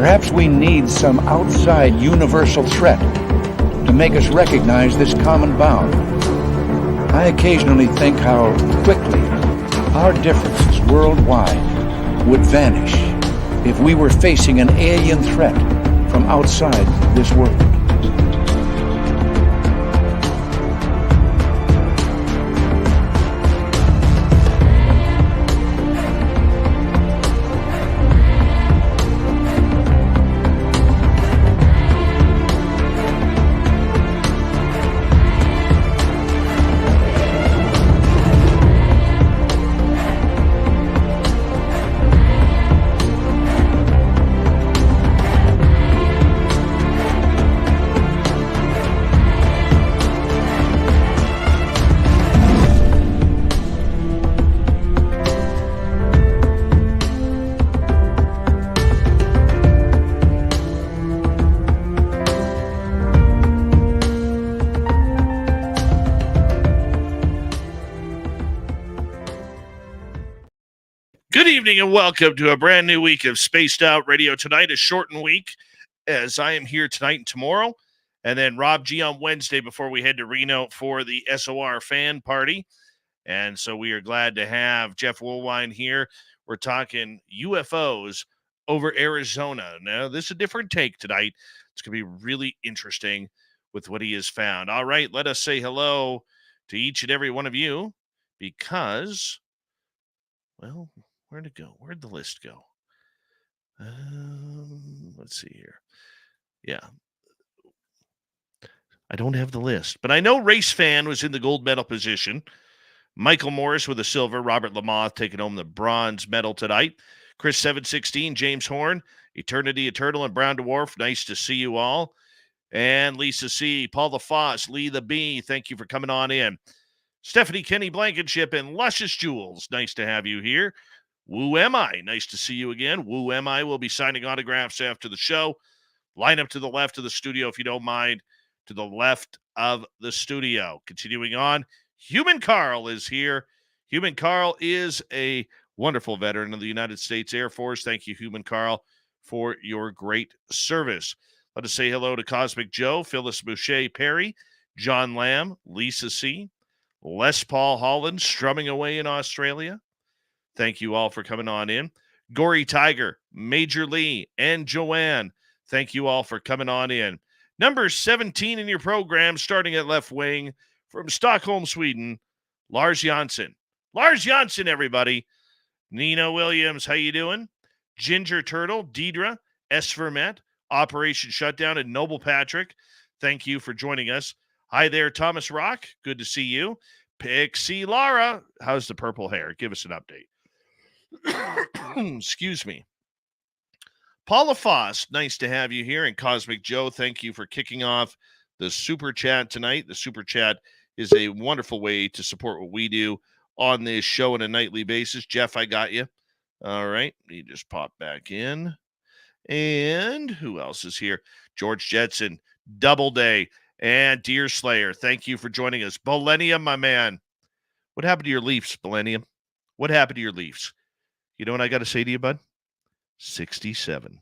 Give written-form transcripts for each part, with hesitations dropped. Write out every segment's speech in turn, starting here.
Perhaps we need some outside universal threat to make us recognize this common bound. I occasionally think how quickly our differences worldwide would vanish if we were facing an alien threat from outside this world. Good evening and welcome to a brand new week of Spaced Out Radio. Tonight, a shortened week, as I am here tonight and tomorrow, and then Rob G on Wednesday before we head to Reno for the SOR fan party. And so we are glad to have Jeff Woolwine here. We're talking UFOs over Arizona. Now, this is a different take tonight. It's going to be really interesting with what he has found. All right, let us say hello to each and every one of you because, well, where'd it go? Where'd the list go? Let's see here. Yeah. I don't have the list, but I know Race Fan was in the gold medal position. Michael Morris with the silver. Robert Lamoth taking home the bronze medal tonight. Chris 716, James Horn, Eternity Eternal, and Brown Dwarf. Nice to see you all. And Lisa C, Paul the Foss, Lee the B, thank you for coming on in. Stephanie Kenny Blankenship and Luscious Jewels. Nice to have you here. Woo Am I? Nice to see you again. Woo Am I will be signing autographs after the show. Line up to the left of the studio, if you don't mind, to the left of the studio. Continuing on, Human Carl is here. Human Carl is a wonderful veteran of the United States Air Force. Thank you, Human Carl, for your great service. Let us say hello to Cosmic Joe, Phyllis Boucher Perry, John Lamb, Lisa C., Les Paul Holland, strumming away in Australia. Thank you all for coming on in. Gory Tiger, Major Lee, and Joanne, thank you all for coming on in. Number 17 in your program, starting at left wing, from Stockholm, Sweden, Lars Janssen. Lars Janssen, everybody. Nina Williams, how you doing? Ginger Turtle, Deidre, S. Vermet, Operation Shutdown, and Noble Patrick, thank you for joining us. Hi there, Thomas Rock. Good to see you. Pixie Lara, how's the purple hair? Give us an update. Excuse me. Paula Foss, nice to have you here. And Cosmic Joe, thank you for kicking off the Super Chat tonight. The Super Chat is a wonderful way to support what we do on this show on a nightly basis. Jeff, I got you. All right. You just pop back in. And who else is here? George Jetson, Doubleday, and Deer Slayer. Thank you for joining us. Millennium, my man. What happened to your Leafs, Millennium? What happened to your Leafs? You know what I got to say to you, bud? 67.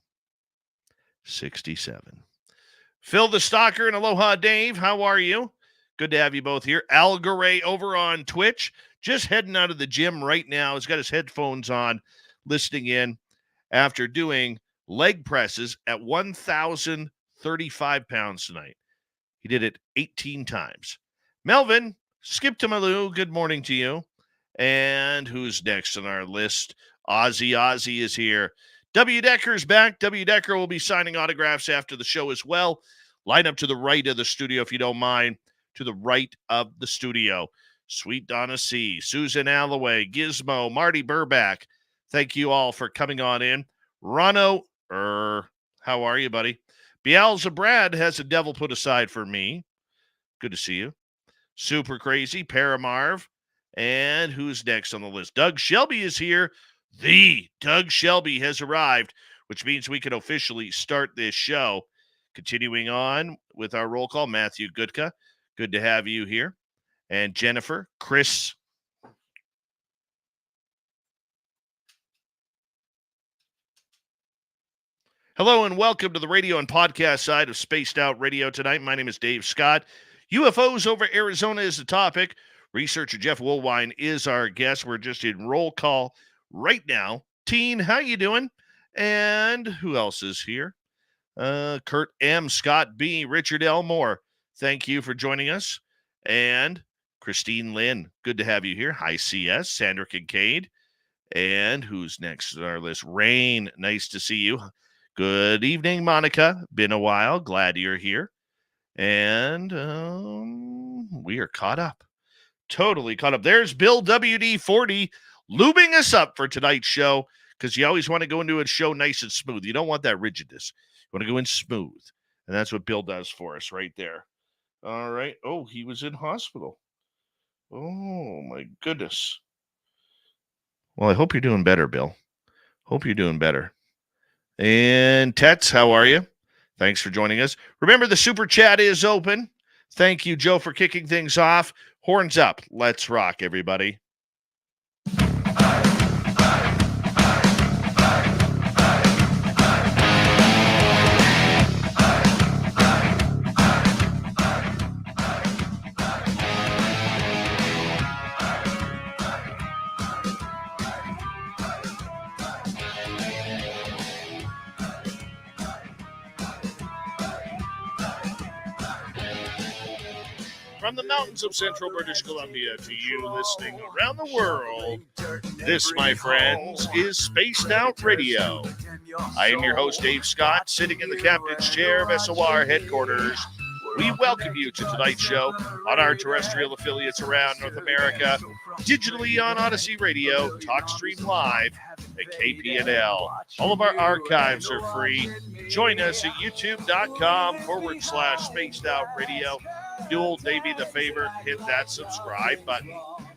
67. Phil the Stalker and Aloha Dave, how are you? Good to have you both here. Al Garay over on Twitch, just heading out of the gym right now. He's got his headphones on, listening in after doing leg presses at 1,035 pounds tonight. He did it 18 times. Melvin, Skip to Malou, good morning to you. And who's next on our list? Ozzy is here. W. Decker's back. W. Decker will be signing autographs after the show as well. Line up to the right of the studio, if you don't mind. To the right of the studio. Sweet Donna C., Susan Alloway, Gizmo, Marty Burback. Thank you all for coming on in. Rono, how are you, buddy? Beelzebrad has a devil put aside for me. Good to see you. Super Crazy, Paramarv. And who's next on the list? Doug Shelby is here. The Doug Shelby has arrived, which means we can officially start this show. Continuing on with our roll call, Matthew Gutka. Good to have you here. And Jennifer, Chris. Hello and welcome to the radio and podcast side of Spaced Out Radio tonight. My name is Dave Scott. UFOs over Arizona is the topic. Researcher Jeff Woolwine is our guest. We're just in roll call right now. Teen, how you doing? And who else is here? Kurt M, Scott B, Richard Elmore. Thank you for joining us. And Christine Lynn, good to have you here. Hi, CS, Sandra Kincaid. And who's next on our list? Rain, nice to see you. Good evening, Monica. Been a while. Glad you're here. And we are caught up. Totally caught up. There's Bill WD-40 lubing us up for tonight's show because you always want to go into a show nice and smooth. You don't want that rigidness. You want to go in smooth. And that's what Bill does for us right there. All right. Oh, he was in hospital. Oh, my goodness. Well, I hope you're doing better, Bill. Hope you're doing better. And Tets, how are you? Thanks for joining us. Remember, the super chat is open. Thank you, Joe, for kicking things off. Horns up. Let's rock, everybody. From the mountains of central British Columbia to you listening around the world, this, my friends, is Spaced Out Radio. I am your host, Dave Scott, sitting in the captain's chair of SOR headquarters. We welcome you to tonight's show on our terrestrial affiliates around North America, digitally on Odyssey Radio, TalkStream Live, and KPNL. All of our archives are free. Join us at youtube.com/Spaced Out Radio. Do old Davey the favor, hit that subscribe button.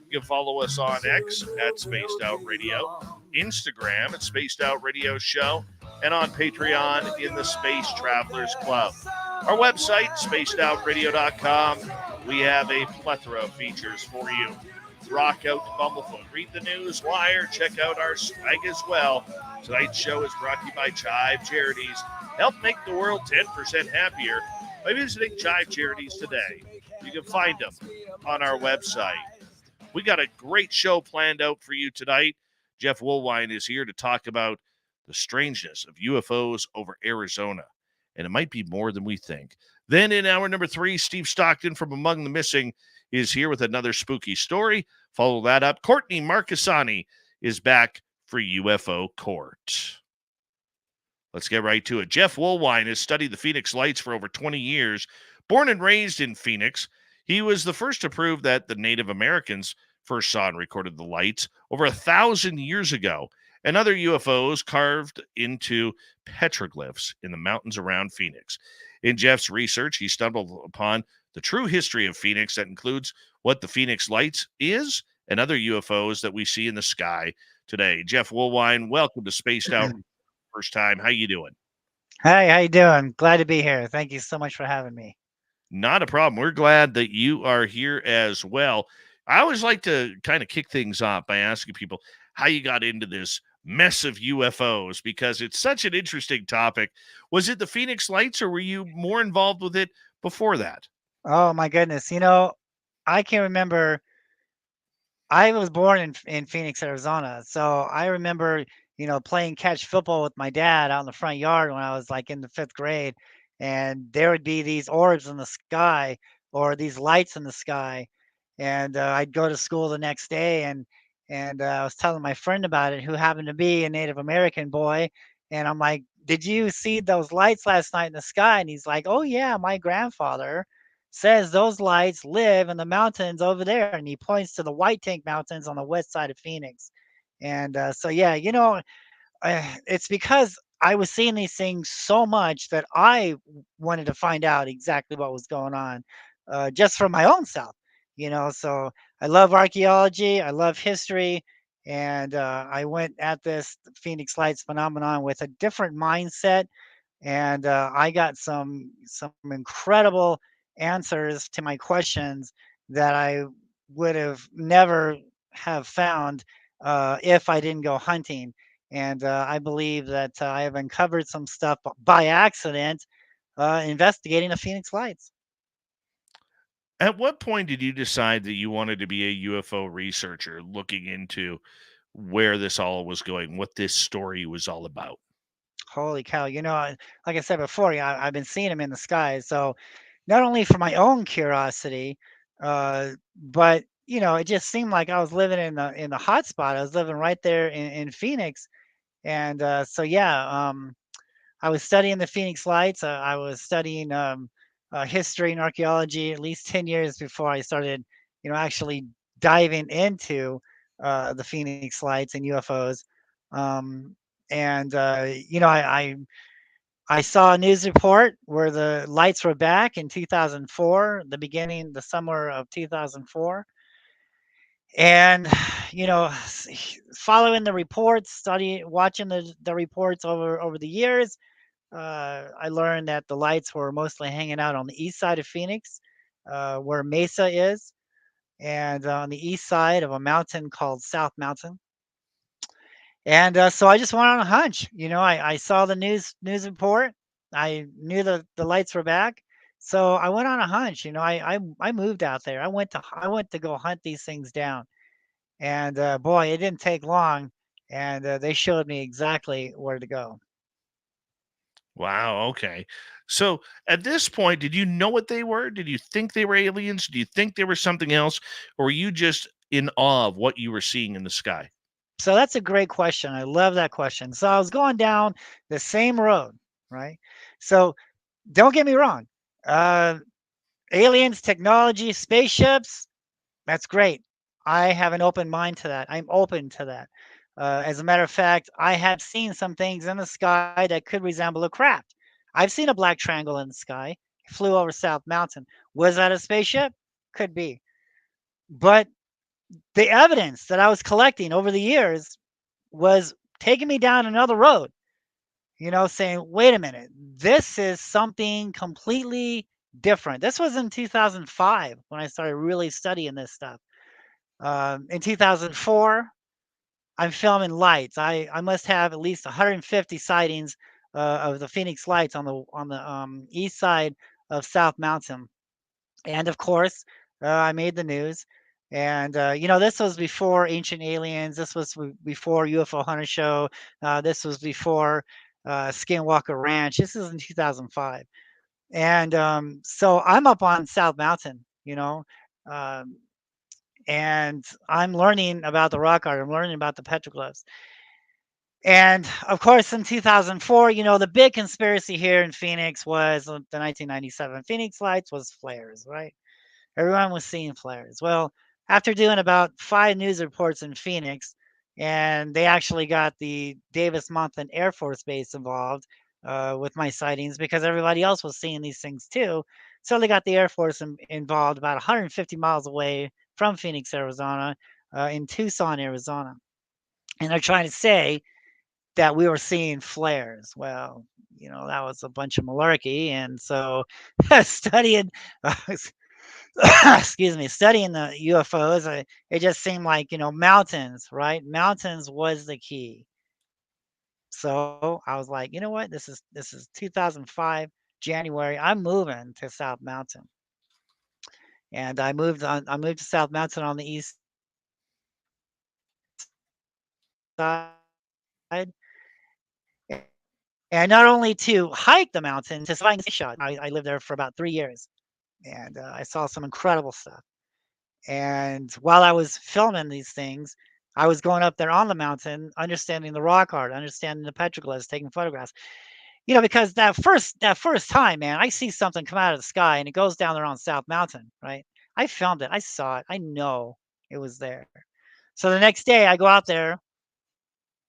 You can follow us on X at Spaced Out Radio, Instagram at Spaced Out Radio Show, and on Patreon in the Space Travelers Club. Our website, spacedoutradio.com. We have a plethora of features for you. Rock out to Bumblefoot, read the news wire, check out our swag as well. Tonight's show is brought to you by Chive Charities. Help make the world 10% happier by visiting Chive Charities today. You can find them on our website. We got a great show planned out for you tonight. Jeff Woolwine is here to talk about the strangeness of UFOs over Arizona. And it might be more than we think. Then in hour number 3, Steve Stockton from Among the Missing is here with another spooky story. Follow that up. Courtney Marcassani is back for UFO Court. Let's get right to it. Jeff Woolwine has studied the Phoenix Lights for over 20 years. Born and raised in Phoenix, he was the first to prove that the Native Americans first saw and recorded the lights over 1,000 years ago, and other UFOs carved into petroglyphs in the mountains around Phoenix. In Jeff's research, he stumbled upon the true history of Phoenix that includes what the Phoenix Lights is and other UFOs that we see in the sky today. Jeff Woolwine, welcome to Spaced Out. First time. How you doing? Hi, how you doing? Glad to be here. Thank you so much for having me. Not a problem. We're glad that you are here as well. I always like to kind of kick things off by asking people how you got into this mess of UFOs because it's such an interesting topic. Was it the Phoenix Lights or were you more involved with it before that? Oh my goodness. I can remember I was born in Phoenix, Arizona. So I remember, playing catch football with my dad out in the front yard when I was like in the 5th grade. And there would be these orbs in the sky or these lights in the sky. And I'd go to school the next day and I was telling my friend about it, who happened to be a Native American boy. And I'm like, did you see those lights last night in the sky? And he's like, oh yeah, my grandfather says those lights live in the mountains over there. And he points to the White Tank Mountains on the west side of Phoenix. And so, yeah, it's because I was seeing these things so much that I wanted to find out exactly what was going on, just for my own self, So I love archaeology, I love history, and I went at this Phoenix Lights phenomenon with a different mindset, and I got some incredible answers to my questions that I would have never have found if I didn't go hunting. And I believe that I have uncovered some stuff by accident investigating the Phoenix Lights. At what point did you decide that you wanted to be a UFO researcher looking into where this all was going, what this story was all about? Holy cow! Like I said before, I've been seeing them in the sky. So not only for my own curiosity, but it just seemed like I was living in the hot spot. I was living right there in Phoenix, and so yeah, I was studying the Phoenix Lights. I was studying history and archaeology at least 10 years before I started, actually diving into the Phoenix Lights and UFOs. Um, and I saw a news report where the lights were back in 2004, the summer of 2004. And, following the reports, watching the reports over the years, I learned that the lights were mostly hanging out on the east side of Phoenix, where Mesa is, and on the east side of a mountain called South Mountain. And so I just went on a hunch. I saw the news report. I knew the lights were back, so I went on a hunch. I moved out there. I went to go hunt these things down, and boy, it didn't take long, and they showed me exactly where to go. Wow, okay. So at this point, did you know what they were? Did you think they were aliens? Do you think they were something else? Or were you just in awe of what you were seeing in the sky? So that's a great question. I love that question. So I was going down the same road, right? So don't get me wrong. Uh, Aliens, technology, spaceships, that's great. I have an open mind to that. I'm open to that. As a matter of fact, I have seen some things in the sky that could resemble a craft. I've seen a black triangle in the sky. It flew over South Mountain. Was that a spaceship? Could be. But the evidence that I was collecting over the years was taking me down another road, saying, wait a minute, this is something completely different. This was in 2005 when I started really studying this stuff. In 2004, I'm filming lights. I must have at least 150 sightings of the Phoenix Lights on the east side of South Mountain, and of course, I made the news. And this was before Ancient Aliens. This was before UFO Hunter Show. This was before Skinwalker Ranch. This is in 2005, and so I'm up on South Mountain. Um, and I'm learning about the rock art. I'm learning about the petroglyphs. And of course, in 2004, the big conspiracy here in Phoenix was the 1997 Phoenix Lights was flares, right? Everyone was seeing flares. Well, after doing about 5 news reports in Phoenix, and they actually got the Davis-Monthan Air Force Base involved with my sightings because everybody else was seeing these things too. So they got the Air Force involved about 150 miles away from Phoenix, Arizona, in Tucson, Arizona. And they're trying to say that we were seeing flares. Well, that was a bunch of malarkey. And so studying excuse me, studying the UFOs, it just seemed like, mountains, right? Mountains was the key. So I was like, you know what? This is 2005 January. I'm moving to South Mountain, and I moved to South Mountain on the east side, and not only to hike the mountain, to find shot. I lived there for about 3 years, and I saw some incredible stuff. And while I was filming these things, I was going up there on the mountain, understanding the rock art, understanding the petroglyphs, taking photographs. Because that first time, man, I see something come out of the sky and it goes down there on South Mountain, right? I filmed it. I saw it. I know it was there. So the next day I go out there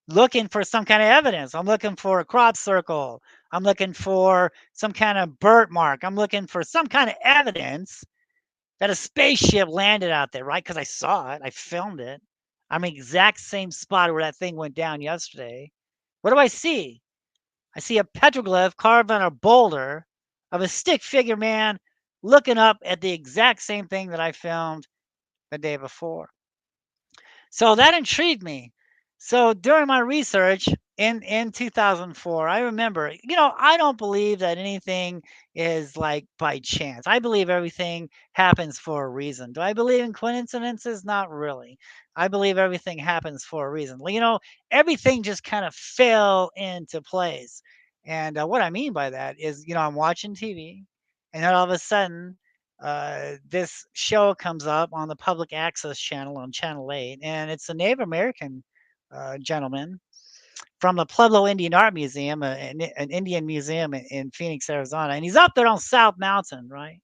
looking for some kind of evidence. I'm looking for a crop circle. I'm looking for some kind of burnt mark. I'm looking for some kind of evidence that a spaceship landed out there, right? Because I saw it, I filmed it. I'm in the exact same spot where that thing went down yesterday. What do I see? I see a petroglyph carved on a boulder of a stick figure man looking up at the exact same thing that I filmed the day before. So that intrigued me. So during my research in 2004, I remember, I don't believe that anything is like by chance. I believe everything happens for a reason. Do I believe in coincidences? Not really. I believe everything happens for a reason. Well, everything just kind of fell into place. And what I mean by that is, I'm watching TV, and then all of a sudden, this show comes up on the public access channel on Channel 8, and it's a Native American gentleman from the Pueblo Indian Art Museum, an Indian museum in Phoenix, Arizona. And he's up there on South Mountain, right?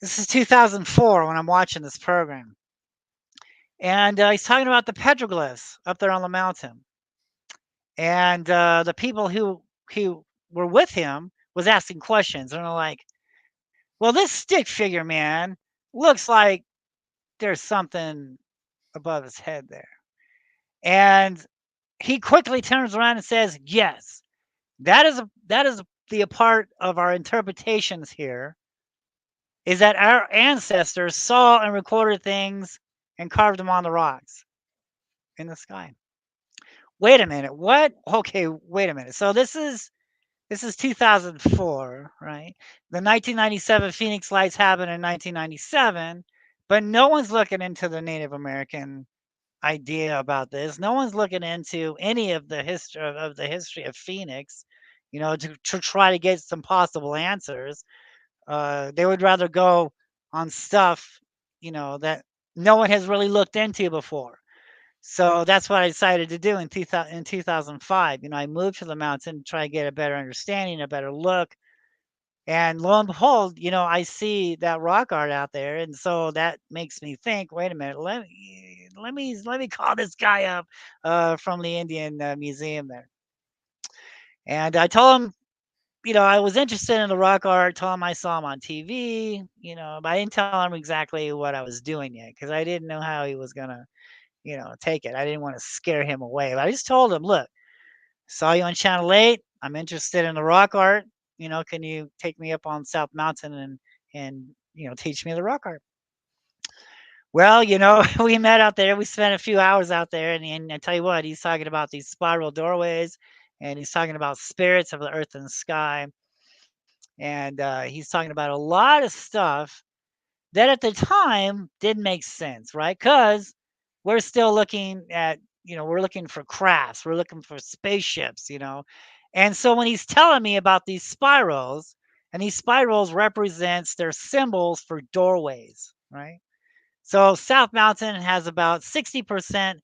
This is 2004 when I'm watching this program. And he's talking about the petroglyphs up there on the mountain. And the people who were with him was asking questions. And they're like, well, this stick figure, man, looks like there's something above his head there. And he quickly turns around and says, yes, that is the part of our interpretations here, is that our ancestors saw and recorded things and carved them on the rocks in the sky. Wait a minute, what? Okay, wait a minute. So this is 2004, right? The 1997 Phoenix Lights happened in 1997, but no one's looking into the Native American idea about this. No one's looking into any of the history of Phoenix, to try to get some possible answers. They would rather go on stuff, that no one has really looked into before. So that's what I decided to do in 2005. I moved to the mountain to try to get a better understanding, a better look. And lo and behold, I see that rock art out there, and so that makes me think, wait a minute, let me call this guy up from the Indian Museum there. And I told him, I was interested in the rock art, told him I saw him on TV, but I didn't tell him exactly what I was doing yet because I didn't know how he was gonna, take it. I didn't want to scare him away. But I just told him, look, saw you on Channel 8. I'm interested in the rock art. Can you take me up on South Mountain and teach me the rock art? Well, we met out there. We spent a few hours out there, and I tell you what, he's talking about these spiral doorways, and he's talking about spirits of the earth and the sky, and he's talking about a lot of stuff that at the time didn't make sense, right? Because we're still looking at, we're looking for crafts, we're looking for spaceships, And so when he's telling me about these spirals, and these spirals represents their symbols for doorways, right? So South Mountain has about 60%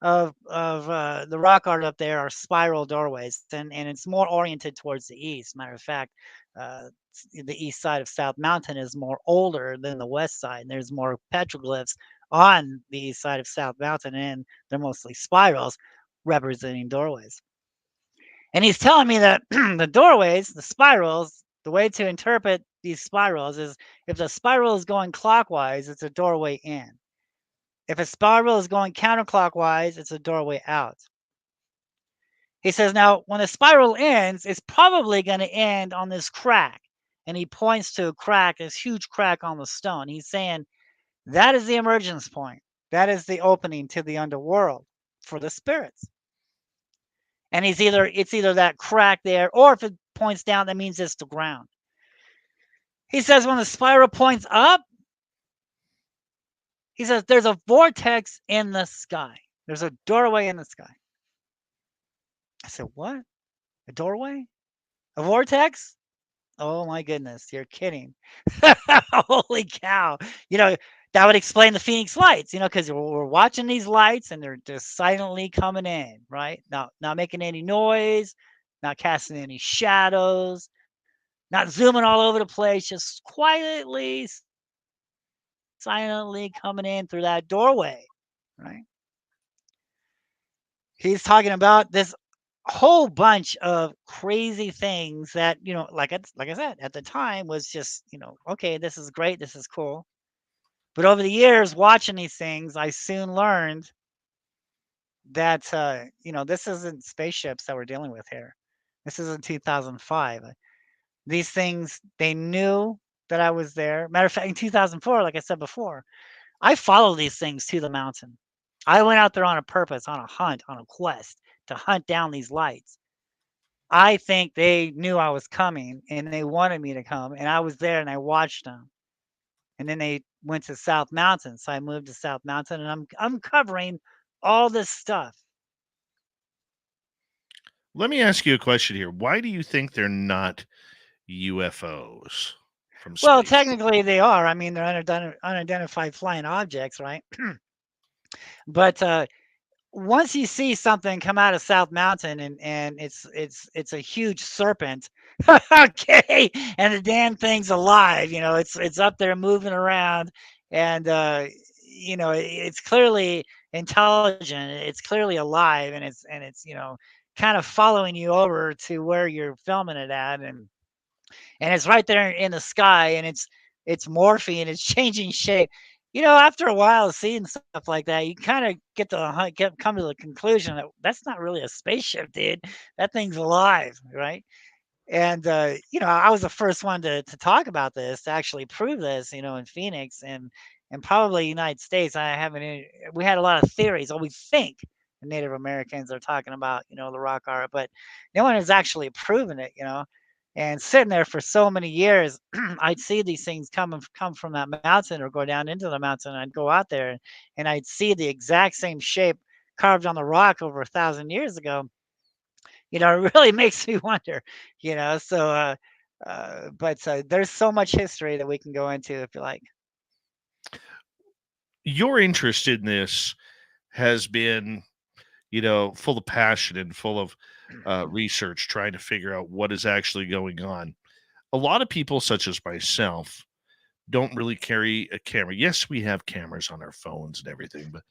of the rock art up there are spiral doorways, and it's more oriented towards the east. Matter of fact, the east side of South Mountain is more older than the west side, and there's more petroglyphs on the east side of South Mountain, and they're mostly spirals representing doorways. And he's telling me that the doorways, the spirals, the way to interpret these spirals is if the spiral is going clockwise, it's a doorway in. If a spiral is going counterclockwise, it's a doorway out. He says, now, when the spiral ends, it's probably going to end on this crack. And he points to a crack, this huge crack on the stone. He's saying that is the emergence point. That is the opening to the underworld for the spirits. And it's either that crack there, or if it points down, that means it's the ground. He says when the spiral points up, he says there's a vortex in the sky. There's a doorway in the sky. I said, what? A doorway? A vortex? Oh my goodness, you're kidding. Holy cow. That would explain the Phoenix lights, because we're watching these lights and they're just silently coming in, right? Not making any noise, not casting any shadows, not zooming all over the place, just quietly, silently coming in through that doorway, right? He's talking about this whole bunch of crazy things that, like I said, at the time was just, okay, this is great, this is cool. But over the years watching these things, I soon learned that this isn't spaceships that we're dealing with here. This isn't 2005. These things, they knew that I was there. Matter of fact, in 2004, like I said before, I followed these things to the mountain. I went out there on a purpose, on a hunt, on a quest to hunt down these lights. I think they knew I was coming and they wanted me to come, and I was there and I watched them. And then they went to South Mountain, so I moved to South Mountain, and I'm covering all this stuff. Let me ask you a question here. Why do you think they're not UFOs from Well, space? technically they are. I mean, they're unidentified flying objects, right? But once you see something come out of South Mountain and it's a huge serpent, okay, and the damn thing's alive, it's up there moving around, and it's clearly intelligent, it's clearly alive, and it's kind of following you over to where you're filming it at, and it's right there in the sky, and it's morphing, it's changing shape. After a while of seeing stuff like that, you kind of come to the conclusion that that's not really a spaceship, dude. That thing's alive, right? And I was the first one to talk about this, to actually prove this, in Phoenix and probably United States. We had a lot of theories, or we think the Native Americans are talking about, the rock art, but no one has actually proven it, And sitting there for so many years, I'd see these things come from that mountain or go down into the mountain. I'd go out there and I'd see the exact same shape carved on the rock over 1,000 years ago. It really makes me wonder, so, but there's so much history that we can go into if you like. Your interest in this has been, full of passion and full of research, trying to figure out what is actually going on. A lot of people, such as myself, don't really carry a camera. Yes, we have cameras on our phones and everything, but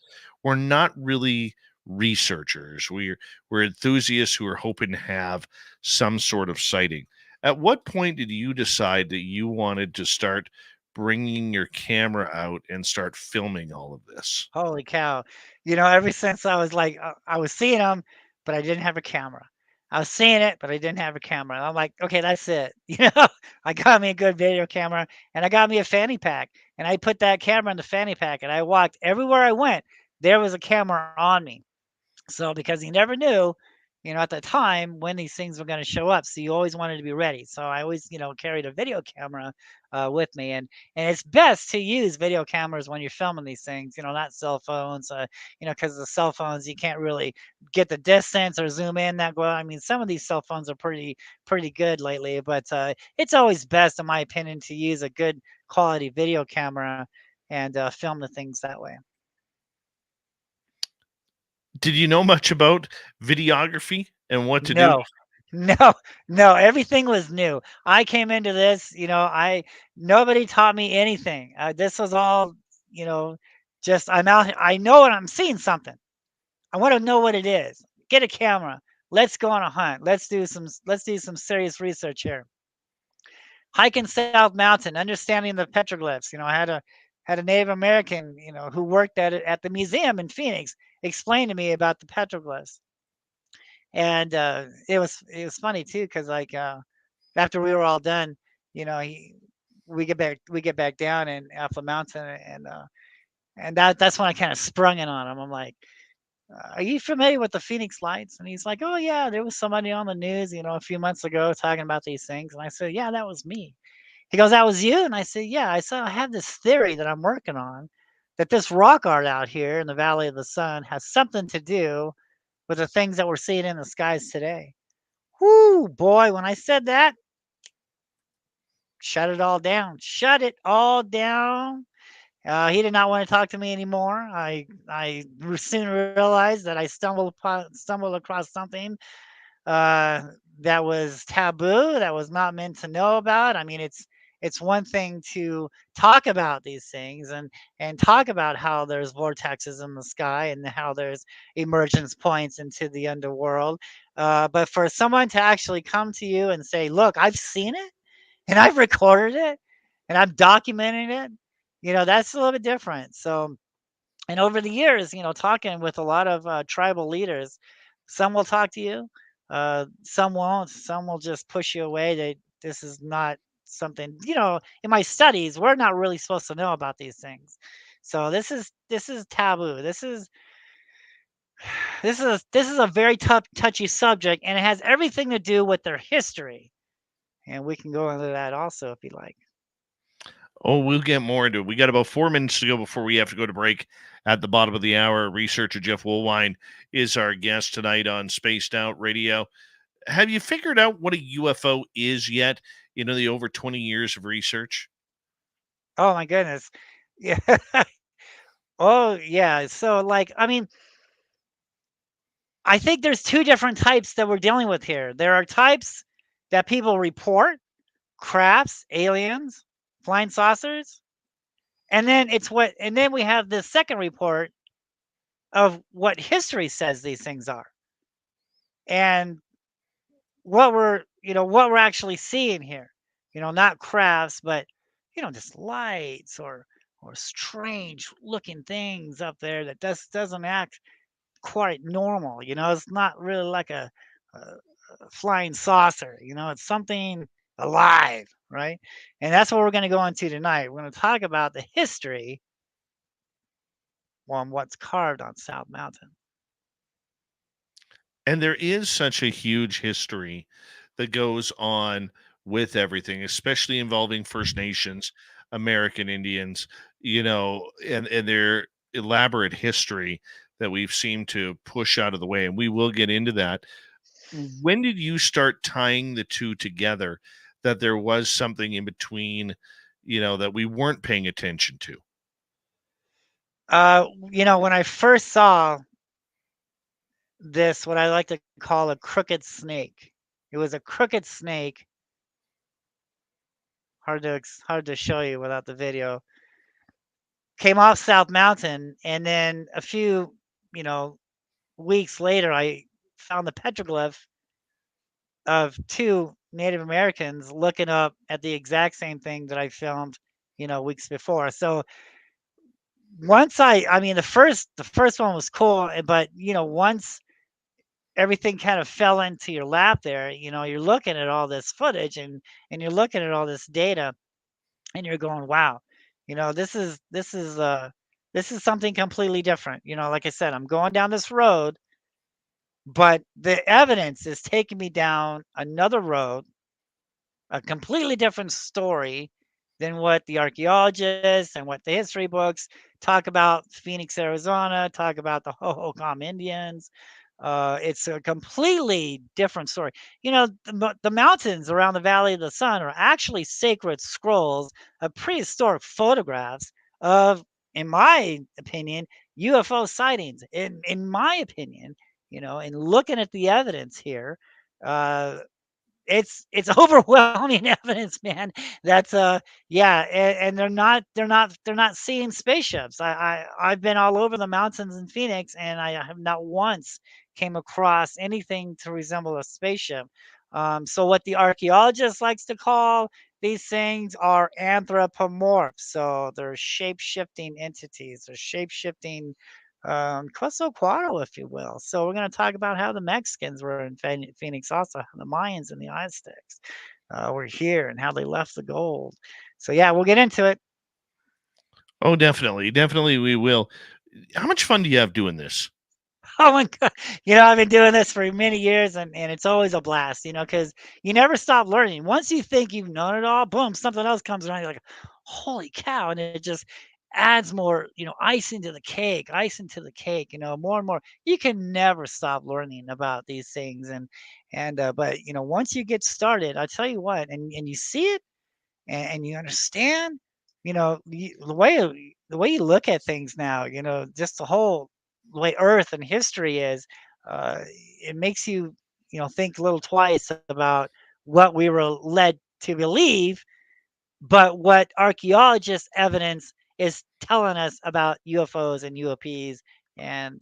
we're not really researchers. We're enthusiasts who are hoping to have some sort of sighting. At what point did you decide that you wanted to start bringing your camera out and start filming all of this? Holy cow. Ever since I was like, I was seeing them, but I didn't have a camera. I was seeing it, but I didn't have a camera. And I'm like, okay, that's it. I got me a good video camera and I got me a fanny pack, and I put that camera in the fanny pack, and I walked everywhere I went. There was a camera on me. So because you never knew, at the time when these things were going to show up, so you always wanted to be ready. So I always, carried a video camera with me, and it's best to use video cameras when you're filming these things. Not cell phones. Because the cell phones you can't really get the distance or zoom in that well. I mean, some of these cell phones are pretty good lately, but it's always best, in my opinion, to use a good quality video camera and film the things that way. Did you know much about videography and what to do? No, no, no, everything was new. I came into this, I nobody taught me anything. This was all, you know, just I'm out. I know when I'm seeing something. I want to know what it is. Get a camera. Let's go on a hunt. Let's do some serious research here. Hiking South Mountain, understanding the petroglyphs. I had a Native American, who worked at the museum in Phoenix, explain to me about the petroglyphs. And it was funny too, because like after we were all done, you know, he we get back down and off the mountain, and that's when I kind of sprung it on him. I'm like, "Are you familiar with the Phoenix Lights?" And he's like, "Oh yeah, there was somebody on the news, a few months ago talking about these things." And I said, "Yeah, that was me." He goes, "That was you?" And I said, "Yeah." I said, "I have this theory that I'm working on, that this rock art out here in the Valley of the Sun has something to do with the things that we're seeing in the skies today." Whoo, boy, when I said that, shut it all down. Shut it all down. He did not want to talk to me anymore. I soon realized that I stumbled across something uh, that was taboo, that was not meant to know about. I mean, it's one thing to talk about these things and talk about how there's vortexes in the sky and how there's emergence points into the underworld. But for someone to actually come to you and say, "Look, I've seen it and I've recorded it and I'm documenting it," that's a little bit different. So, and over the years, talking with a lot of tribal leaders, some will talk to you, some won't. Some will just push you away. This is not something, in my studies, we're not really supposed to know about these things. So this is taboo. This is This is a very touchy subject, and it has everything to do with their history, and we can go into that also if you like. Oh, we'll get more into it. We got about 4 minutes to go before we have to go to break. At the bottom of the hour, researcher Jeff Woolwine is our guest tonight on Spaced Out Radio. Have you figured out what a UFO is yet? The over 20 years of research. Oh my goodness. Yeah. Oh yeah. So like, I mean, I think there's two different types that we're dealing with here. There are types that people report, crafts, aliens, flying saucers, and then we have the second report of what history says these things are. And what we're actually seeing here. Not crafts, but just lights or strange looking things up there that doesn't act quite normal. It's not really like a flying saucer. It's something alive, right? And that's what we're going to go into tonight. We're going to talk about the history on what's carved on South Mountain. And there is such a huge history that goes on with everything, especially involving First Nations, American Indians, and their elaborate history that we've seemed to push out of the way. And we will get into that. When did you start tying the two together, that there was something in between, that we weren't paying attention to? When I first saw this, what I like to call a crooked snake. It was a crooked snake. Hard to show you without the video. Came off South Mountain, and then a few, you know, weeks later, I found the petroglyph of two Native Americans looking up at the exact same thing that I filmed, weeks before. So I mean, the first one was cool, but once everything kind of fell into your lap there, you're looking at all this footage and you're looking at all this data and you're going, wow, this is something completely different. Like I said, I'm going down this road, but the evidence is taking me down another road, a completely different story than what the archaeologists and what the history books talk about Phoenix, Arizona, talk about the Hohokam Indians. It's a completely different story. The mountains around the Valley of the Sun are actually sacred scrolls of prehistoric photographs of, in my opinion, UFO sightings. In my opinion, in looking at the evidence here, uh, it's overwhelming evidence, man. That's yeah, and they're not seeing spaceships. I've been all over the mountains in Phoenix, and I have not once came across anything to resemble a spaceship. So what the archaeologist likes to call these things are anthropomorphs. So they're shape shifting entities. They're shape shifting queso cuatro, if you will. So we're going to talk about how the Mexicans were in Phoenix, also how the Mayans and the Aztecs were here and how they left the gold. So yeah, we'll get into it. Oh, definitely. Definitely we will. How much fun do you have doing this? Oh my God. I've been doing this for many years and it's always a blast, because you never stop learning. Once you think you've known it all, boom, something else comes around. You're like, holy cow. And it just adds more, ice into the cake, more and more. You can never stop learning about these things. But, once you get started, I tell you what, and you see it and you understand, the way you look at things now, just the whole way Earth and history is, uh, it makes you, think a little twice about what we were led to believe, but what archaeologists' evidence is telling us about UFOs and UAPs. And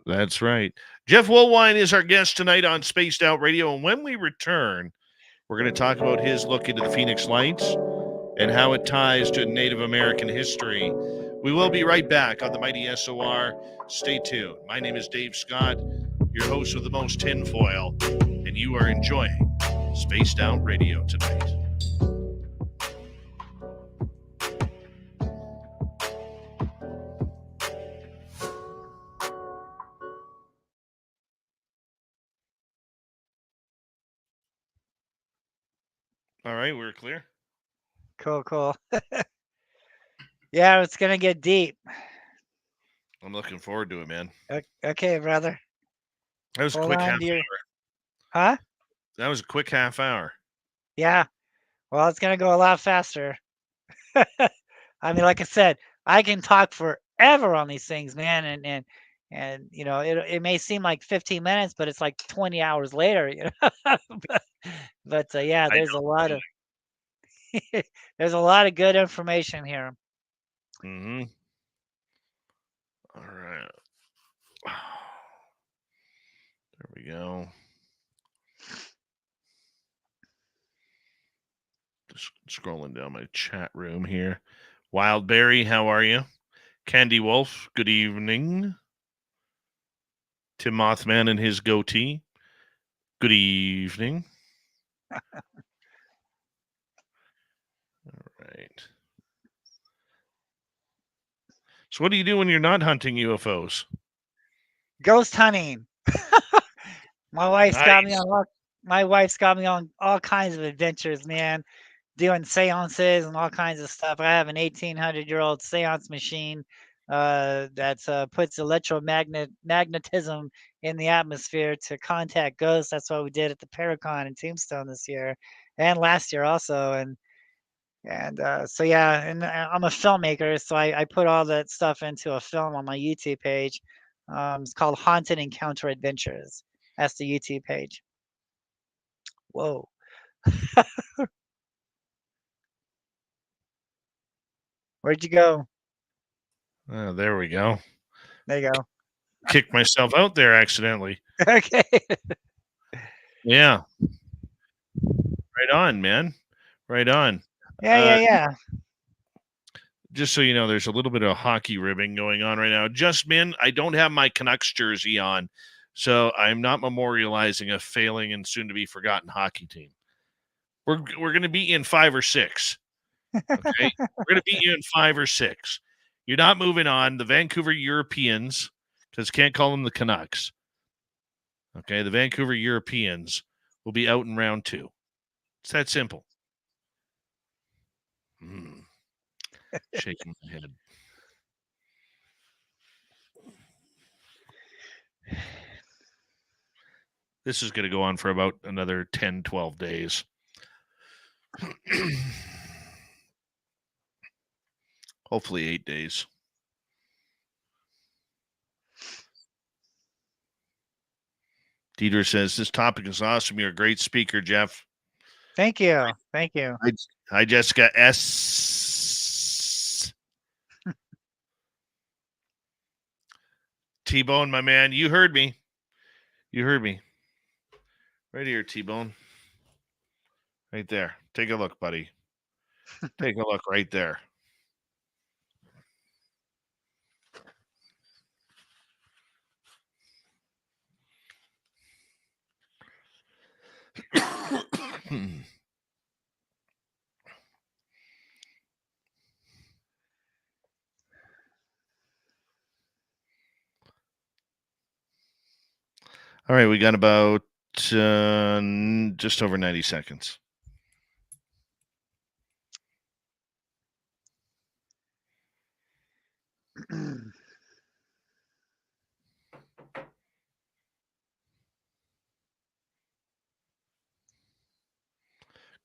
That's right. Jeff Woolwine is our guest tonight on Spaced Out Radio. And when we return, we're going to talk about his look into the Phoenix Lights and how it ties to Native American history. We will be right back on the Mighty SOR. Stay tuned. My name is Dave Scott, your host with the most tinfoil, and you are enjoying Spaced Out Radio tonight. All right, we're clear. Cool. Yeah, it's gonna get deep. I'm looking forward to it, man. Okay, brother. That was a Hold quick on half to your. hour. Huh? That was a quick half hour. Yeah. Well, it's gonna go a lot faster. I mean, like I said, I can talk forever on these things, man, and it may seem like 15 minutes, but it's like 20 hours later, but yeah, I there's a lot of there's a lot of good information here. know. Mm-hmm. All right. There we go. Just scrolling down my chat room here. Wildberry, how are you? Candy Wolf, good evening. Tim Mothman and his goatee, good evening. All right. So, what do you do when you're not hunting UFOs? Ghost hunting. My wife's got me Nice. on all, my wife's got me on all kinds of adventures, man. Doing seances and all kinds of stuff. I have an 1800-year-old seance machine that puts magnetism in the atmosphere to contact ghosts. That's what we did at the Paracon in Tombstone this year and last year also. And so yeah, and I'm a filmmaker, so I put all that stuff into a film on my YouTube page. It's called Haunted Encounter Adventures. That's the YouTube page. Whoa. Where'd you go? Oh, there we go. There you go. Kicked myself out there accidentally. Okay. Yeah. Right on, man. Right on. Yeah. Just so you know, there's a little bit of hockey ribbing going on right now. Just Min, I don't have my Canucks jersey on, so I'm not memorializing a failing and soon to be forgotten hockey team. We're going to beat you in 5 or 6. Okay, we're going to beat you in 5 or 6. You're not moving on. The Vancouver Europeans, because can't call them the Canucks. Okay, the Vancouver Europeans will be out in round 2. It's that simple. Shaking my head. This is going to go on for about another 10, 12 days. Hopefully 8 days. Dieter says, this topic is awesome. You're a great speaker, Jeff. Thank you. Thank you. Hi, Jessica S. T-Bone, my man, you heard me. You heard me. Right here, T-Bone. Right there. Take a look, buddy. Take a look right there. All right, we got about just over 90 seconds.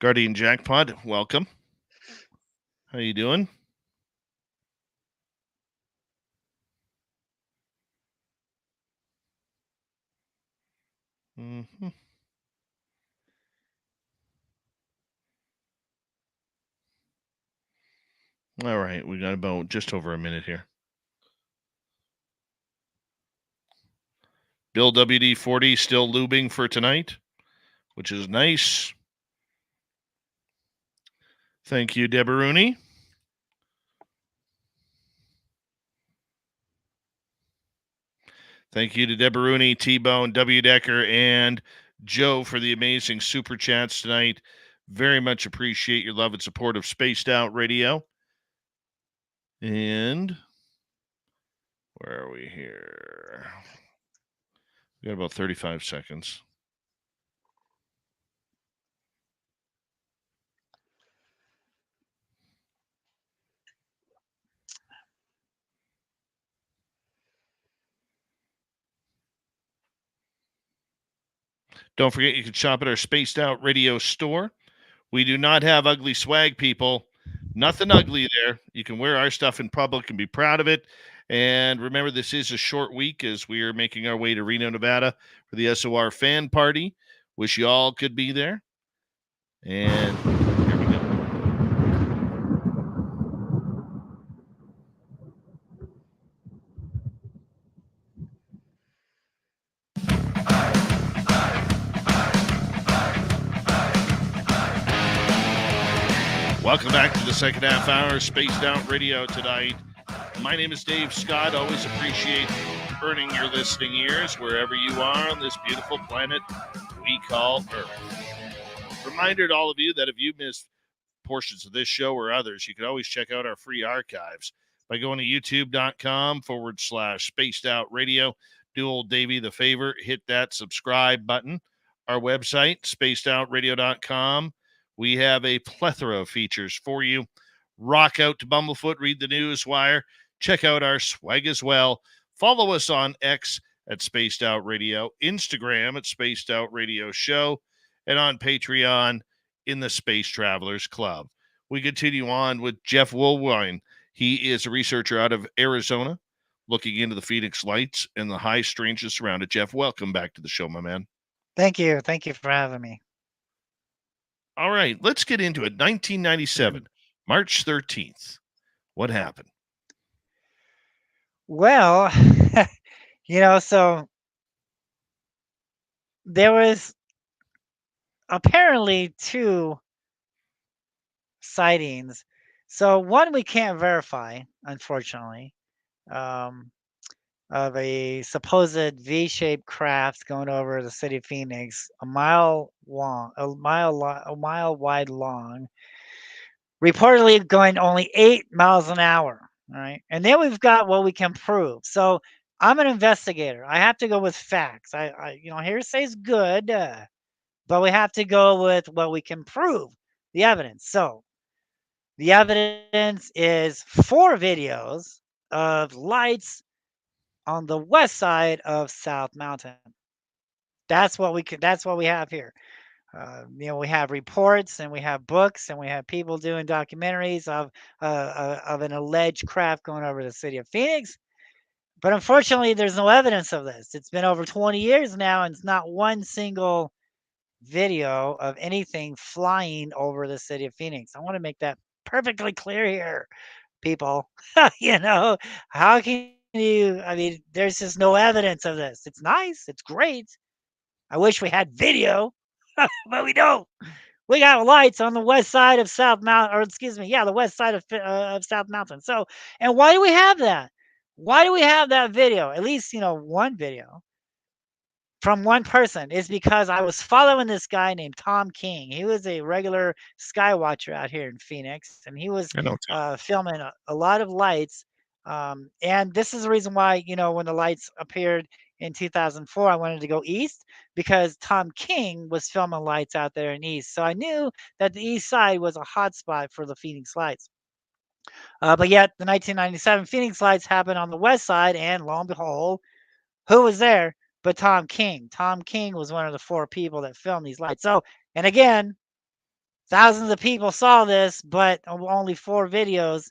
Guardian Jackpot, welcome. How you doing? Mm-hmm. All right, we got about just over a minute here. Bill WD-40 still lubing for tonight, which is nice. Thank you, Debaruni. Thank you to Debaruni, T-Bone, W. Decker, and Joe for the amazing super chats tonight. Very much appreciate your love and support of Spaced Out Radio. And where are we here? We got about 35 seconds. Don't forget you can shop at our Spaced Out Radio store. We do not have ugly swag, people. Nothing ugly there. You can wear our stuff in public and be proud of it. And remember, this is a short week as we are making our way to Reno, Nevada for the SOR fan party. Wish you all could be there. And here we go. Welcome back to the second half hour, Spaced Out Radio tonight. My name is Dave Scott. Always appreciate earning your listening ears wherever you are on this beautiful planet we call Earth. Reminder to all of you that if you missed portions of this show or others, you can always check out our free archives by going to youtube.com/Spaced Out Radio. Do old Davey the favor, hit that subscribe button. Our website, spacedoutradio.com. We have a plethora of features for you. Rock out to Bumblefoot, read the news wire, check out our swag as well. Follow us on X at Spaced Out Radio, Instagram at Spaced Out Radio Show, and on Patreon in the Space Travelers Club. We continue on with Jeff Woolwine. He is a researcher out of Arizona, looking into the Phoenix Lights and the high strangeness around it. Jeff, welcome back to the show, my man. Thank you. Thank you for having me. All right, let's get into it. 1997, March 13th. What happened? Well, so there was apparently 2 sightings. So one we can't verify, unfortunately, of a supposed V-shaped craft going over the city of Phoenix, a mile wide long, reportedly going only 8 miles an hour. All right. And then we've got what we can prove. So I'm an investigator. I have to go with facts. Hearsay is good, but we have to go with what we can prove, the evidence. So the evidence is 4 videos of lights on the west side of South Mountain. That's what we have here. We have reports and we have books and we have people doing documentaries of an alleged craft going over the city of Phoenix. But unfortunately, there's no evidence of this. It's been over 20 years now, and it's not one single video of anything flying over the city of Phoenix. I want to make that perfectly clear here, people. How can there's just no evidence of this. It's nice. It's great. I wish we had video, but we don't. We got lights on the west side of South Mountain, or excuse me, the west side of South Mountain. So, and why do we have that? Why do we have that video? At least, one video from one person is because I was following this guy named Tom King. He was a regular sky watcher out here in Phoenix, and he was filming a lot of lights. And this is the reason why, when the lights appeared in 2004, I wanted to go east because Tom King was filming lights out there in east. So I knew that the east side was a hot spot for the Phoenix lights. But yet the 1997 Phoenix lights happened on the west side, and lo and behold, who was there but Tom King? Tom King was one of the 4 people that filmed these lights. So, and again, thousands of people saw this, but only 4 videos.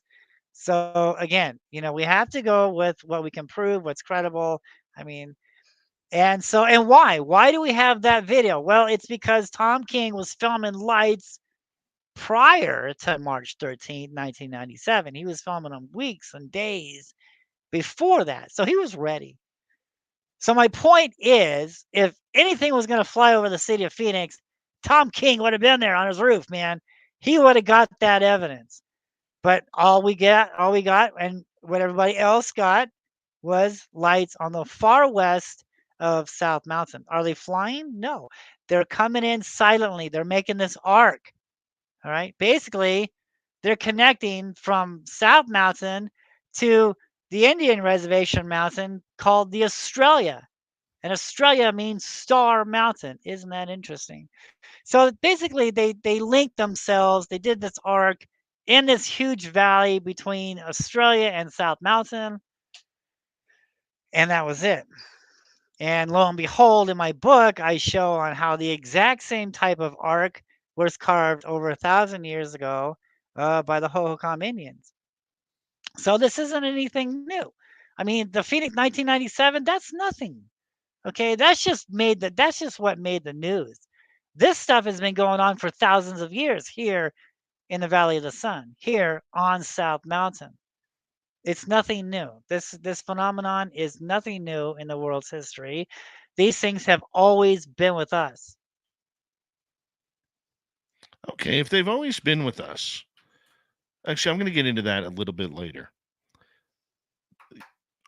So again, we have to go with what we can prove, what's credible. And why? Why do we have that video? Well, it's because Tom King was filming lights prior to March 13th, 1997. He was filming them weeks and days before that. So he was ready. So my point is, if anything was going to fly over the city of Phoenix, Tom King would have been there on his roof, man. He would have got that evidence. But all we got, and what everybody else got was lights on the far west of South Mountain. Are they flying? No. They're coming in silently. They're making this arc. All right. Basically, they're connecting from South Mountain to the Indian reservation mountain called the Australia. And Australia means Star Mountain. Isn't that interesting? So basically, they linked themselves. They did this arc in this huge valley between Australia and South Mountain. And that was it. And lo and behold, in my book, I show on how the exact same type of ark was carved over 1,000 years ago by the Hohokam Indians. So this isn't anything new. I mean, the Phoenix 1997, that's nothing. Okay, that's just what made the news. This stuff has been going on for thousands of years here in the Valley of the Sun, here on South Mountain. It's nothing new. This phenomenon is nothing new in the world's history. These things have always been with us. Okay, if they've always been with us, actually, I'm going to get into that a little bit later.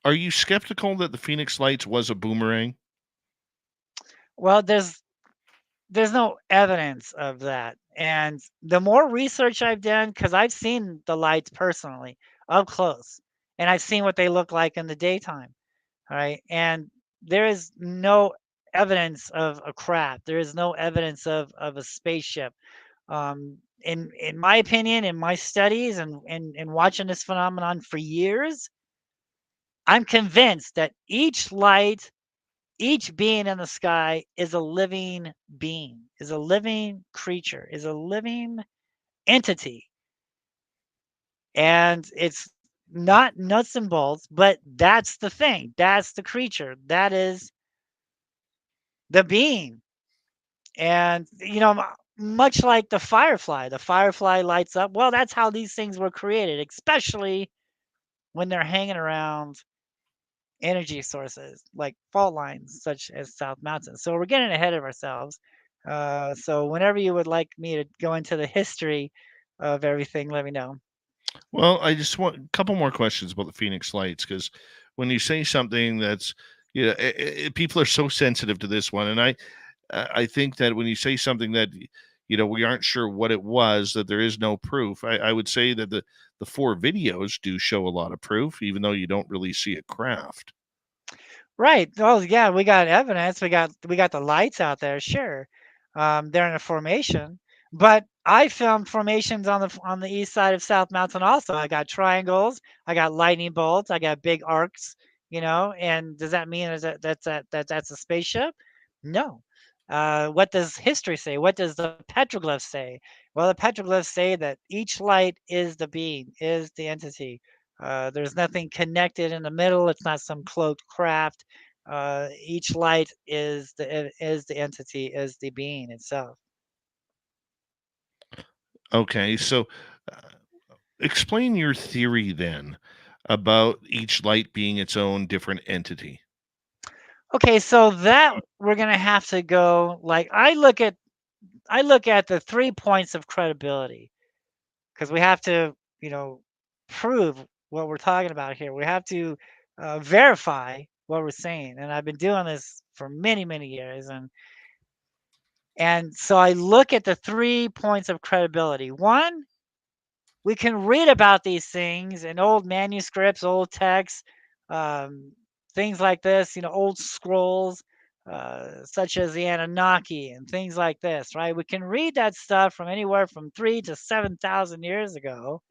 Are you skeptical that the Phoenix Lights was a boomerang? Well, there's no evidence of that. And the more research I've done, because I've seen the lights personally up close, and I've seen what they look like in the daytime. All right. And there is no evidence of a craft. There is no evidence of a spaceship. In my opinion, in my studies and watching this phenomenon for years, I'm convinced that each light, each being in the sky is a living being, is a living creature, is a living entity. And it's not nuts and bolts, but that's the thing. That's the creature. That is the being. And, much like the firefly lights up. Well, that's how these things were created, especially when they're hanging around energy sources like fault lines such as South Mountain. So we're getting ahead of ourselves. So whenever you would like me to go into the history of everything, let me know. Well, I just want a couple more questions about the Phoenix Lights, because when you say something that's, people are so sensitive to this one, and I think that when you say something that we aren't sure what it was, that there is no proof. I would say that the 4 videos do show a lot of proof, even though you don't really see a craft. Right. Oh yeah, we got evidence. We got the lights out there. Sure, they're in a formation, but I filmed formations on the east side of South Mountain also. I got triangles. I got lightning bolts. I got big arcs. And does that mean that's a spaceship? No. What does history say? What does the petroglyphs say? Well, the petroglyphs say that each light is the being, is the entity. There's nothing connected in the middle. It's not some cloaked craft. Each light is the entity, is the being itself. Okay, so uh, explain your theory then about each light being its own different entity. Okay, so that we're gonna have to go like I look at the 3 points of credibility because we have to, prove what we're talking about here. We have to verify what we're saying, and I've been doing this for many, many years, and so I look at the 3 points of credibility. One, we can read about these things in old manuscripts, old texts, um, things like this, old scrolls, such as the Anunnaki and things like this, right? We can read that stuff from anywhere from 3 to 7,000 years ago.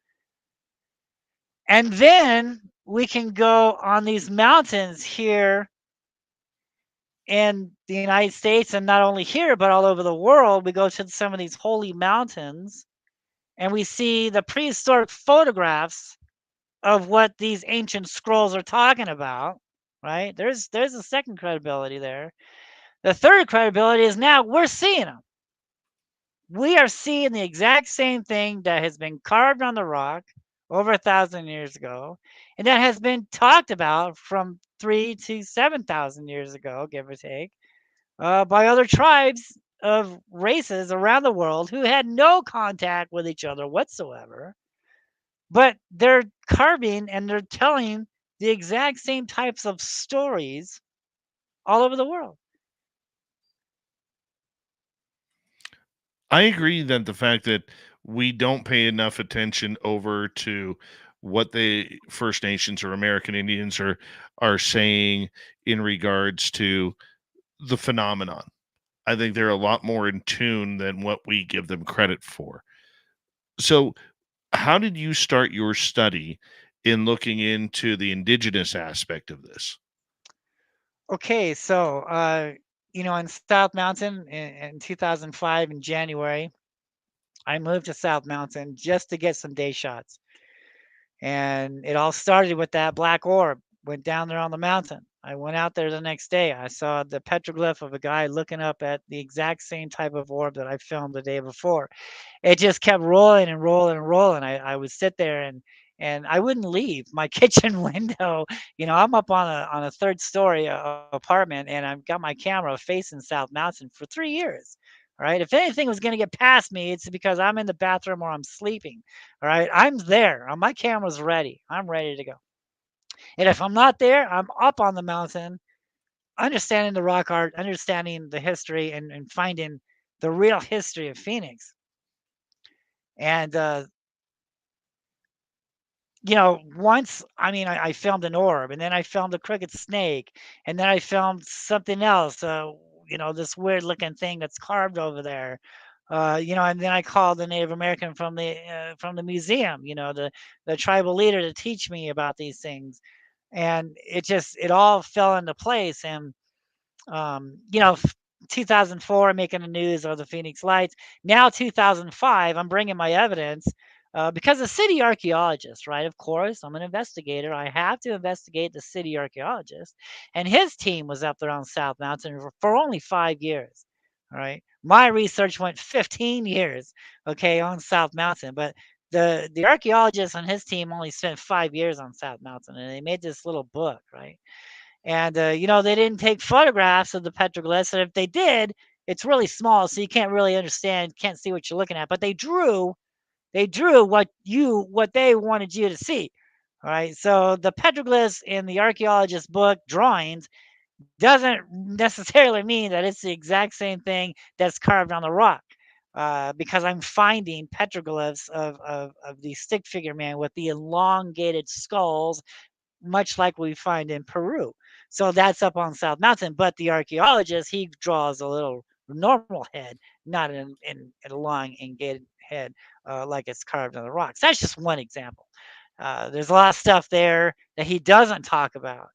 And then we can go on these mountains here in the United States, and not only here, but all over the world. We go to some of these holy mountains and we see the prehistoric photographs of what these ancient scrolls are talking about, right? There's a second credibility there. The third credibility is now we're seeing them. We are seeing the exact same thing that has been carved on the rock over 1,000 years ago, and that has been talked about from 3 to 7,000 years ago, give or take, by other tribes of races around the world who had no contact with each other whatsoever. But they're carving and they're telling the exact same types of stories all over the world. I agree that the fact that we don't pay enough attention over to what the First Nations or American Indians are saying in regards to the phenomenon. I think they're a lot more in tune than what we give them credit for. So, how did you start your study in looking into the indigenous aspect of this? Okay, so in South Mountain in 2005 in January, I moved to South Mountain just to get some day shots. And it all started with that black orb. Went down there on the mountain. I went out there the next day. I saw the petroglyph of a guy looking up at the exact same type of orb that I filmed the day before. It just kept rolling and rolling and rolling. I would sit there and I wouldn't leave my kitchen window. I'm up on a third story apartment, and I've got my camera facing South Mountain for 3 years. All right. If anything was going to get past me, it's because I'm in the bathroom or I'm sleeping. All right. I'm there. My camera's ready. I'm ready to go. And if I'm not there, I'm up on the mountain, understanding the rock art, understanding the history, and finding the real history of Phoenix. And once, I mean, I filmed an orb, and then I filmed a crooked snake, and then I filmed something else, this weird looking thing that's carved over there. And then I called the Native American from the museum, the tribal leader to teach me about these things. And it all fell into place. And 2004 making the news or the Phoenix Lights. Now 2005, I'm bringing my evidence because the city archaeologist, right? Of course, I'm an investigator. I have to investigate the city archaeologist, and his team was up there on South Mountain for only 5 years. All right, my research went 15 years, okay, on South Mountain, but the archaeologist and his team only spent 5 years on South Mountain, and they made this little book, right? And they didn't take photographs of the petroglyphs, and if they did, it's really small, so you can't really understand, can't see what you're looking at. But they drew what they wanted you to see. All right. So the petroglyphs in the archaeologist's book drawings doesn't necessarily mean that it's the exact same thing that's carved on the rock. Because I'm finding petroglyphs of the stick figure man with the elongated skulls, much like we find in Peru. So that's up on South Mountain. But the archaeologist, he draws a little normal head, not a long elongated head like it's carved on the rocks. That's just one example. There's a lot of stuff there that he doesn't talk about,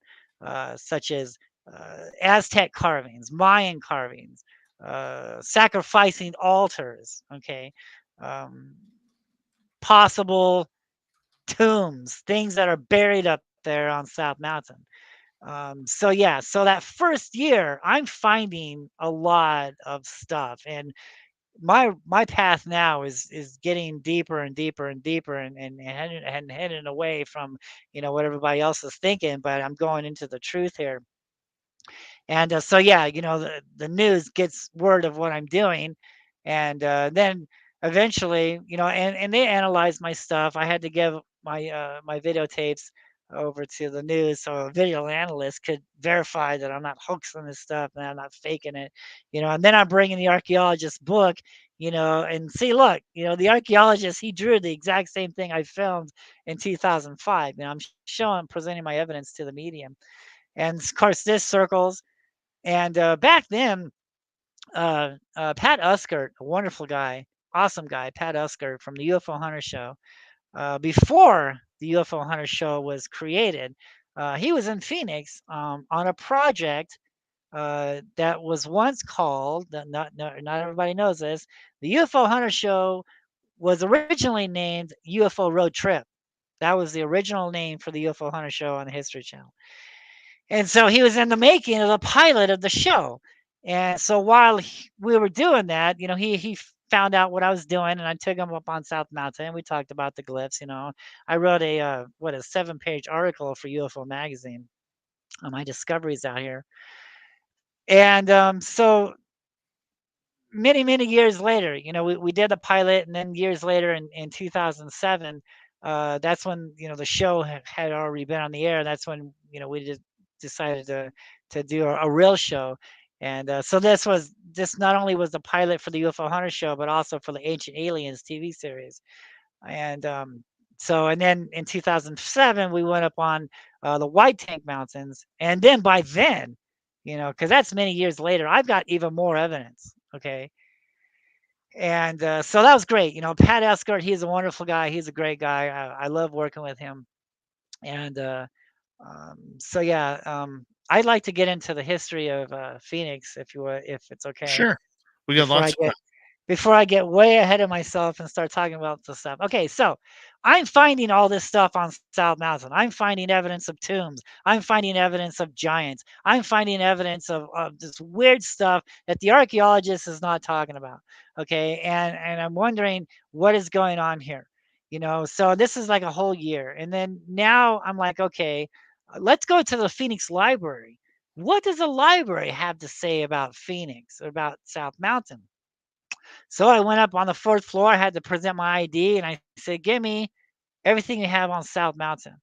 such as Aztec carvings, Mayan carvings, sacrificing altars, okay, um, possible tombs, things that are buried up there on South Mountain. So yeah, so that first year, I'm finding a lot of stuff, and my path now is getting deeper and deeper and deeper, and heading away from what everybody else is thinking, but I'm going into the truth here. And so yeah, the news gets word of what I'm doing, and then eventually, and they analyzed my stuff. I had to give my videotapes over to the news so a video analyst could verify that I'm not hoaxing this stuff and I'm not faking it. And then I'm bringing the archaeologist's book, and see, look, the archaeologist, he drew the exact same thing I filmed in 2005. I'm presenting my evidence to the medium, and of course this circles. And back then, Pat Uskert, a wonderful guy, awesome guy, Pat Uskert from the UFO Hunter Show. Before the UFO Hunter Show was created, he was in Phoenix on a project that was once called, not everybody knows this, the UFO Hunter Show was originally named UFO Road Trip. That was the original name for the UFO Hunter Show on the History Channel. And so he was in the making of the pilot of the show. And so while we were doing that, he found out what I was doing, and I took him up on South Mountain, and we talked about the glyphs. I wrote a 7-page article for UFO magazine on my discoveries out here. And so many years later, we did the pilot, and then years later in 2007, that's when the show had already been on the air. That's when we just decided to do a real show. And so this not only was the pilot for the UFO Hunter Show, but also for the Ancient Aliens TV series. And and then in 2007 we went up on the White Tank Mountains, and then by then, because that's many years later, I've got even more evidence. Okay. And so that was great. Pat Escort, he's a wonderful guy. He's a great guy. I love working with him. And so yeah, I'd like to get into the history of Phoenix, if it's okay, Sure. We got before I lots of get time. before I get way ahead of myself and start talking about the stuff. Okay, so I'm finding all this stuff on South Mountain. I'm finding evidence of tombs. I'm finding evidence of giants. I'm finding evidence of this weird stuff that the archaeologist is not talking about. Okay, and I'm wondering what is going on here. So this is like a whole year. And then now I'm like, okay, let's go to the Phoenix Library. What does the library have to say about Phoenix, about South Mountain? So I went up on the fourth floor. I had to present my ID and I said, give me everything you have on South Mountain.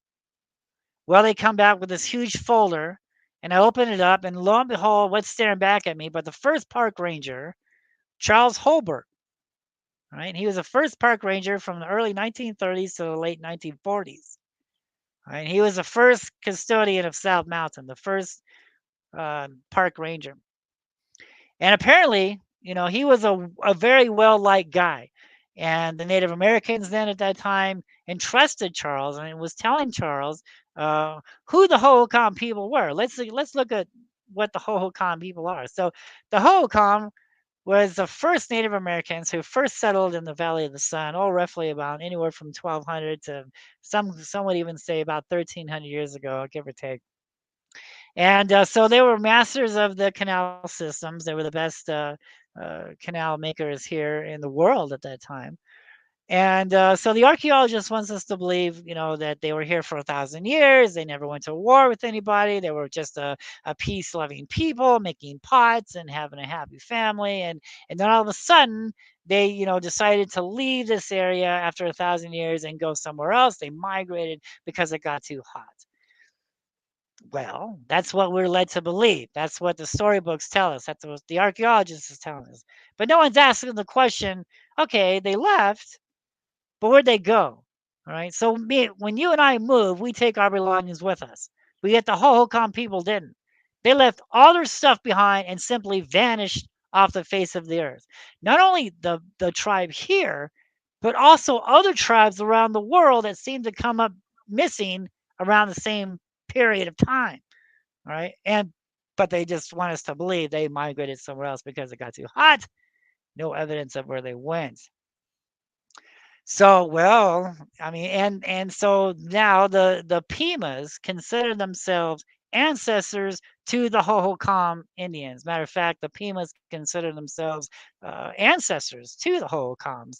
Well, they come back with this huge folder and I open it up and lo and behold, what's staring back at me? But the first park ranger, Charles Holbert, right? He was the first park ranger from the early 1930s to the late 1940s. Right? He was the first custodian of South Mountain, the first park ranger. And apparently, he was a very well liked guy. And the Native Americans then at that time entrusted Charles and was telling Charles who the Hohokam people were. Let's look at what the Hohokam people are. So the Hohokam was the first Native Americans who first settled in the Valley of the Sun, roughly about anywhere from 1200 to some would even say about 1300 years ago, give or take. And so they were masters of the canal systems. They were the best canal makers here in the world at that time. And so the archaeologist wants us to believe, that they were here for 1,000 years. They never went to war with anybody. They were just a peace-loving people making pots and having a happy family. And then all of a sudden, they, decided to leave this area after 1,000 years and go somewhere else. They migrated because it got too hot. Well, that's what we're led to believe. That's what the storybooks tell us. That's what the archaeologist is telling us. But no one's asking the question, okay, they left, but where'd they go? All right. So when you and I move, we take our belongings with us. But yet the Hohokam people didn't. They left all their stuff behind and simply vanished off the face of the earth. Not only the tribe here, but also other tribes around the world that seem to come up missing around the same period of time. All right. But they just want us to believe they migrated somewhere else because it got too hot. No evidence of where they went. So, well, I mean, and so now the Pimas consider themselves ancestors to the Hohokam Indians. Matter of fact, the Pimas consider themselves ancestors to the Hohokams.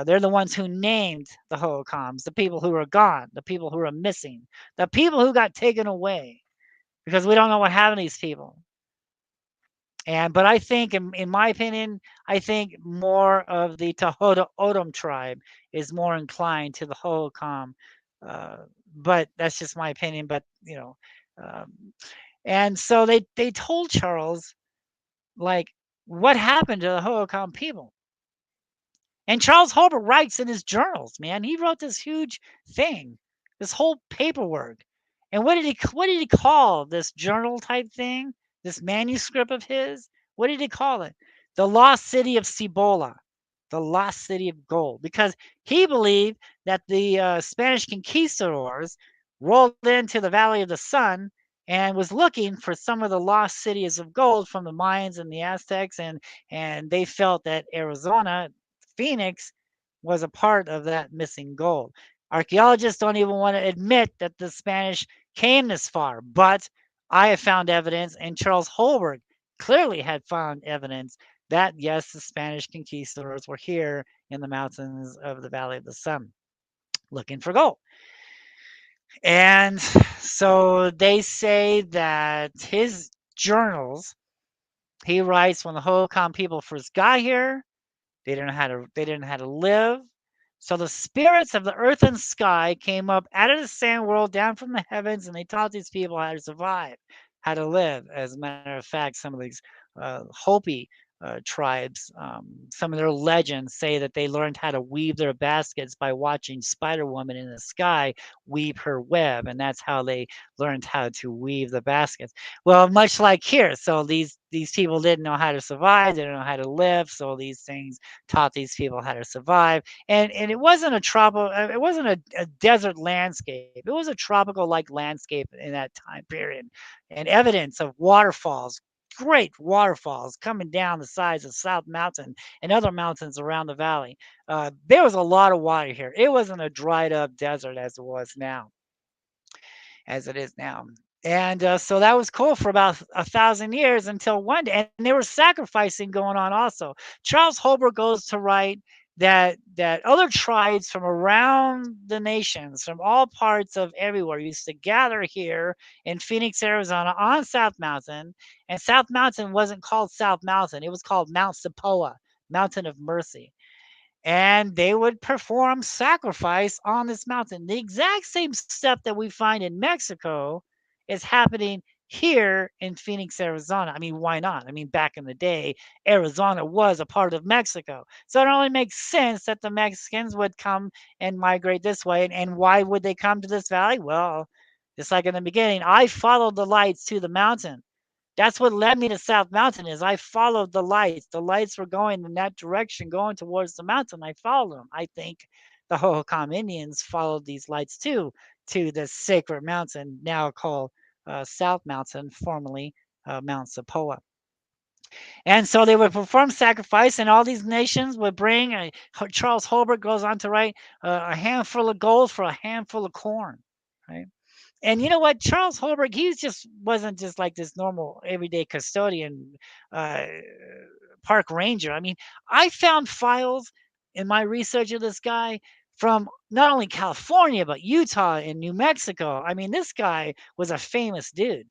They're the ones who named the Hohokams, the people who are gone, the people who are missing, the people who got taken away, because we don't know what happened to these people. But I think, in my opinion, I think more of the Tohoto O'odham tribe is more inclined to the Hohokam. But that's just my opinion. But and so they told Charles, like, what happened to the Hohokam people. And Charles Holbert writes in his journals, man. He wrote this huge thing, this whole paperwork. And what did he call this journal type thing? This manuscript of his? What did he call it? The Lost City of Cibola, the Lost City of Gold, because he believed that the Spanish conquistadors rolled into the Valley of the Sun and was looking for some of the lost cities of gold from the Mayans and the Aztecs, and they felt that Arizona, Phoenix, was a part of that missing gold. Archaeologists don't even want to admit that the Spanish came this far, but I have found evidence, and Charles Holbert clearly had found evidence that, yes, the Spanish conquistadors were here in the mountains of the Valley of the Sun looking for gold. And so they say that his journals, he writes when the Hohokam people first got here, they didn't know how to live. So the spirits of the earth and sky came up out of the sand world down from the heavens, and they taught these people how to survive, how to live. As a matter of fact, some of these Hopi tribes. Some of their legends say that they learned how to weave their baskets by watching Spider Woman in the sky weave her web, and that's how they learned how to weave the baskets. Well, much like here, so these people didn't know how to survive, they didn't know how to live, so these things taught these people how to survive. And it wasn't a tropical, it wasn't a desert landscape. It was a tropical like landscape in that time period, and evidence of waterfalls, great waterfalls coming down the sides of South Mountain and other mountains around the valley. There was a lot of water here. It wasn't a dried up desert as it is now. And so that was cool for about 1,000 years until one day, and there was sacrificing going on also. Charles Holbrook goes to write that other tribes from around the nations, from all parts of everywhere, used to gather here in Phoenix, Arizona, on South Mountain. And South Mountain wasn't called South Mountain; it was called Mount Sepoa, Mountain of Mercy. And they would perform sacrifice on this mountain. The exact same stuff that we find in Mexico is happening here in Phoenix, Arizona. I mean, why not? I mean, back in the day, Arizona was a part of Mexico. So it only makes sense that the Mexicans would come and migrate this way. And why would they come to this valley? Well, just like in the beginning, I followed the lights to the mountain. That's what led me to South Mountain. Is I followed the lights. The lights were going in that direction, going towards the mountain. I followed them. I think the Hohokam Indians followed these lights too, to the sacred mountain, now called South Mountain, formerly Mount Sepoa. And so they would perform sacrifice, and all these nations would bring. Charles Holbrook goes on to write a handful of gold for a handful of corn, right? And you know what? Charles Holbrook, he wasn't just like this normal everyday custodian, uh, park ranger. I mean, I found files in my research of this guy from not only California, but Utah and New Mexico. I mean, this guy was a famous dude,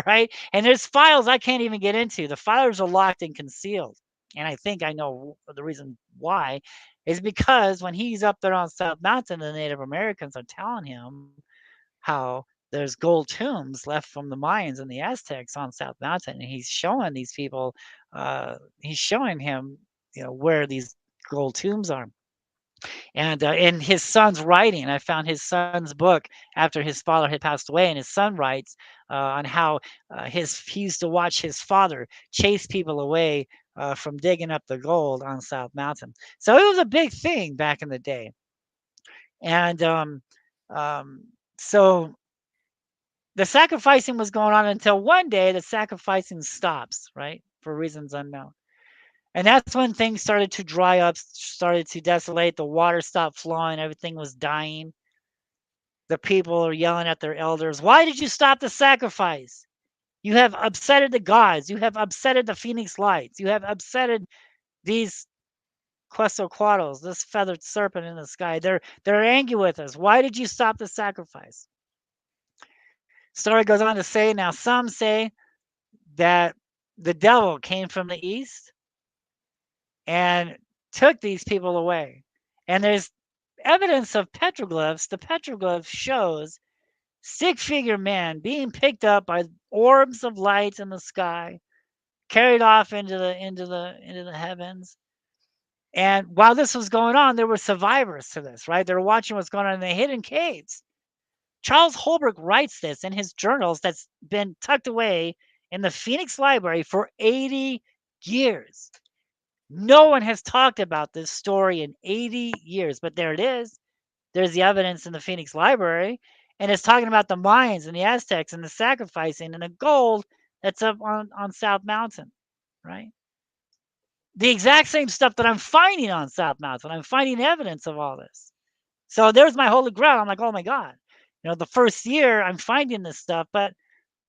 right? And there's files I can't even get into. The files are locked and concealed. And I think I know the reason why is because when he's up there on South Mountain, the Native Americans are telling him how there's gold tombs left from the Mayans and the Aztecs on South Mountain, and he's showing these people, he's showing him, where these gold tombs are. And in his son's writing, I found his son's book after his father had passed away, and his son writes on how he used to watch his father chase people away from digging up the gold on South Mountain. So it was a big thing back in the day. And so the sacrificing was going on until one day the sacrificing stops, right? For reasons unknown. And that's when things started to dry up, started to desolate. The water stopped flowing. Everything was dying. The people are yelling at their elders. Why did you stop the sacrifice? You have upsetted the gods. You have upsetted the Phoenix Lights. You have upsetted these Quetzalcoatls, this feathered serpent in the sky. They're angry with us. Why did you stop the sacrifice? Story goes on to say, now some say that the devil came from the east and took these people away. And there's evidence of petroglyphs. The petroglyph shows stick-figure men being picked up by orbs of light in the sky, carried off into the heavens. And while this was going on, there were survivors to this, right? They were watching what's going on in the hidden caves. Charles Holbrook writes this in his journals that's been tucked away in the Phoenix Library for 80 years. No one has talked about this story in 80 years, but there it is. There's the evidence in the Phoenix Library, and it's talking about the Mayans and the Aztecs and the sacrificing and the gold that's up on South Mountain, right? The exact same stuff that I'm finding on South Mountain. I'm finding evidence of all this. So there's my holy ground. I'm like, oh my God. The first year I'm finding this stuff, but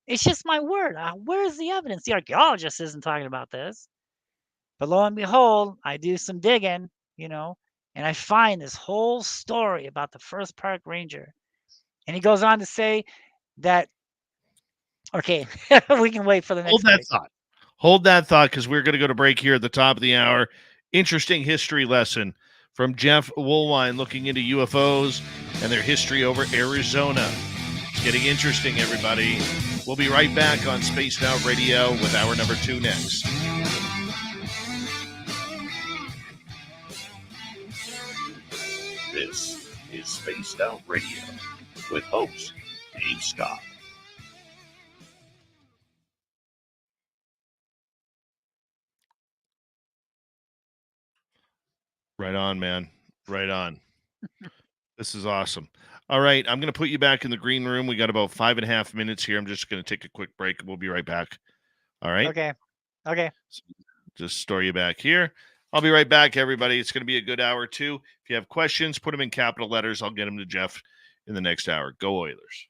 it's just my word. Where's the evidence? The archaeologist isn't talking about this. But lo and behold, I do some digging, and I find this whole story about the first park ranger. And he goes on to say that, okay, we can wait for the next Hold that thought. Hold that thought, because we're going to go to break here at the top of the hour. Interesting history lesson from Jeff Woolwine looking into UFOs and their history over Arizona. It's getting interesting, everybody. We'll be right back on Spaced Out Radio with hour number 2 next. Spaced Out Radio with host Dave Scott. Right on, man. Right on. This is awesome. All right, I'm going to put you back in the green room. We got about 5.5 minutes here. I'm just going to take a quick break. We'll be right back. All right. Okay. Okay. So just store you back here. I'll be right back, everybody. It's going to be a good hour, too. If you have questions, put them in capital letters. I'll get them to Jeff in the next hour. Go Oilers.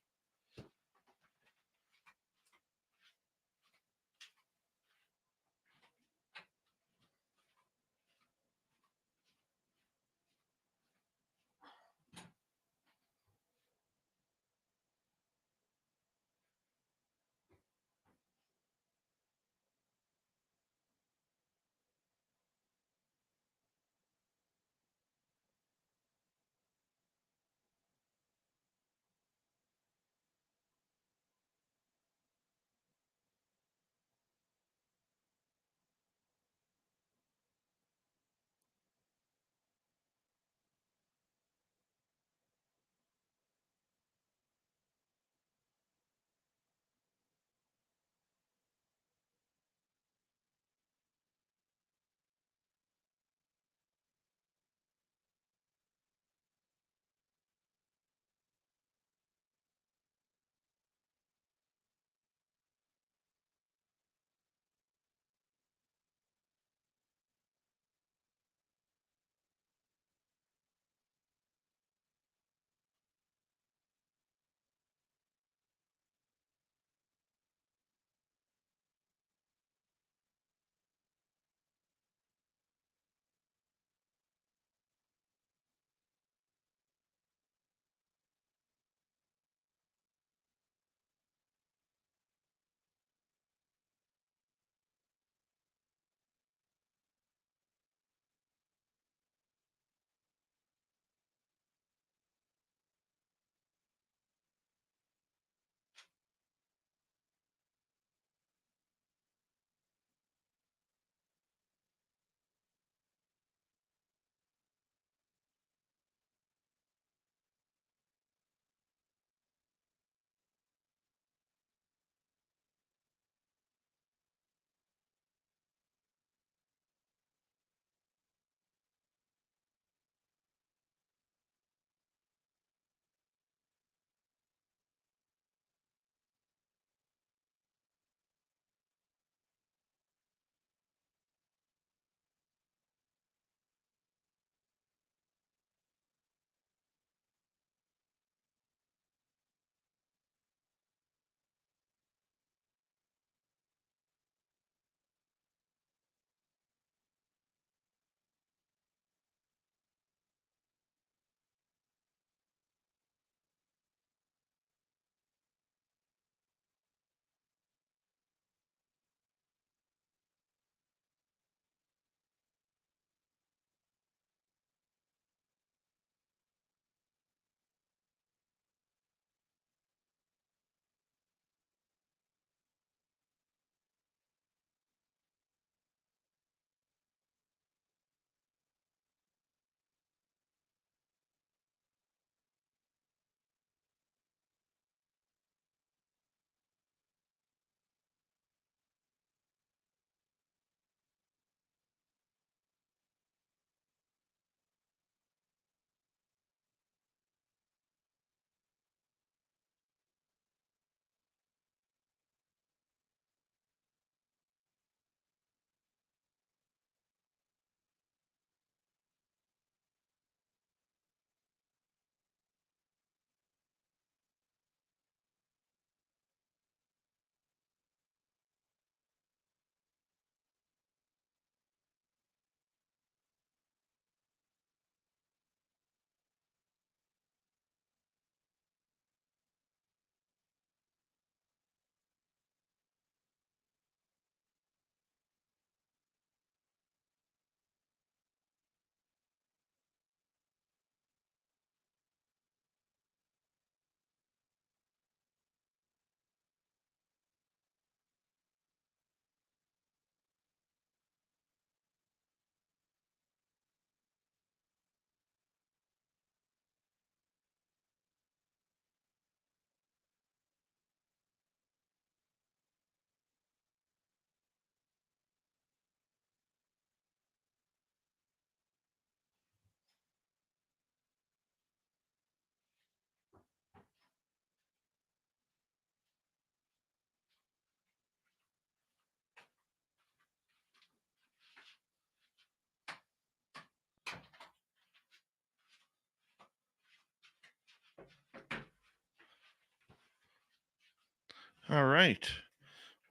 All right.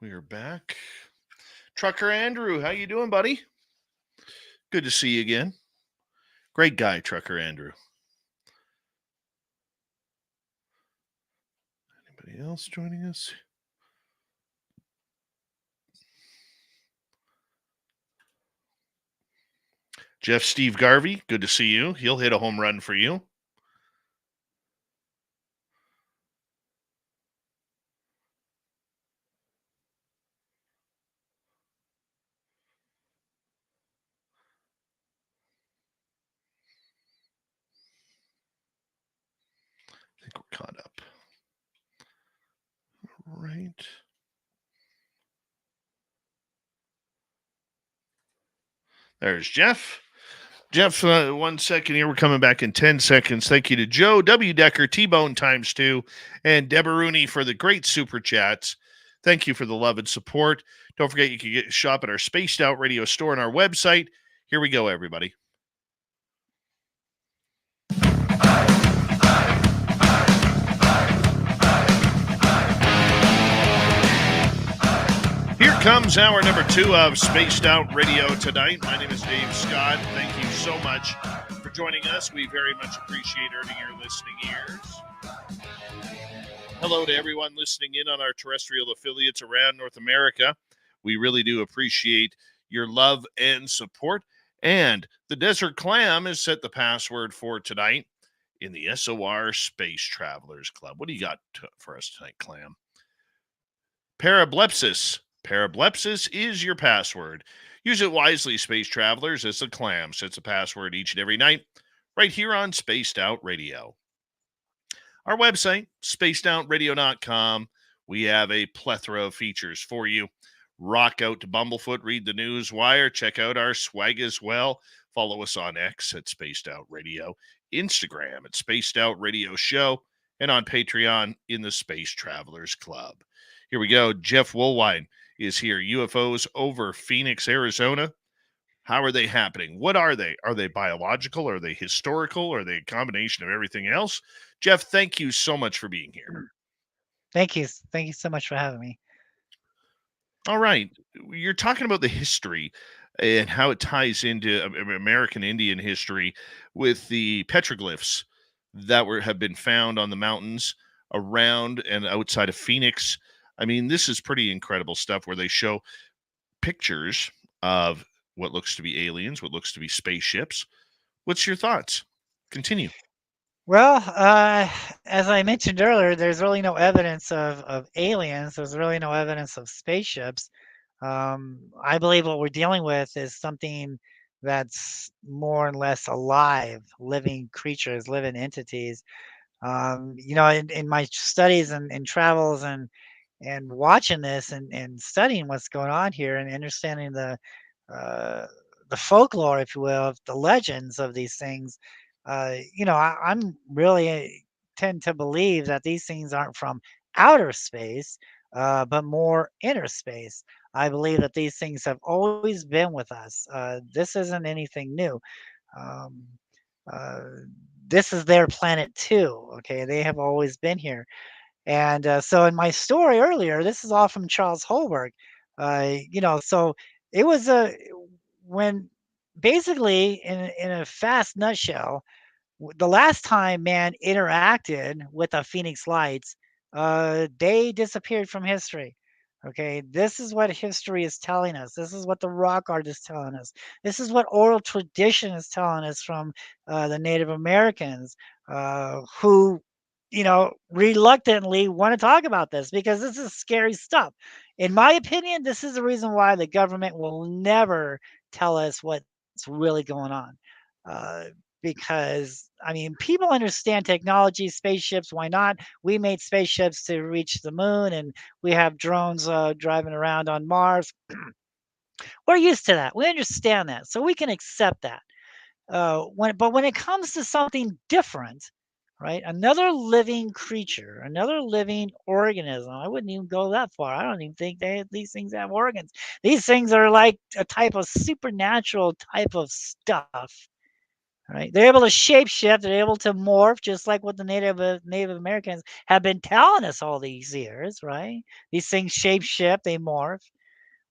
We are back. Trucker Andrew, how you doing, buddy? Good to see you again. Great guy, Trucker Andrew. Anybody else joining us? Jeff Steve Garvey, good to see you. He'll hit a home run for you. I think we're caught up. All right. There's Jeff. Jeff, 1 second here. We're coming back in 10 seconds. Thank you to Joe W. Decker, T-Bone ×2, and Deborah Rooney for the great super chats. Thank you for the love and support. Don't forget you can shop at our Spaced Out Radio store and our website. Here we go, everybody. Here comes hour number 2 of Spaced Out Radio tonight. My name is Dave Scott. Thank you so much for joining us. We very much appreciate earning your listening ears. Hello to everyone listening in on our terrestrial affiliates around North America. We really do appreciate your love and support. And the Desert Clam has set the password for tonight in the SOR Space Travelers Club. What do you got for us tonight, Clam? Parablepsis. Parablepsis is your password. Use it wisely, space travelers, as the Clam sets a password each and every night, right here on Spaced Out Radio. Our website, spacedoutradio.com. We have a plethora of features for you. Rock out to Bumblefoot, read the news wire, check out our swag as well. Follow us on X at Spaced Out Radio, Instagram at Spaced Out Radio Show, and on Patreon in the Space Travelers Club. Here we go. Jeff Woolwine is here. UFOs over Phoenix, Arizona. How are they happening? What are they? Are they biological? Are they historical? Are they a combination of everything else? Jeff, thank you so much for being here. Thank you. Thank you so much for having me. All right. You're talking about the history and how it ties into American Indian history with the petroglyphs that have been found on the mountains around and outside of Phoenix. I mean, this is pretty incredible stuff where they show pictures of what looks to be aliens, what looks to be spaceships. What's your thoughts? Continue. Well, as I mentioned earlier, there's really no evidence of aliens. There's really no evidence of spaceships. I believe what we're dealing with is something that's more or less alive, living creatures, living entities. In my studies and travels and watching this and studying what's going on here and understanding the folklore, if you will, of the legends of these things, I'm really tend to believe that these things aren't from outer space, but more inner space. I believe that these things have always been with us. This isn't anything new. Um, uh, this is their planet too. Okay, they have always been here. And so in my story earlier, this is all from Charles Holberg. So it was when basically in a fast nutshell, the last time man interacted with the Phoenix Lights, they disappeared from history. Okay, this is what history is telling us. This is what the rock art is telling us. This is what oral tradition is telling us from the Native Americans who, reluctantly want to talk about this because this is scary stuff. In my opinion, this is the reason why the government will never tell us what's really going on. Uh, because I mean, people understand technology, spaceships. Why not? We made spaceships to reach the moon, and we have drones driving around on Mars. We're used to that. We understand that, so we can accept that. When it comes to something different, right? Another living creature, another living organism. I wouldn't even go that far. I don't even think these things have organs. These things are like a type of supernatural type of stuff Right? They're able to shapeshift. They're able to morph, just like what the Native Americans have been telling us all these years. Right? These things shapeshift. They morph,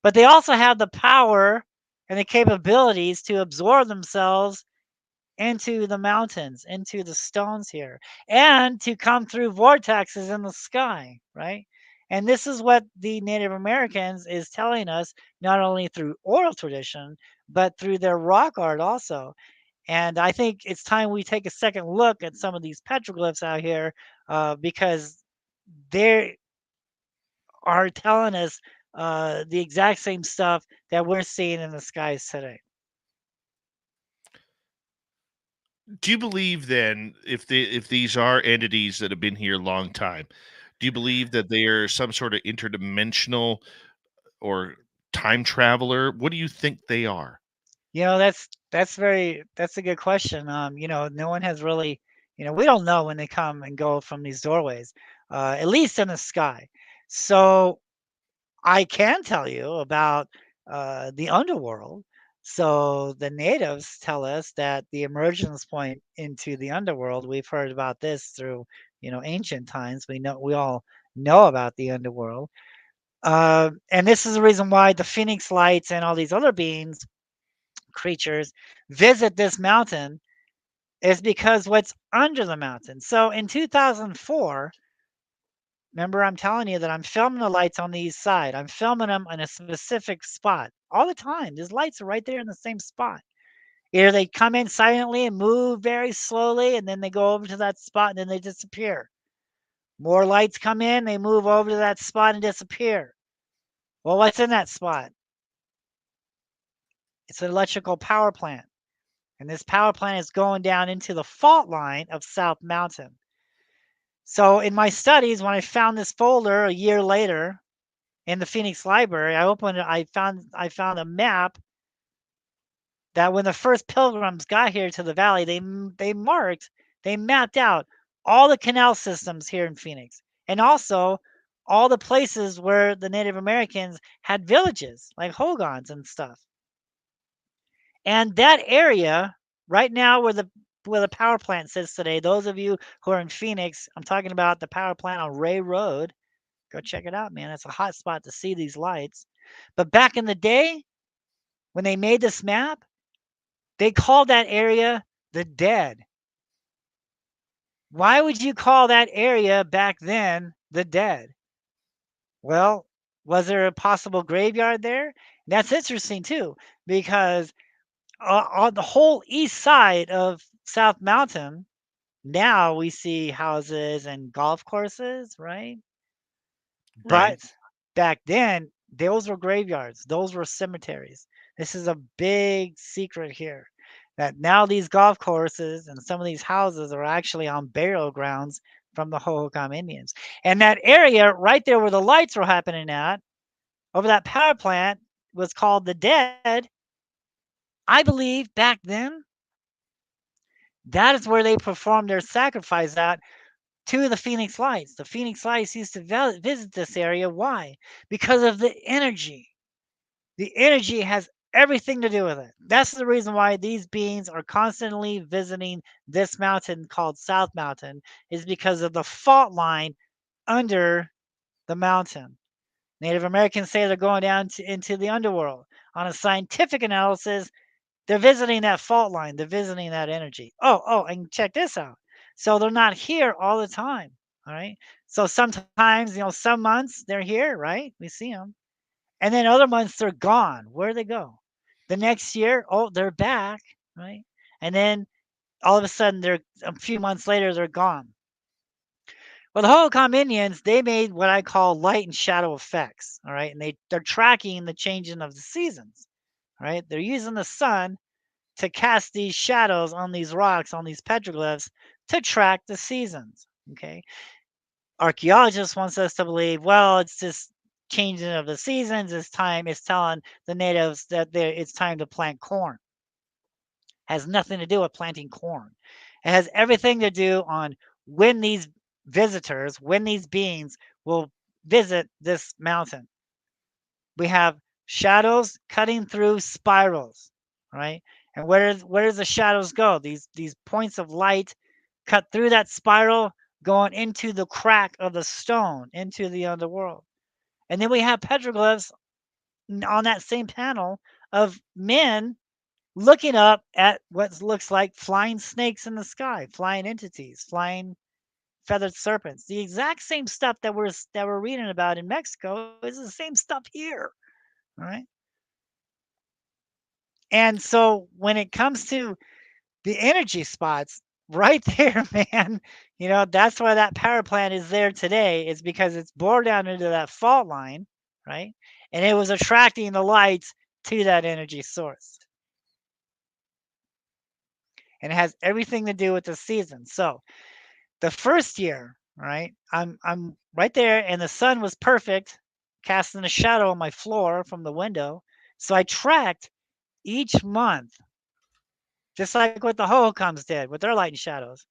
but they also have the power and the capabilities to absorb themselves into the mountains, into the stones here, and to come through vortexes in the sky, right? And this is what the Native Americans is telling us, not only through oral tradition, but through their rock art also. And I think it's time we take a second look at some of these petroglyphs out here, because they are telling us the exact same stuff that we're seeing in the skies today. Do you believe then, if these are entities that have been here a long time, do you believe that they are some sort of interdimensional or time traveler? What do you think they are? That's a good question. No one has really, we don't know when they come and go from these doorways, at least in the sky. So I can tell you about the underworld. So the natives tell us that the emergence point into the underworld, we've heard about this through, ancient times. We all know about the underworld. And this is the reason why the Phoenix Lights and all these other beings, creatures, visit this mountain, is because what's under the mountain. So in 2004, remember I'm telling you that I'm filming the lights on the east side. I'm filming them in a specific spot all the time. These lights are right there in the same spot. Either they come in silently and move very slowly, and then they go over to that spot and then they disappear. More lights come in, they move over to that spot and disappear. Well, what's in that spot? It's an electrical power plant. And this power plant is going down into the fault line of South Mountain. So in my studies, when I found this folder a year later in the Phoenix Library, I opened it. I found a map that when the first pilgrims got here to the valley, they mapped out all the canal systems here in Phoenix, and also all the places where the Native Americans had villages like hogans and stuff. And that area right now where the power plant sits today, those of you who are in Phoenix, I'm talking about the power plant on Ray Road. Go check it out, man. It's a hot spot to see these lights. But back in the day, when they made this map, they called that area the dead. Why would you call that area back then the dead? Well, was there a possible graveyard there? That's interesting too, because on the whole east side of South Mountain, now we see houses and golf courses, right? Right. But back then, those were graveyards, those were cemeteries. This is a big secret here, that now these golf courses and some of these houses are actually on burial grounds from the Hohokam Indians. And that area right there where the lights were happening at, over that power plant, was called the Dead. I believe back then, that is where they performed their sacrifice at to the Phoenix Lights. The Phoenix Lights used to visit this area. Why? Because of the energy. The energy has everything to do with it. That's the reason why these beings are constantly visiting this mountain called South Mountain, is because of the fault line under the mountain. Native Americans say they're going down into the underworld. On a scientific analysis, they're visiting that fault line. They're visiting that energy. And check this out. So they're not here all the time. All right. So sometimes, some months they're here, right? We see them. And then other months they're gone. Where do they go? The next year, they're back, right? And then all of a sudden, they're a few months later, they're gone. Well, the Hohokam Indians, they made what I call light and shadow effects. All right. And they're tracking the changing of the seasons. All right. They're using the sun to cast these shadows on these rocks, on these petroglyphs, to track the seasons. Okay. Archaeologists wants us to believe, well, it's just changing of the seasons. It's telling the natives that it's time to plant corn. Has nothing to do with planting corn. It has everything to do on when these visitors, when these beings will visit this mountain. We have shadows cutting through spirals, right? And where does the shadows go? These points of light cut through that spiral, going into the crack of the stone, into the underworld. And then we have petroglyphs on that same panel of men looking up at what looks like flying snakes in the sky, flying entities, flying feathered serpents. The exact same stuff that we're reading about in Mexico is the same stuff here. All right. And so when it comes to the energy spots, right there, man, that's why that power plant is there today, is because it's bored down into that fault line, right? And it was attracting the lights to that energy source. And it has everything to do with the season. So the first year, right, I'm right there, and the sun was perfect, casting a shadow on my floor from the window. So I tracked each month, just like what the Hohokams did with their light and shadows.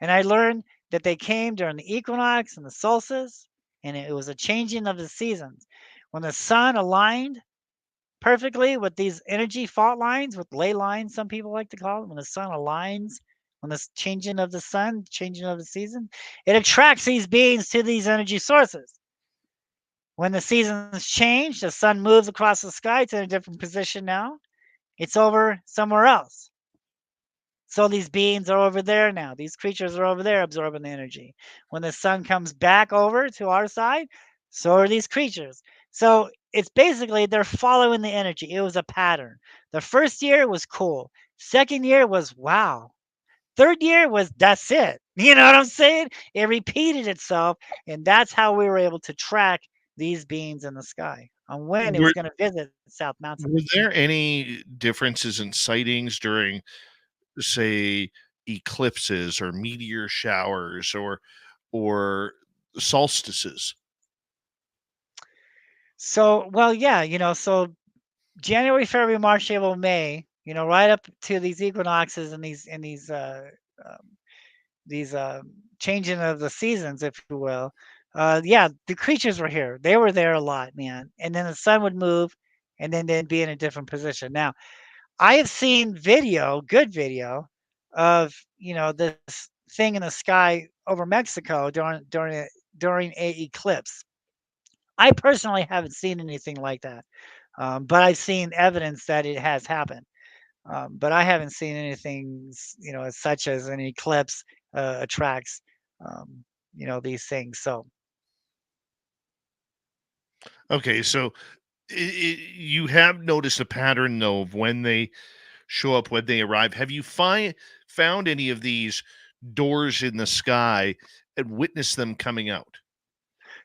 And I learned that they came during the equinox and the solstice, and it was a changing of the seasons. When the sun aligned perfectly with these energy fault lines, with ley lines, some people like to call it, when the sun aligns, when the changing of the sun, changing of the season, it attracts these beings to these energy sources. When the seasons change, the sun moves across the sky. It's in a different position now. It's over somewhere else. So these beings are over there now. These creatures are over there absorbing the energy. When the sun comes back over to our side, so are these creatures. So it's basically they're following the energy. It was a pattern. The first year was cool. Second year was wow. Third year was that's it. You know what I'm saying? It repeated itself, and that's how we were able to track these beings in the sky on when it was Were, going to visit South Mountain. were there any differences in sightings during, say, eclipses or meteor showers or solstices? So, well, yeah, so January, February, March, April, May, right up to these equinoxes and um, these changing of the seasons, if you will. Yeah, the creatures were here. They were there a lot, man. And then the sun would move, and then they'd be in a different position. Now, I have seen good video, of this thing in the sky over Mexico during a eclipse. I personally haven't seen anything like that, but I've seen evidence that it has happened. But I haven't seen anything, as such as an eclipse attracts, these things. So Okay, so you have noticed a pattern though of when they show up, when they arrive. Have you found any of these doors in the sky and witnessed them coming out?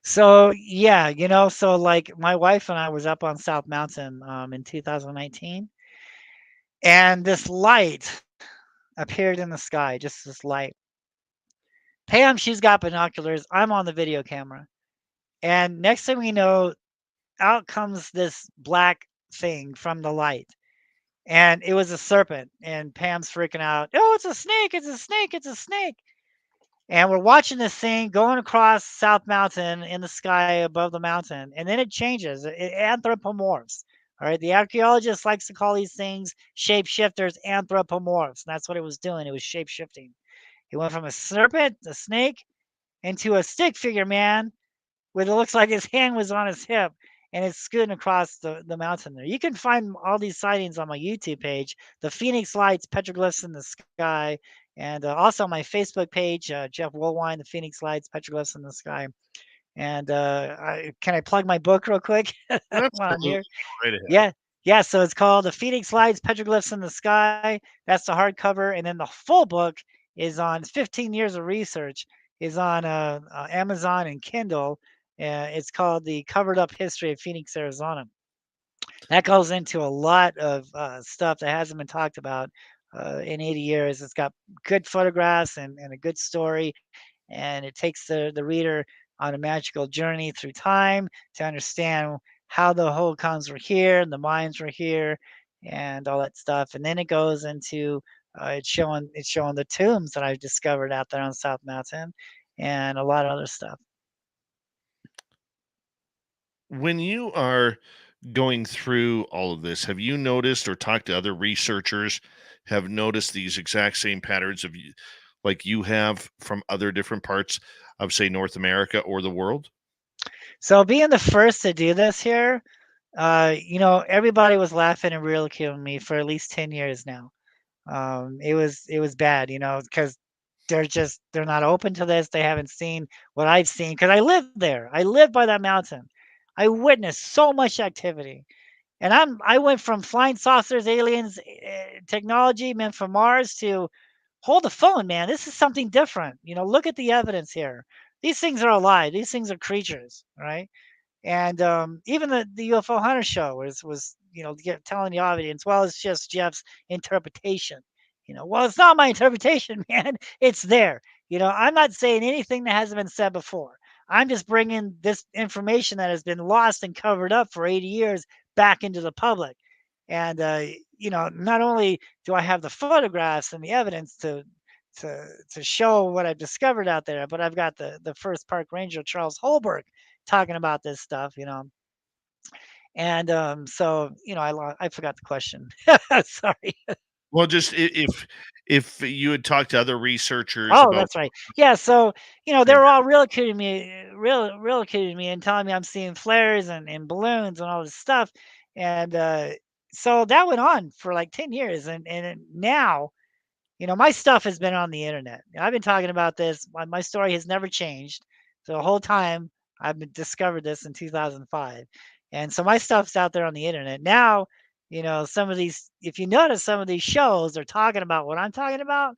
so yeah, so like my wife and I was up on South Mountain in 2019, and this light appeared in the sky, just this light. Pam, she's got binoculars. I'm on the video camera. And next thing we know, out comes this black thing from the light. And it was a serpent. And Pam's freaking out. Oh, it's a snake. It's a snake. It's a snake. And we're watching this thing going across South Mountain in the sky above the mountain. And then it changes. It anthropomorphs. All right. The archaeologist likes to call these things shapeshifters, anthropomorphs. And that's what it was doing. It was shape shifting. It went from a serpent, a snake, into a stick figure man, where it looks like his hand was on his hip, and it's scooting across the mountain there. You can find all these sightings on my YouTube page, the Phoenix Lights, Petroglyphs in the Sky, and also my Facebook page, Jeff Woolwine, the Phoenix Lights, Petroglyphs in the Sky. And can I plug my book real quick while I'm Absolutely. here? Right ahead. Yeah. Yeah, so it's called The Phoenix Lights, Petroglyphs in the Sky. That's the hardcover. And then the full book is on 15 years of research, is on Amazon and Kindle. It's called The Covered Up History of Phoenix, Arizona. That goes into a lot of stuff that hasn't been talked about in 80 years. It's got good photographs and a good story, and it takes the reader on a magical journey through time to understand how the Hohokams were here and the Mayans were here and all that stuff. And then it goes into it's showing the tombs that I've discovered out there on South Mountain and a lot of other stuff. When you are going through all of this, have you noticed or talked to other researchers have noticed these exact same patterns of like you have from other different parts of, say, North America or the world? So being the first to do this here, everybody was laughing and ridiculing me for at least 10 years now. It was bad, because they're not open to this. They haven't seen what I've seen because I live there. I live by that mountain. I witnessed so much activity. And I went from flying saucers, aliens, technology, men from Mars to hold the phone, man. This is something different. Look at the evidence here. These things are alive. These things are creatures, right? And even the UFO Hunter show was telling the audience, well, it's just Jeff's interpretation. Well, it's not my interpretation, man. It's there. I'm not saying anything that hasn't been said before. I'm just bringing this information that has been lost and covered up for 80 years back into the public. And not only do I have the photographs and the evidence to show what I've discovered out there, but I've got the first park ranger Charles Holberg talking about this stuff. And so I forgot the question. Sorry. Well, just if you had talked to other researchers Oh, about that's right. Yeah, so they same were all ridiculing me and telling me I'm seeing flares and balloons and all this stuff. And so that went on for like 10 years. And now, my stuff has been on the internet. I've been talking about this. My story has never changed. The whole time I've discovered this in 2005. And so my stuff's out there on the internet. Now, some of these, if you notice, some of these shows are talking about what I'm talking about.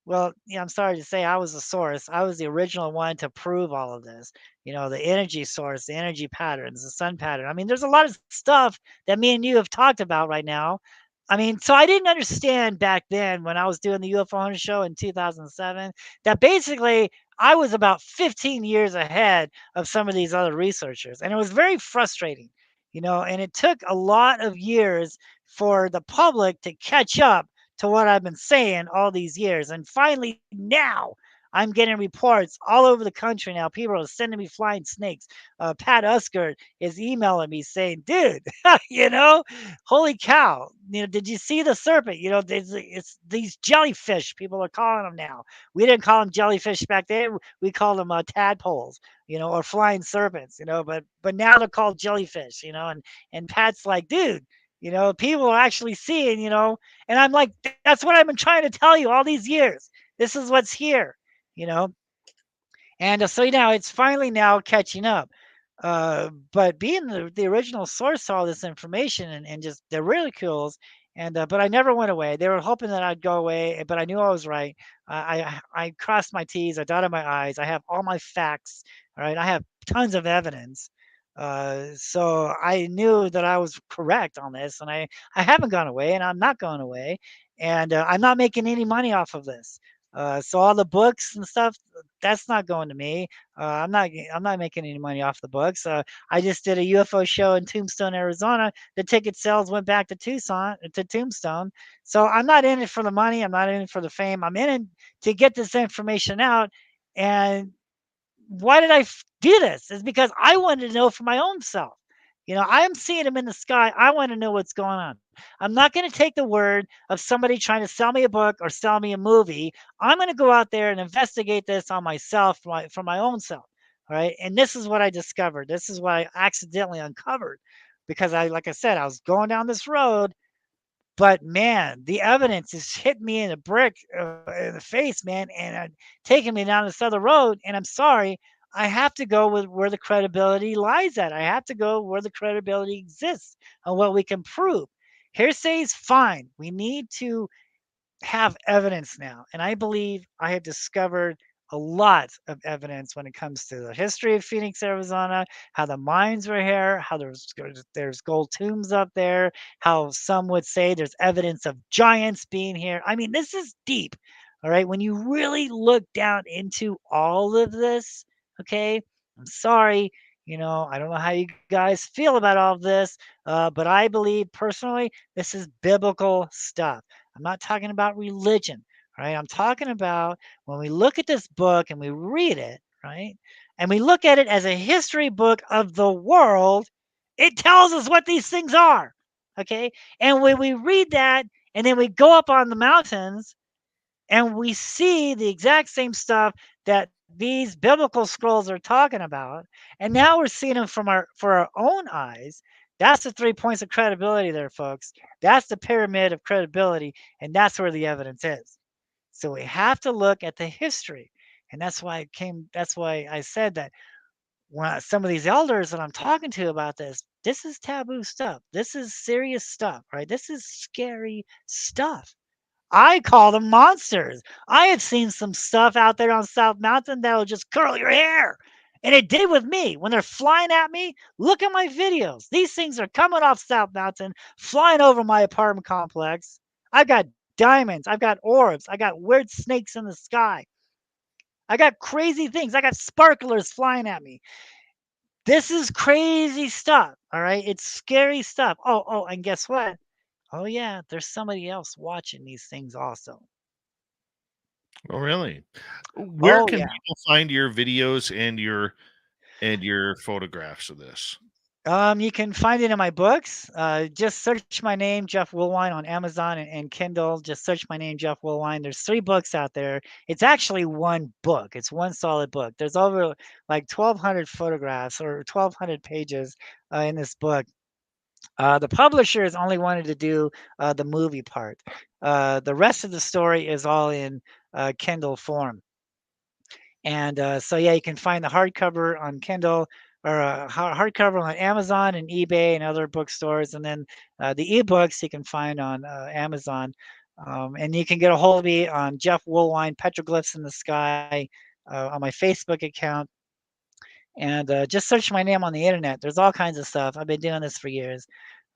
Well, yeah, I'm sorry to say I was the source. I was the original one to prove all of this. The energy source, the energy patterns, the sun pattern. I mean, there's a lot of stuff that me and you have talked about right now. I mean, so I didn't understand back then when I was doing the UFO Hunter show in 2007 that basically I was about 15 years ahead of some of these other researchers. And it was very frustrating, and it took a lot of years for the public to catch up to what I've been saying all these years. And finally, now I'm getting reports all over the country now. People are sending me flying snakes. Pat Usker is emailing me saying, dude, holy cow. Did you see the serpent? It's these jellyfish, people are calling them now. We didn't call them jellyfish back then. We called them tadpoles, or flying serpents, but now they're called jellyfish, and Pat's like, dude, people are actually seeing, and I'm like, that's what I've been trying to tell you all these years. This is what's here, you know. And so now it's finally now catching up. But being the original source to all this information and just the ridicules, and but I never went away. They were hoping that I'd go away, but I knew I was right. I crossed my T's, I dotted my I's. I have all my facts. All right, I have tons of evidence. So I knew that I was correct on this, and I haven't gone away, and I'm not going away, and I'm not making any money off of this. So all the books and stuff, that's not going to me. I'm not making any money off the books. I just did a UFO show in Tombstone, Arizona. The ticket sales went back to Tombstone. So I'm not in it for the money. I'm not in it for the fame. I'm in it to get this information out. And why did I do this? Is because I wanted to know for my own self. I'm seeing them in the sky. I want to know what's going on. I'm not going to take the word of somebody trying to sell me a book or sell me a movie. I'm going to go out there and investigate this on myself, for my own self. All right. And this is what I discovered. This is what I accidentally uncovered because like I said, I was going down this road, but man, the evidence is hitting me in in the face, man, and taking me down this other road. And I'm sorry, I have to go with where the credibility lies at. I have to go where the credibility exists and what we can prove. Hearsay is fine. We need to have evidence now. And I believe I have discovered a lot of evidence when it comes to the history of Phoenix, Arizona, how the mines were here, how there's gold tombs up there, how some would say there's evidence of giants being here. I mean, this is deep. All right. When you really look down into all of this, okay, I'm sorry. I don't know how you guys feel about all of this, but I believe personally, this is biblical stuff. I'm not talking about religion, right? I'm talking about when we look at this book and we read it, right? And we look at it as a history book of the world, It tells us what these things are. Okay. And when we read that and then we go up on the mountains and we see the exact same stuff that these biblical scrolls are talking about, and now we're seeing them for our own eyes. That's the 3 points of credibility there, folks. That's the pyramid of credibility, and that's where the evidence is. So we have to look at the history. And that's why I said that when some of these elders that I'm talking to about this is taboo stuff. This is serious stuff, right? This is scary stuff. I call them monsters. I have seen some stuff out there on South Mountain that'll just curl your hair. And it did with me. When they're flying at me, look at my videos. These things are coming off South Mountain, flying over my apartment complex. I've got diamonds. I've got orbs. I got weird snakes in the sky. I got crazy things. I got sparklers flying at me. This is crazy stuff. All right. It's scary stuff. Oh, and guess what? Oh, yeah. There's somebody else watching these things also. Oh, really? Where Oh, can yeah. people find your videos and your photographs of this? You can find it in my books. Just search my name, Jeff Woolwine, on Amazon and Kindle. Just search my name, Jeff Woolwine. There's 3 books out there. It's actually one book. It's one solid book. There's over like 1,200 photographs or 1,200 pages in this book. The publishers only wanted to do the movie part. The rest of the story is all in Kindle form. And so, yeah, you can find the hardcover on Kindle or hardcover on Amazon and eBay and other bookstores. And then the ebooks you can find on Amazon. And you can get a hold of me on Jeff Woolwine, Petroglyphs in the Sky, on my Facebook account. And just search my name on the internet. There's all kinds of stuff. I've been doing this for years.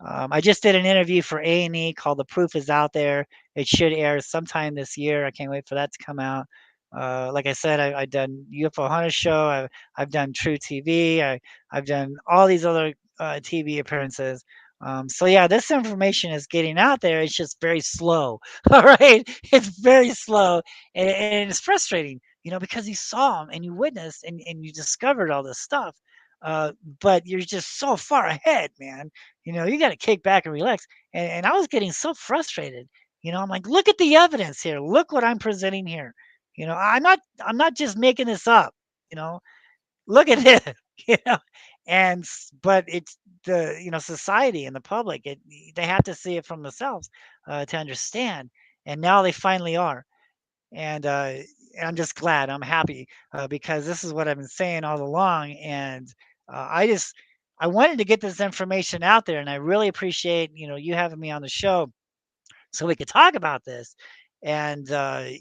I just did an interview for A&E called "The Proof Is Out There." It should air sometime this year. I can't wait for that to come out. Like I said, I've done UFO Hunter Show. I've done True TV. I've done all these other TV appearances. So yeah, this information is getting out there. It's just very slow. All right, it's very slow, and it's frustrating, because you saw them and you witnessed and you discovered all this stuff. But you're just so far ahead, man. You got to kick back and relax. And I was getting so frustrated. I'm like, look at the evidence here. Look what I'm presenting here. I'm not just making this up. You know, look at it. You know, but it's the society and the public. They have to see it from themselves to understand. And now they finally are. And I'm just glad. I'm happy because this is what I've been saying all along. And I wanted to get this information out there, and I really appreciate you having me on the show so we could talk about this. And I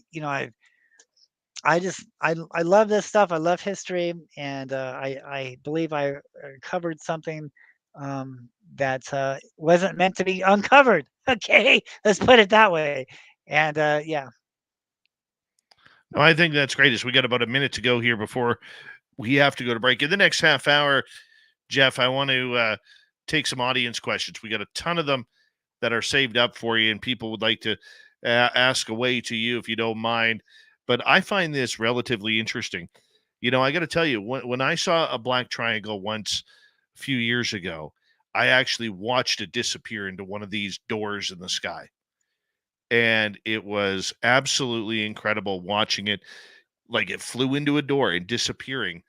love this stuff. I love history, and I believe I covered something that wasn't meant to be uncovered. Okay, let's put it that way. And yeah. No, I think that's great. As we got about a minute to go here before we have to go to break. In the next half hour, Jeff, I want to take some audience questions. We got a ton of them that are saved up for you, and people would like to ask away to you if you don't mind. But I find this relatively interesting. I got to tell you, when I saw a black triangle once a few years ago, I actually watched it disappear into one of these doors in the sky. And it was absolutely incredible watching it. Like it flew into a door and disappearing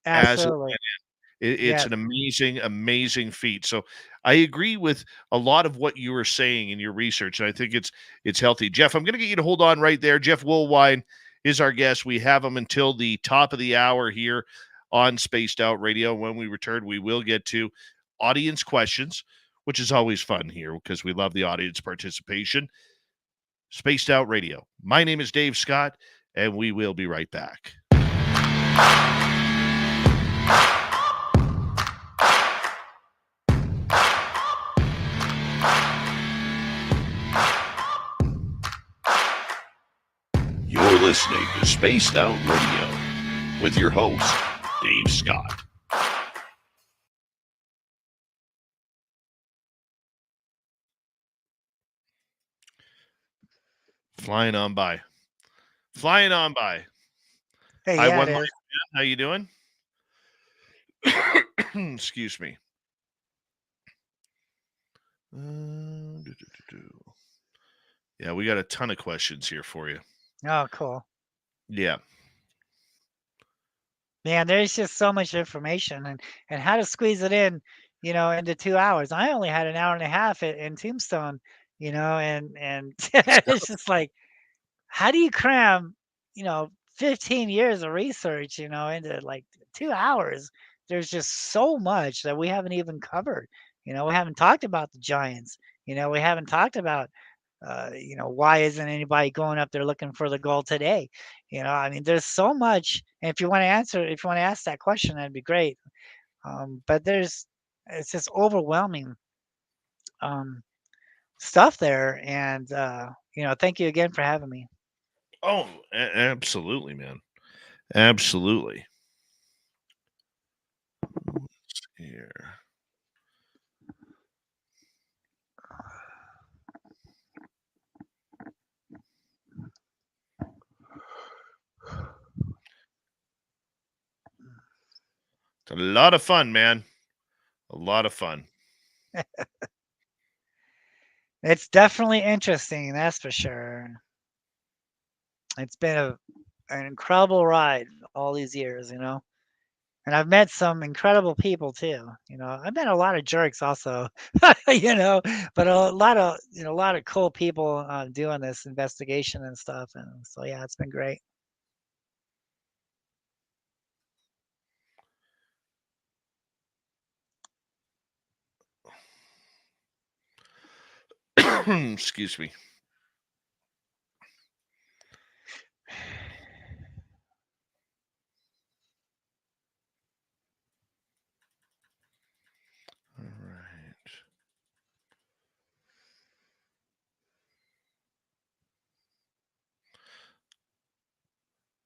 as it Absolutely. went in. It's Yes. an amazing, amazing feat. So I agree with a lot of what you were saying in your research, and I think it's healthy. Jeff, I'm going to get you to hold on right there. Jeff Woolwine is our guest. We have him until the top of the hour here on Spaced Out Radio. When we return, we will get to audience questions, which is always fun here because we love the audience participation. Spaced Out Radio. My name is Dave Scott, and we will be right back. You're listening to Spaced Out Radio with your host, Dave Scott. Flying on by. Flying on by. Hey, Hi, yeah, One it Life is. Man. How you doing? Excuse me. Yeah, we got a ton of questions here for you. Oh, cool. Yeah. Man, there's just so much information and how to squeeze it in, into 2 hours. I only had an hour and a half in Tombstone, and it's just like, how do you cram, 15 years of research, into like 2 hours? There's just so much that we haven't even covered. We haven't talked about the giants. We haven't talked about why isn't anybody going up there looking for the gold today? I mean, there's so much. And if you want to ask that question, that'd be great. But it's just overwhelming stuff there. And, thank you again for having me. Oh, absolutely, man. Absolutely. Let's see here. It's a lot of fun, man. A lot of fun. It's definitely interesting, that's for sure. It's been an incredible ride all these years, And I've met some incredible people too. I've met a lot of jerks also, but a lot of cool people doing this investigation and stuff. And so, yeah, it's been great. Excuse me. All right.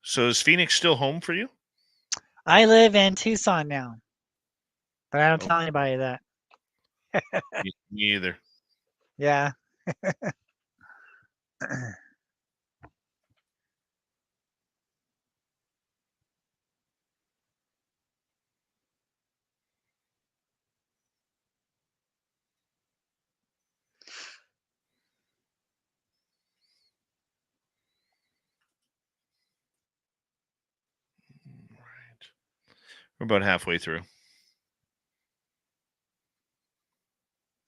So is Phoenix still home for you? I live in Tucson now, but I don't Oh. tell anybody that. Me either. Yeah. Right. We're about halfway through.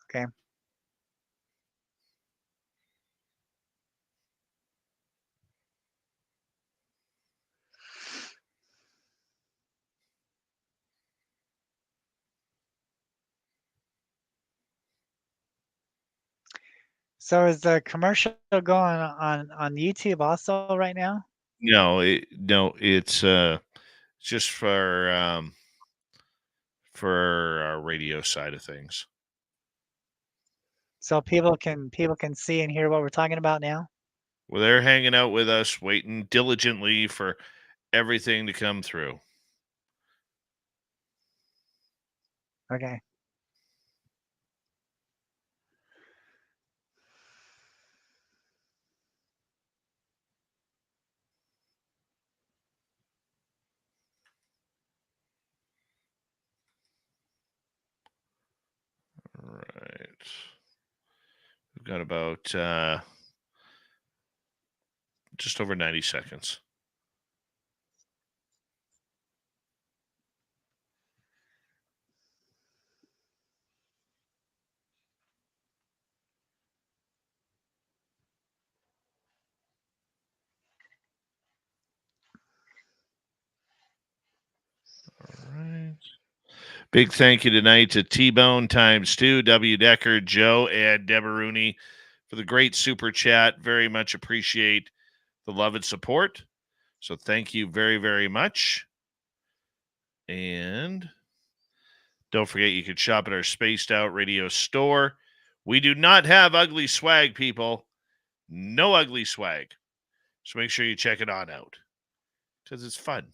Okay. So is the commercial going on YouTube also right now? No, it's just for our radio side of things. So people can see and hear what we're talking about now? Well, they're hanging out with us, waiting diligently for everything to come through. Okay. All right. We've got about just over 90 seconds. All right. Big thank you tonight to T-Bone ×2, W. Decker, Joe, and Deborah Rooney for the great super chat. Very much appreciate the love and support. So thank you very, very much. And don't forget you can shop at our Spaced Out Radio store. We do not have ugly swag, people. No ugly swag. So make sure you check it on out because it's fun.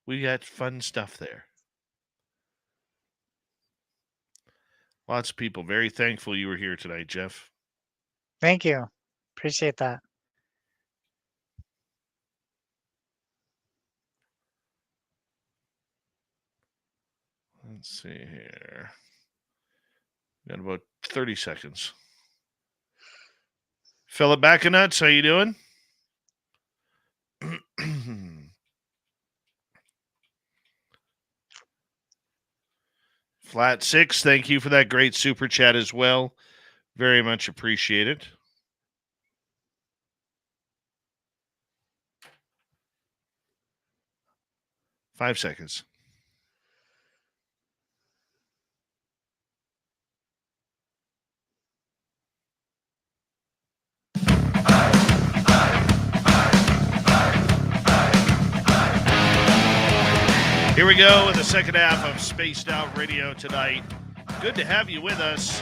We got fun stuff there. Lots of people very thankful you were here tonight, Jeff. Thank you. Appreciate that. Let's see here. Got about 30 seconds. Philip Baccanuts, how you doing? Flat 6, thank you for that great super chat as well. Very much appreciate it. Five seconds. Here we go with the second half of Spaced Out Radio tonight. Good to have you with us.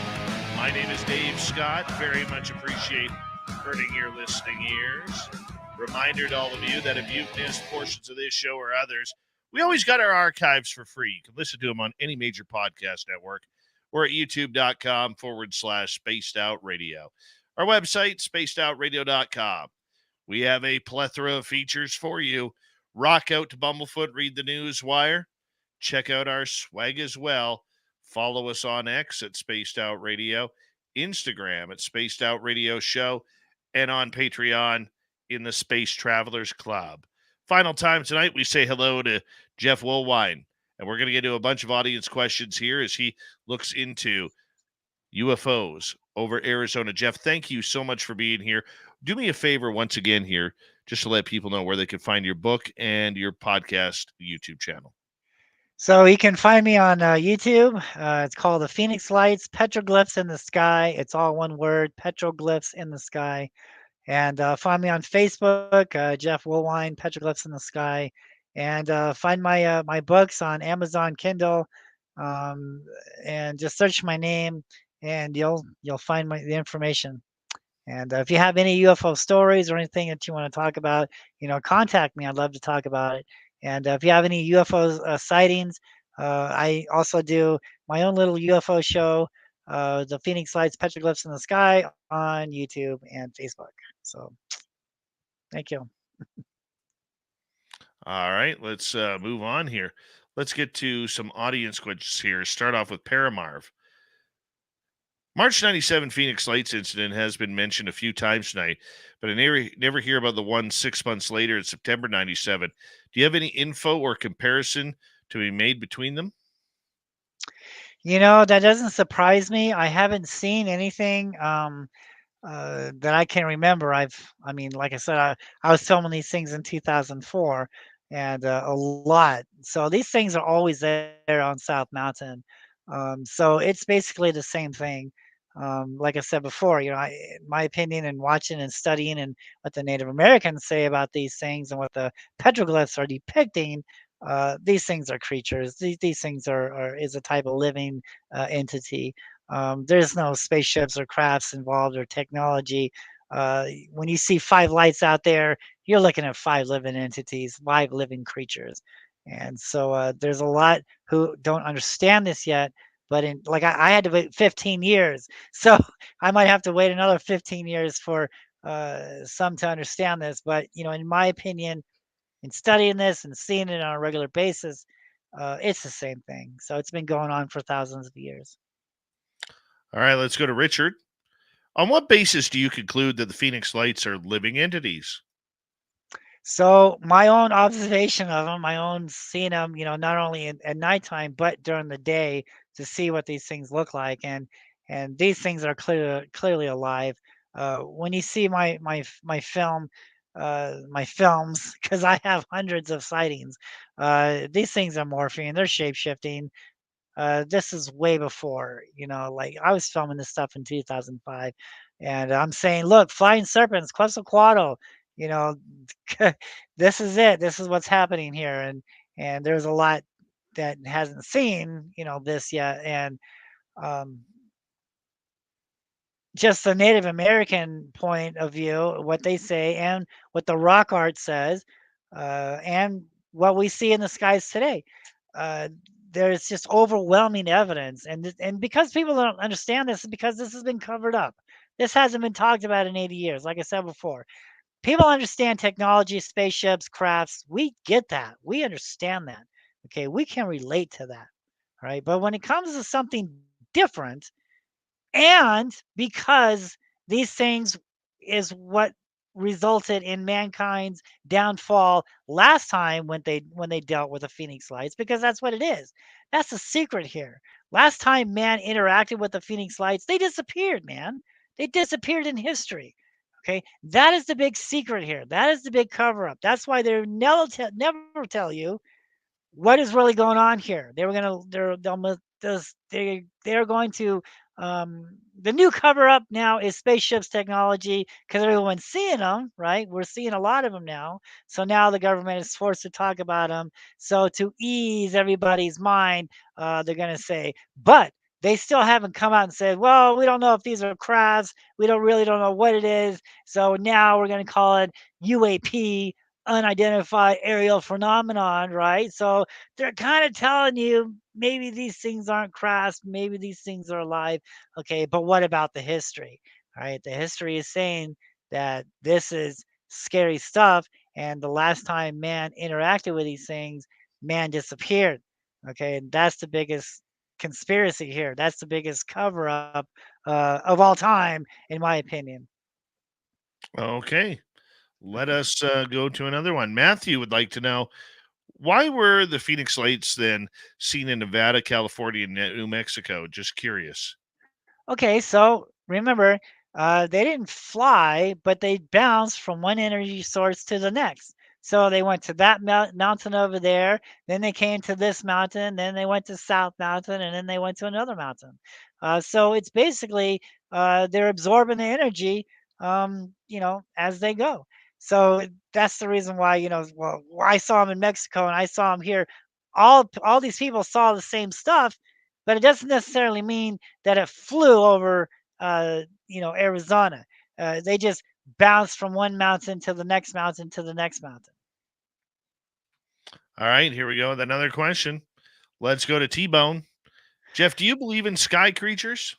My name is Dave Scott. Very much appreciate hurting your listening ears. Reminder to all of you that if you've missed portions of this show or others, we always got our archives for free. You can listen to them on any major podcast network. We're at youtube.com/Spaced Out Radio. Our website, spacedoutradio.com. We have a plethora of features for you. Rock out to Bumblefoot, read the news wire. Check out our swag as well. Follow us on X at Spaced Out Radio, Instagram at Spaced Out Radio Show, and on Patreon in the Space Travelers Club. Final time tonight, we say hello to Jeff Woolwine, and we're going to get to a bunch of audience questions here as he looks into UFOs over Arizona. Jeff, thank you so much for being here. Do me a favor once again here, just to let people know where they can find your book and your podcast YouTube channel. So you can find me on YouTube. It's called The Phoenix Lights, Petroglyphs in the Sky. It's all one word, Petroglyphs in the Sky. And find me on Facebook, Jeff Woolwine, Petroglyphs in the Sky. And find my books on Amazon Kindle. And just search my name, and you'll find the information. And if you have any UFO stories or anything that you want to talk about, contact me. I'd love to talk about it. And if you have any UFO sightings, I also do my own little UFO show, the Phoenix Lights, Petroglyphs in the Sky, on YouTube and Facebook. So, thank you. All right, let's move on here. Let's get to some audience questions here. Start off with Paramarv. March 97 Phoenix Lights incident has been mentioned a few times tonight, but I never hear about the one 6 months later in September 97. Do you have any info or comparison to be made between them? That doesn't surprise me. I haven't seen anything that I can remember. Like I said, I was filming these things in 2004, and a lot. So these things are always there on South Mountain. So it's basically the same thing. Like I said before, in my opinion, and watching and studying and what the Native Americans say about these things and what the petroglyphs are depicting, these things are creatures. These things is a type of living entity. There's no spaceships or crafts involved or technology. When you see 5 lights out there, you're looking at 5 living entities, 5 living creatures. And so there's a lot who don't understand this yet. But I had to wait 15 years, so I might have to wait another 15 years for some to understand this. But in my opinion, in studying this and seeing it on a regular basis, it's the same thing. So it's been going on for thousands of years. All right, let's go to Richard. On what basis do you conclude that the Phoenix Lights are living entities? So my own observation of them, my own seeing them, not only at nighttime but during the day to see what these things look like, and these things are clearly alive. When you see my films, because I have hundreds of sightings, these things are morphing, they're shape shifting. This is way before, like I was filming this stuff in 2005, and I'm saying, look, flying serpents, Quetzalcoatl, you know, this is it. This is what's happening here, and there's a lot that hasn't seen, this yet, and um, just the Native American point of view, what they say, and what the rock art says, and what we see in the skies today. Uh, there's just overwhelming evidence, and because people don't understand this, because this has been covered up. This hasn't been talked about in 80 years. Like I said before, people understand technology, spaceships, crafts. We get that. We understand that. Okay, we can relate to that. All right, but when it comes to something different, And because these things is what resulted in mankind's downfall last time when they dealt with the Phoenix Lights, because that's what it is. That's the secret here. Last time man interacted with the Phoenix Lights, they disappeared, man. They disappeared in history. Okay, that is the big secret here. That is the big cover up. That's why they never tell you what is really going on here. They were gonna they're going to the new cover up now is spaceships technology, because everyone's seeing them, right? We're seeing a lot of them now. So now the government is forced to talk about them. So to ease everybody's mind, they're gonna say, but they still haven't come out and said, well, we don't know if these are crafts. We don't know what it is. So now we're gonna call it UAP, unidentified aerial phenomenon, right? So they're kind of telling you maybe these things aren't crafts, maybe these things are alive. Okay, but what about the history? All right, the history is saying that this is scary stuff, and the last time man interacted with these things, man disappeared. Okay, and that's the biggest conspiracy here. That's the biggest cover up of all time, in my opinion. Okay. Let us go to another one. Matthew would like to know, why were the Phoenix Lights then seen in Nevada, California, and New Mexico? Just curious. Okay, so remember, they didn't fly, but they bounced from one energy source to the next. So they went to that mountain over there, then they came to this mountain, then they went to South Mountain, and then they went to another mountain. So it's basically they're absorbing the energy, as they go. So that's the reason why, well, I saw them in Mexico and I saw them here. All these people saw the same stuff, but it doesn't necessarily mean that it flew over, Arizona. They just bounced from one mountain to the next mountain to the next mountain. All right, here we go with another question. Let's go to T-Bone. Jeff, do you believe in sky creatures?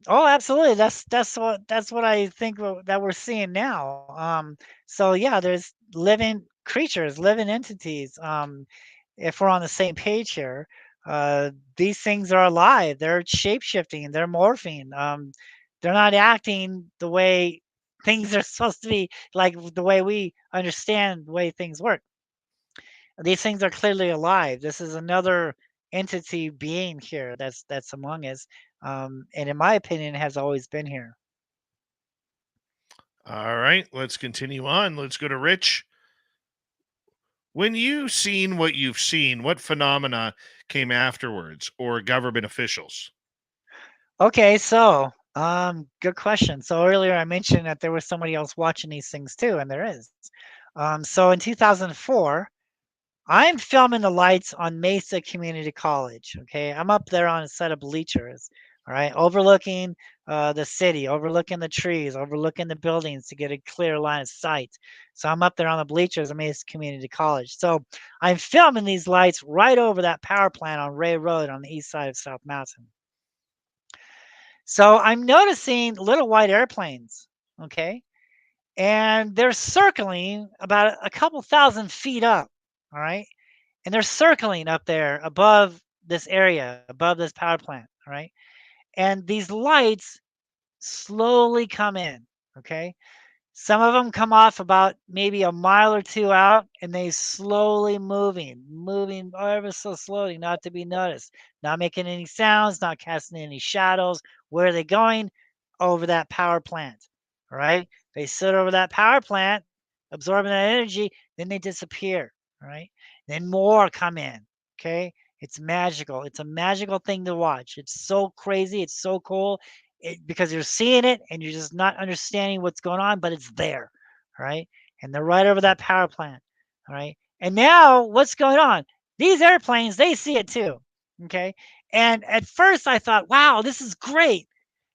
Oh, absolutely. That's what I think that we're seeing now. So yeah, there's living creatures, living entities. If we're on the same page here, these things are alive. They're shape shifting. They're morphing. They're not acting the way things are supposed to be, like the way we understand the way things work. These things are clearly alive. This is another entity being here that's among us, and in my opinion, has always been here. All right, let's continue on. Let's go to Rich. When you've seen what you've seen, what phenomena came afterwards, or government officials? Okay, so good question. So earlier I mentioned that there was somebody else watching these things too, and there is. So in 2004, I'm filming the lights on Mesa Community College. Okay, I'm up there on a set of bleachers. All right, overlooking the city, overlooking the trees, overlooking the buildings to get a clear line of sight. So I'm up there on the bleachers at Mesa Community College. So I'm filming these lights right over that power plant on Ray Road on the east side of South Mountain. So I'm noticing little white airplanes. Okay, and they're circling about a couple thousand feet up. All right, and they're circling up there above this area, above this power plant, all right? And these lights slowly come in, okay? Some of them come off about maybe a mile or two out, and they slowly moving ever so slowly, not to be noticed, not making any sounds, not casting any shadows. Where are they going? Over that power plant, all right? They sit over that power plant, absorbing that energy, then they disappear, all right? Then more come in, okay? It's magical. It's a magical thing to watch. It's so crazy. It's so cool because you're seeing it and you're just not understanding what's going on, but it's there, all right? And they're right over that power plant, all right? And now what's going on? These airplanes, they see it too, okay? And at first I thought, wow, this is great.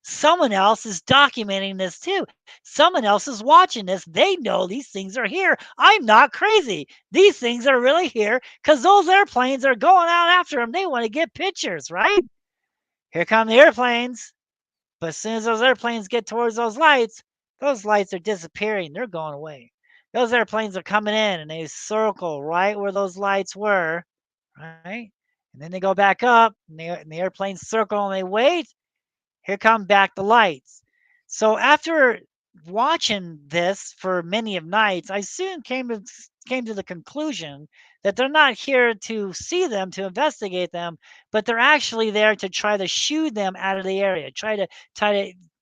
Someone else is documenting this too. Someone else is watching this. They know these things are here. I'm not crazy. These things are really here because those airplanes are going out after them. They want to get pictures, right? Here come the airplanes. But as soon as those airplanes get towards those lights are disappearing. They're going away. Those airplanes are coming in and they circle right where those lights were, right? And then they go back up and the airplanes circle and they wait. Here come back the lights. So after watching this for many of nights, I soon came to the conclusion that they're not here to see them, to investigate them, but they're actually there to try to shoo them out of the area, try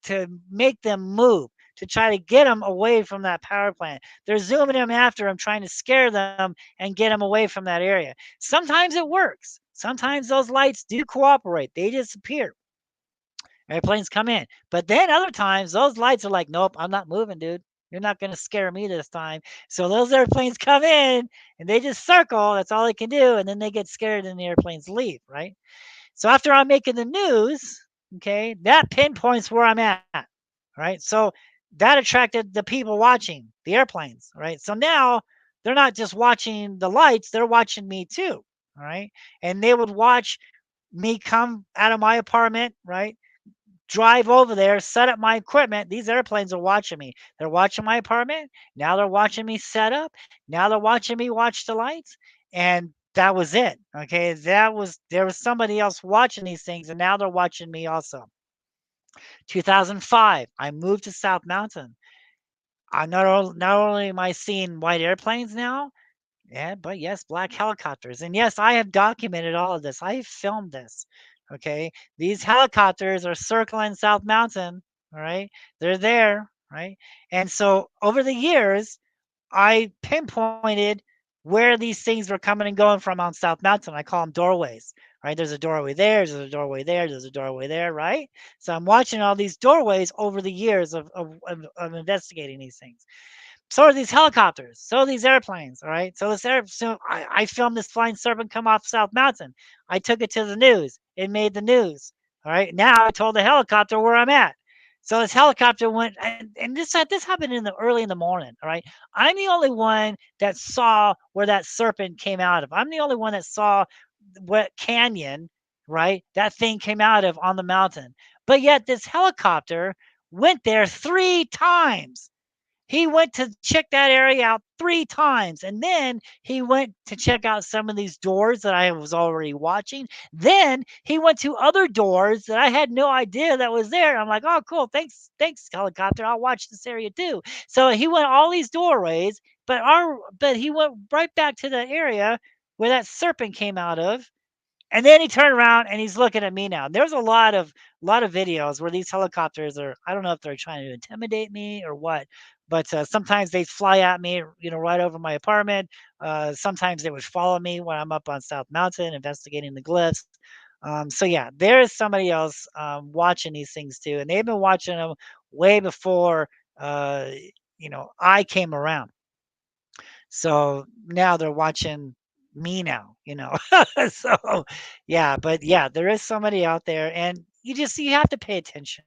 to make them move, to try to get them away from that power plant. They're zooming them after them, trying to scare them and get them away from that area. Sometimes it works. Sometimes those lights do cooperate. They disappear. Airplanes come in. But then other times those lights are like, nope, I'm not moving, dude. You're not going to scare me this time. So those airplanes come in and they just circle. That's all they can do. And then they get scared and the airplanes leave, right? So after I'm making the news, okay, that pinpoints where I'm at, right? So that attracted the people watching the airplanes, right? So now they're not just watching the lights, they're watching me too, all right? And they would watch me come out of my apartment, right? Drive over there, set up my equipment. These airplanes are watching me. They're watching my apartment. Now they're watching me set up. Now they're watching me watch the lights. And that was it. Okay. There was somebody else watching these things, and now they're watching me also. 2005, I moved to South Mountain. Not only am I seeing white airplanes now, yeah, but yes, black helicopters. And yes, I have documented all of this. I have filmed this. Okay. These helicopters are circling South Mountain. All right. They're there. Right. And so over the years, I pinpointed where these things were coming and going from on South Mountain. I call them doorways. Right. There's a doorway there. There's a doorway there. There's a doorway there. Right. So I'm watching all these doorways over the years of investigating these things. So are these helicopters. So are these airplanes. All right. So I filmed this flying serpent come off South Mountain. I took it to the news. It made the news. All right. Now I told the helicopter where I'm at. So this helicopter went, and this happened early in the morning. All right. I'm the only one that saw where that serpent came out of. I'm the only one that saw what canyon, right, that thing came out of on the mountain. But yet this helicopter went there 3 times. He went to check that area out 3 times, and then he went to check out some of these doors that I was already watching. Then he went to other doors that I had no idea that was there. I'm like, "Oh, cool. Thanks, helicopter. I'll watch this area too." So he went all these doorways, but he went right back to the area where that serpent came out of, and then he turned around and he's looking at me now. There's a lot of videos where these helicopters are, I don't know if they're trying to intimidate me or what, but sometimes they fly at me, right over my apartment. Sometimes they would follow me when I'm up on South Mountain investigating the glyphs. So yeah, there is somebody else watching these things too, and they've been watching them way before I came around. So now they're watching me now. So yeah, but yeah, there is somebody out there, and you have to pay attention.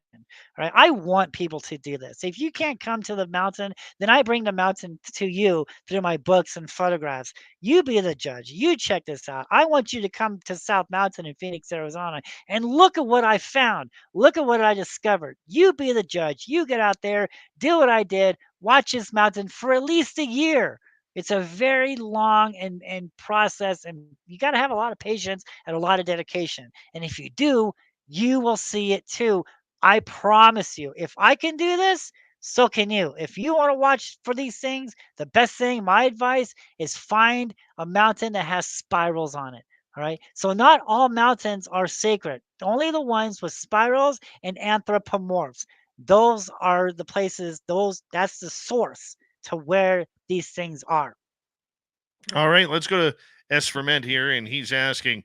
Right? I want people to do this. If you can't come to the mountain, then I bring the mountain to you through my books and photographs. You be the judge. You check this out. I want you to come to South Mountain in Phoenix, Arizona, and look at what I found. Look at what I discovered. You be the judge. You get out there, do what I did, watch this mountain for at least a year. It's a very long and process, and you got to have a lot of patience and a lot of dedication. And if you do, you will see it too. I promise you, if I can do this, so can you. If you want to watch for these things, the best thing, my advice, is find a mountain that has spirals on it. All right. So not all mountains are sacred. Only the ones with spirals and anthropomorphs. Those are the places, that's the source to where these things are. All right, let's go to S. Ferment here, and he's asking,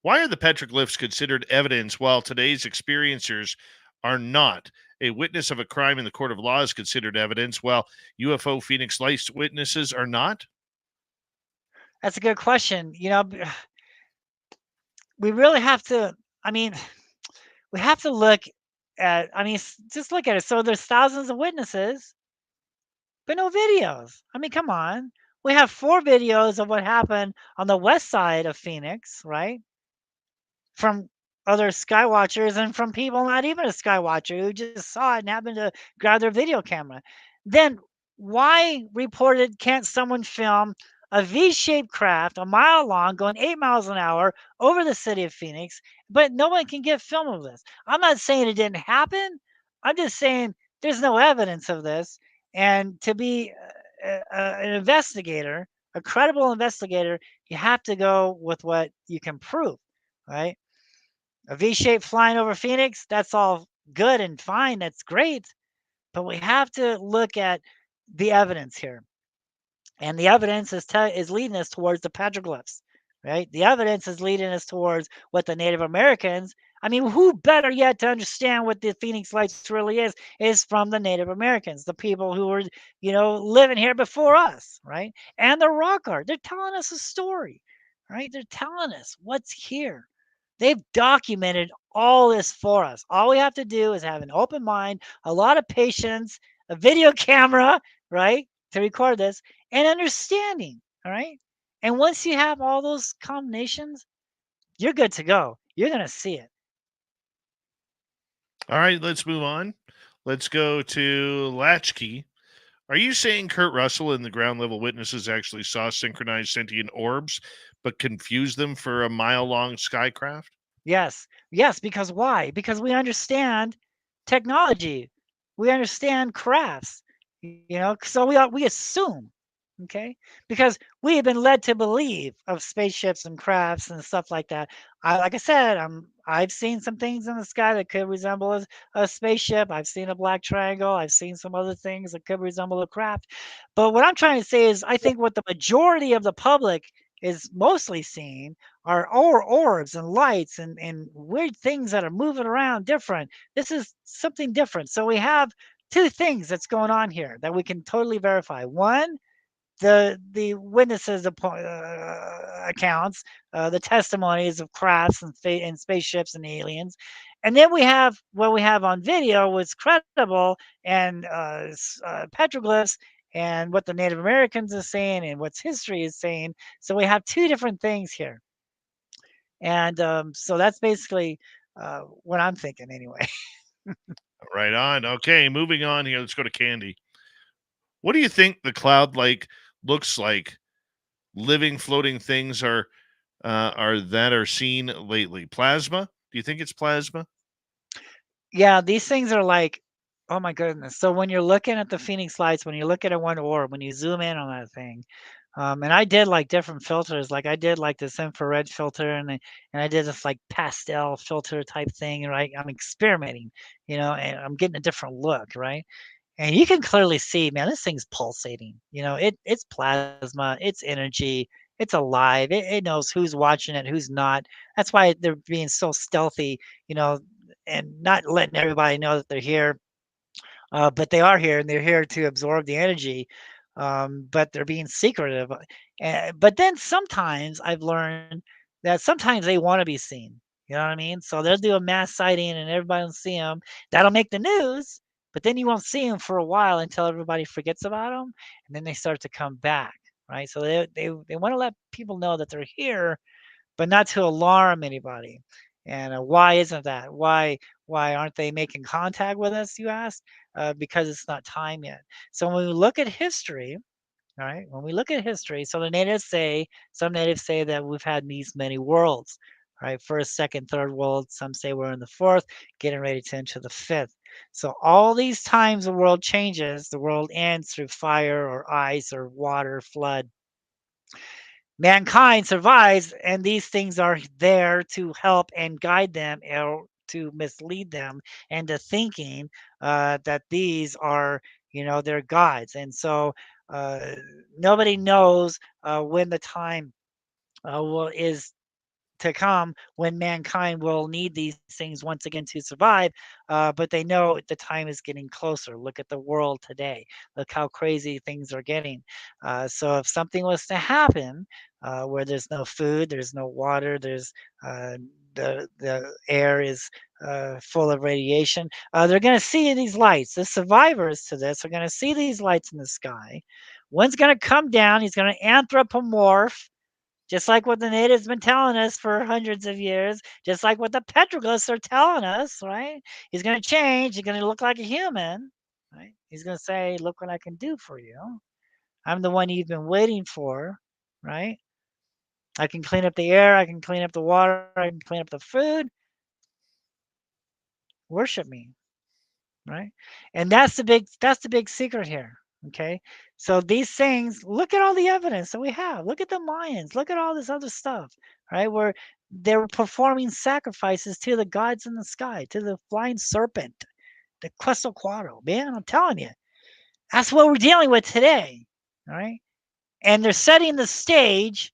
why are the petroglyphs considered evidence while today's experiencers are not? A witness of a crime in the court of law is considered evidence, while UFO Phoenix Lights witnesses are not? That's a good question. We really have to, we have to look at, just look at it. So there's thousands of witnesses, but no videos. Come on. We have 4 videos of what happened on the west side of Phoenix, right? From other skywatchers and from people not even a skywatcher who just saw it and happened to grab their video camera. Then why can't someone film a V-shaped craft a mile long going 8 miles an hour over the city of Phoenix, but no one can get film of this. I'm not saying it didn't happen. I'm just saying there's no evidence of this. And to be an investigator, a credible investigator, you have to go with what you can prove, right? A V-shape flying over Phoenix, that's all good and fine. That's great. But we have to look at the evidence here. And the evidence is leading us towards the petroglyphs, right? The evidence is leading us towards what the Native Americans, I mean, who better yet to understand what the Phoenix Lights really is from the Native Americans, the people who were, living here before us, right? And the rock art. They're telling us a story, right? They're telling us what's here. They've documented all this for us. All we have to do is have an open mind, a lot of patience, a video camera, right, to record this, and understanding. All right. And once you have all those combinations, you're good to go. You're going to see it. All right, let's move on. Let's go to Latchkey. Are you saying Kurt Russell and the ground level witnesses actually saw synchronized sentient orbs, but confused them for a mile-long skycraft? Yes. Yes. Because why? Because we understand technology. We understand crafts, so we assume, okay? Because we have been led to believe of spaceships and crafts and stuff like that. Like I said, I've seen some things in the sky that could resemble a spaceship. I've seen a black triangle. I've seen some other things that could resemble a craft. But what I'm trying to say is, I think what the majority of the public is mostly seeing are orbs and lights and weird things that are moving around different. This is something different. So we have two things that's going on here that we can totally verify. One, the witnesses accounts, the testimonies of crafts and spaceships and aliens, and then we have what we have on video was credible and petroglyphs and what the Native Americans are saying and what's history is saying. So we have two different things here, and so that's basically what I'm thinking anyway. Right on. Okay, moving on here. Let's go to Candy. What do you think the cloud like looks like? Living, floating things are seen lately. Plasma? Do you think it's plasma? Yeah, these things are like, oh my goodness. So when you're looking at the Phoenix lights, when you're looking at one orb, when you zoom in on that thing, and I did like different filters, like I did like this infrared filter and I did this like pastel filter type thing, right? I'm experimenting, and I'm getting a different look, right? And you can clearly see, man, this thing's pulsating. It's plasma, it's energy, it's alive. It knows who's watching it, who's not. That's why they're being so stealthy, you know, and not letting everybody know that they're here. But they are here and they're here to absorb the energy. But they're being secretive. But then sometimes I've learned that sometimes they want to be seen. You know what I mean? So they'll do a mass sighting and everybody will see them. That'll make the news, but then you won't see them for a while until everybody forgets about them, and then they start to come back, right? So they want to let people know that they're here, but not to alarm anybody. And why isn't that? Why aren't they making contact with us? You ask, because it's not time yet. So when we look at history, all right, when we look at history, so some natives say that we've had these many worlds, right? First, second, third world. Some say we're in the fourth, getting ready to enter the fifth. So all these times the world changes, the world ends through fire or ice or water, flood. Mankind survives, and these things are there to help and guide them or to mislead them into thinking that these are, their gods. And so uh, nobody knows when the time is to come when mankind will need these things once again to survive. But they know the time is getting closer. Look at the world today. Look how crazy things are getting. So if something was to happen where there's no food, there's no water, there's uh, the air is full of radiation. They're going to see these lights. The survivors to this are going to see these lights in the sky. One's going to come down. He's going to anthropomorph, just like what the natives been telling us for hundreds of years, just like what the petroglyphs are telling us, right? He's going to change. He's going to look like a human, right? He's going to say, look what I can do for you. I'm the one you've been waiting for. right? I can clean up the air, I can clean up the water, I can clean up the food. Worship me, right? And that's the big secret here. Okay. So these things, look at all the evidence that we have. Look at the Mayans, look at all this other stuff, right? Where they were performing sacrifices to the gods in the sky, to the flying serpent, the Quetzalcoatl. Man, I'm telling you, that's what we're dealing with today. All right. And they're setting the stage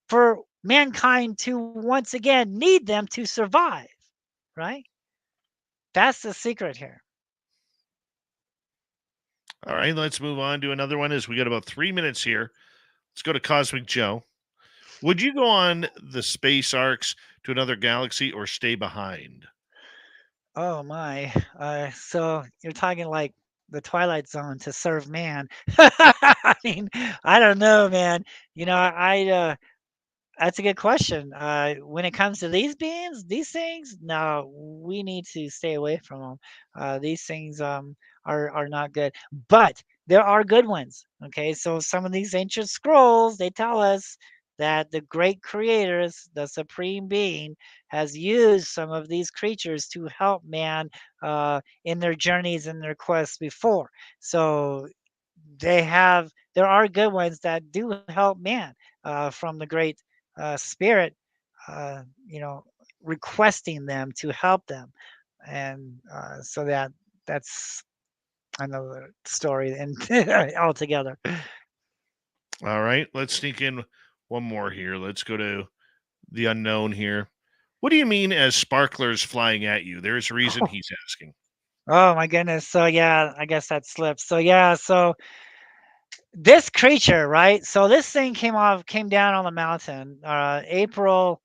for mankind to once again need them to survive, right? That's the secret here. All right, let's move on to another one as we got about 3 minutes here. Let's go to Cosmic Joe. Would you go on the space arcs to another galaxy or stay behind? Oh my. So you're talking like the Twilight Zone to serve man. I mean, I don't know, man. That's a good question. When it comes to these beings, these things, no, we need to stay away from them. These things are not good, but there are good ones. Okay, so some of these ancient scrolls they tell us that the great creators, the supreme being, has used some of these creatures to help man in their journeys and their quests before. So there are good ones that do help man from the great spirit, uh, you know, requesting them to help them, and so that's another story and altogether. All right, let's sneak in one more here. Let's go to the unknown here. What do you mean as sparklers flying at you? There's a reason he's asking. Oh my goodness. So yeah, I guess that slipped. So yeah, so this creature, right? So this thing came down on the mountain, April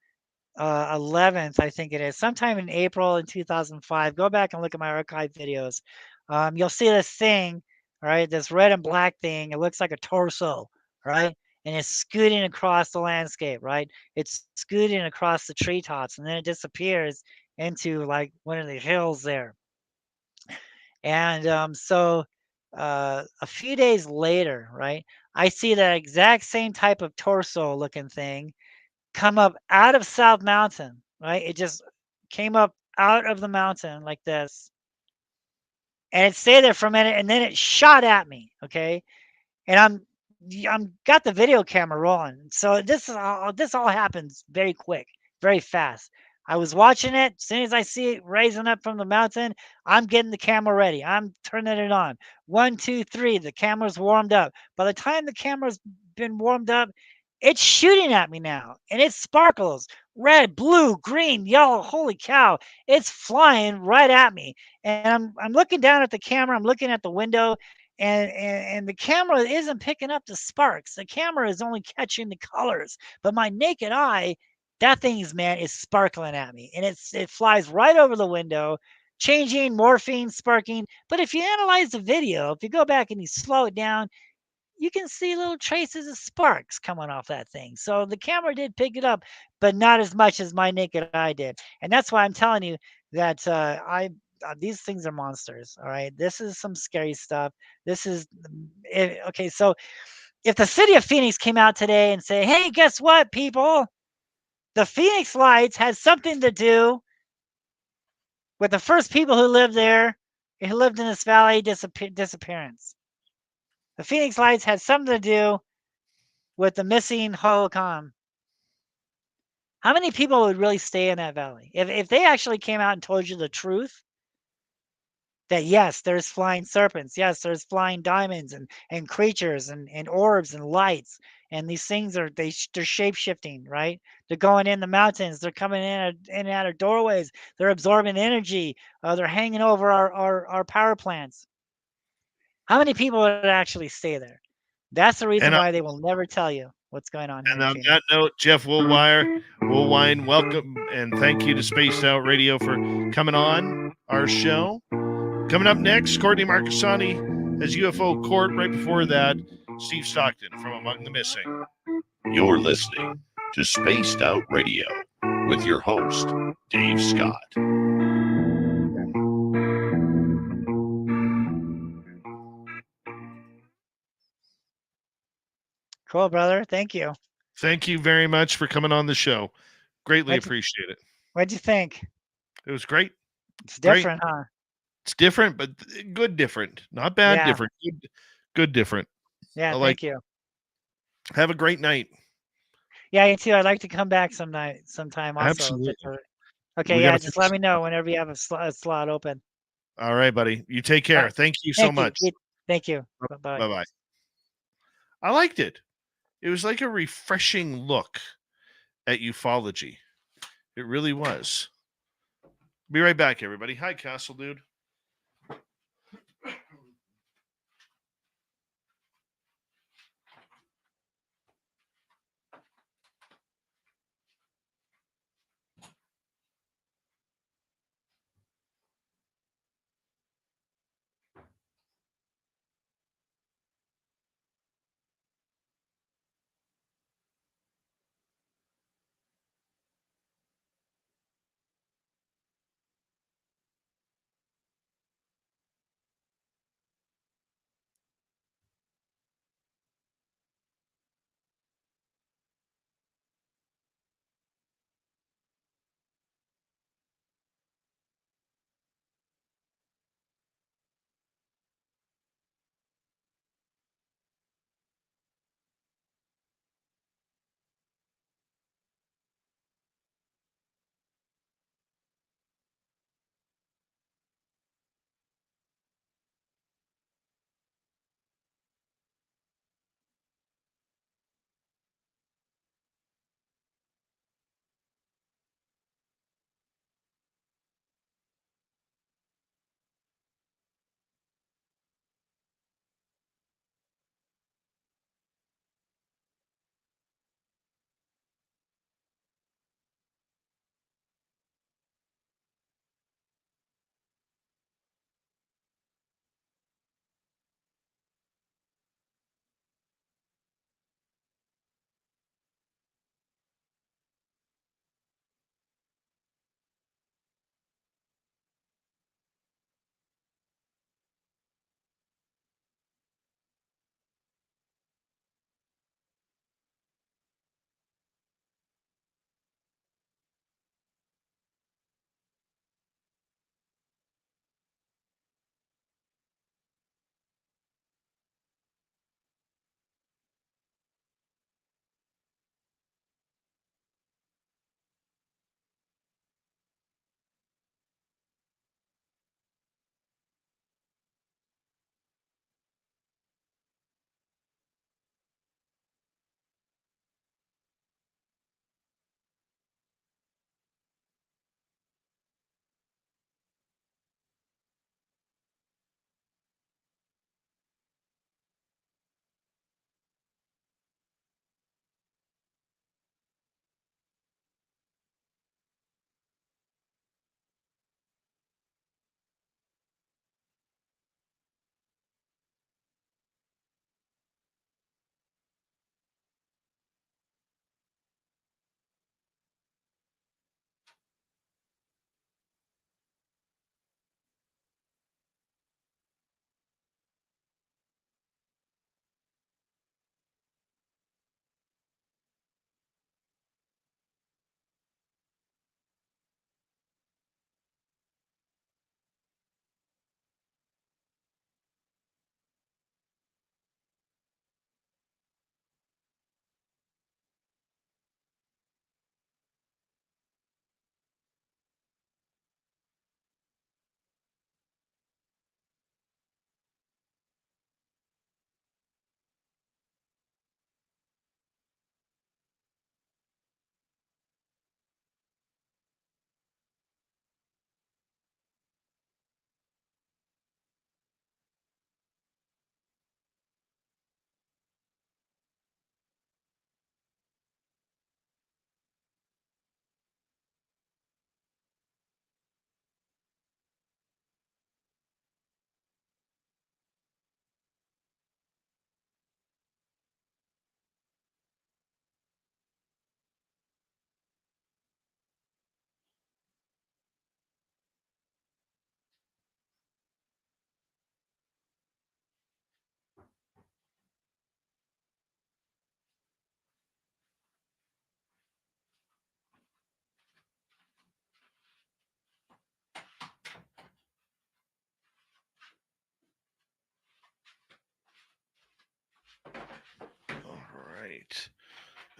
11th, I think it is, sometime in April in 2005. Go back and look at my archive videos. You'll see this thing, right? This red and black thing. It looks like a torso, right? And it's scooting across the landscape, right? It's scooting across the treetops, and then it disappears into like one of the hills there. And a few days later, right, I see that exact same type of torso looking thing come up out of South Mountain, right? It just came up out of the mountain like this, and it stayed there for a minute, and then it shot at me. Okay, and I'm got the video camera rolling, so this all happens very quick, very fast. I was watching it. As soon as I see it raising up from the mountain, I'm getting the camera ready. I'm turning it on. 1, 2, 3. The camera's warmed up. By the time the camera's been warmed up, it's shooting at me now, and it sparkles red, blue, green, yellow. Holy cow! It's flying right at me, and I'm looking down at the camera. I'm looking at the window, and the camera isn't picking up the sparks. The camera is only catching the colors, but my naked eye, that thing's man is sparkling at me, and it flies right over the window, changing, morphing, sparking. But if you analyze the video, if you go back and you slow it down, you can see little traces of sparks coming off that thing. So the camera did pick it up, but not as much as my naked eye did. And that's why I'm telling you that these things are monsters. All right, this is some scary stuff. This is okay. So if the city of Phoenix came out today and say, "Hey, guess what, people? The Phoenix Lights has something to do with the first people who lived there, who lived in this valley disappearance. The Phoenix Lights had something to do with the missing holocron." How many people would really stay in that valley? If they actually came out and told you the truth, that yes, there's flying serpents, yes, there's flying diamonds and creatures and orbs and lights, and these things they're shape shifting, right? They're going in the mountains, they're coming in and out of doorways, they're absorbing energy, they're hanging over our power plants. How many people would actually stay there? That's the reason And why they will never tell you what's going on here And in on Phoenix. that note, Jeff Woolwine, welcome and thank you to Spaced Out Radio for coming on our show. Coming up next, Courtney Marcassani has UFO Court. Right before that, Steve Stockton from Among the Missing. You're listening to Spaced Out Radio with your host, Dave Scott. Cool, brother. Thank you. Thank you very much for coming on the show. Greatly What'd you- appreciate it. What'd you think? It was great. It's Great. different, huh? It's different, but good different. Not bad Yeah. different. Good different. Yeah, I like thank you. Have a great night. Yeah, you too. I'd like to come back sometime also. Absolutely. Okay, We yeah, gotta just fix let it. me know whenever you have a slot open. All right, buddy. You take care. right. Thank you so Thank you. much. Thank you. Bye-bye. Bye-bye. I liked it. It was like a refreshing look at ufology. It really was. Be right back, everybody. Hi, Castle Dude.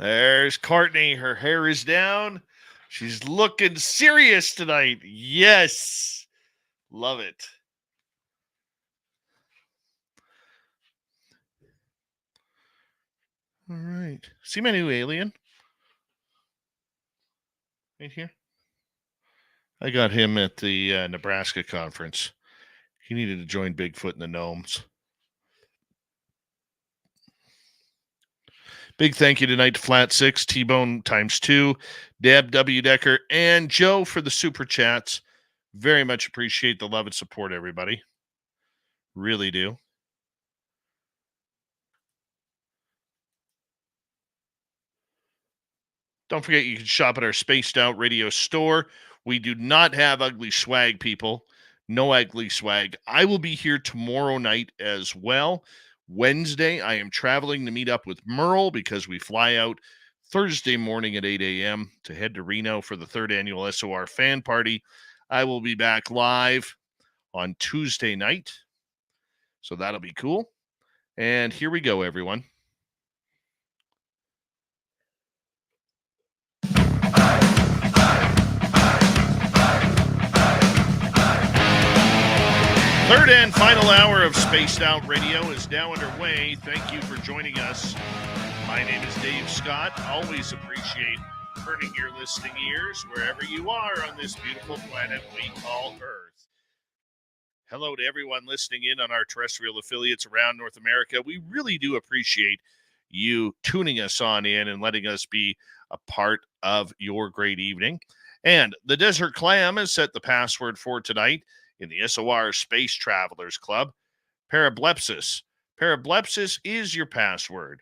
There's Courtney. Her hair is down. She's looking serious tonight. Yes. Love it. All right. See my new alien? Right here. I got him at the Nebraska conference. He needed to join Bigfoot and the Gnomes. Big thank you tonight to Flat 6, T-Bone ×2, Deb W. Decker, and Joe for the super chats. Very much appreciate the love and support, everybody. Really do. Don't forget you can shop at our Spaced Out Radio store. We do not have ugly swag, people. No ugly swag. I will be here tomorrow night as well. Wednesday, I am traveling to meet up with Merle because we fly out Thursday morning at 8 a.m. to head to Reno for the 3rd annual SOR fan party. I will be back live on Tuesday night. So that'll be cool. And here we go, everyone. Third and final hour of Spaced Out Radio is now underway. Thank you for joining us. My name is Dave Scott. Always appreciate turning your listening ears wherever you are on this beautiful planet we call Earth. Hello to everyone listening in on our terrestrial affiliates around North America. We really do appreciate you tuning us on in and letting us be a part of your great evening. And the Desert Clam has set the password for tonight in the SOR Space Travelers Club. Parablepsis. Parablepsis is your password.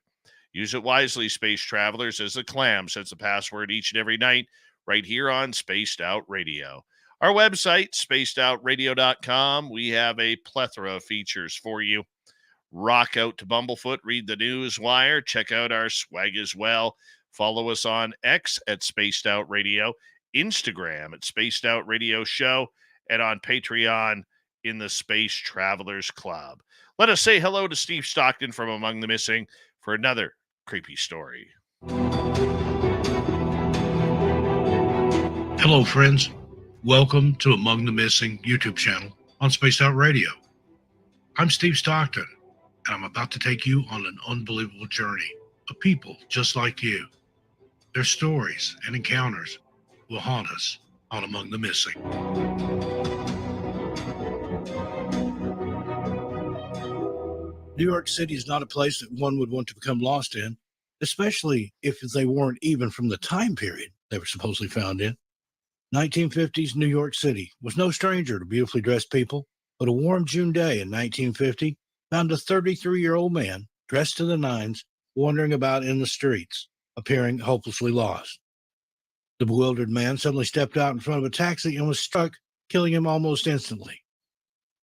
Use it wisely, Space Travelers, as the Clam sets the password each and every night right here on Spaced Out Radio. Our website, spacedoutradio.com, we have a plethora of features for you. Rock out to Bumblefoot, read the news wire, check out our swag as well. Follow us on X at Spaced Out Radio, Instagram at Spaced Out Radio Show, and on Patreon in the Space Travelers Club. Let us say hello to Steve Stockton from Among the Missing for another creepy story. Hello, friends. Welcome to Among the Missing YouTube channel on Spaced Out Radio. I'm Steve Stockton, and I'm about to take you on an unbelievable journey of people just like you. Their stories and encounters will haunt us on Among the Missing. New York City is not a place that one would want to become lost in, especially if they weren't even from the time period they were supposedly found in. 1950s New York City was no stranger to beautifully dressed people, but a warm June day in 1950 found a 33-year-old man dressed to the nines wandering about in the streets, appearing hopelessly lost. The bewildered man suddenly stepped out in front of a taxi and was struck, killing him almost instantly.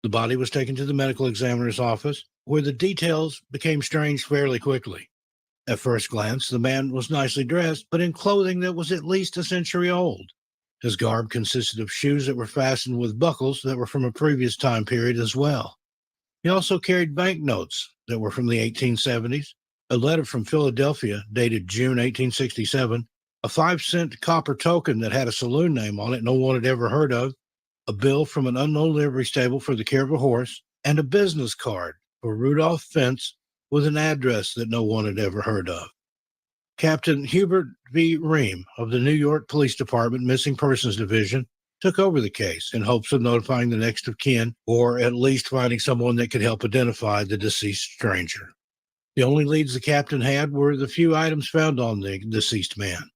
The body was taken to the medical examiner's office, where the details became strange fairly quickly. At first glance, the man was nicely dressed, but in clothing that was at least a century old. His garb consisted of shoes that were fastened with buckles that were from a previous time period as well. He also carried banknotes that were from the 1870s, a letter from Philadelphia dated June 1867, a 5-cent copper token that had a saloon name on it no one had ever heard of, a bill from an unknown livery stable for the care of a horse, and a business card for Rudolph Fence with an address that no one had ever heard of. Captain Hubert V. Ream of the New York Police Department Missing Persons Division took over the case in hopes of notifying the next of kin, or at least finding someone that could help identify the deceased stranger. The only leads the captain had were the few items found on the deceased man.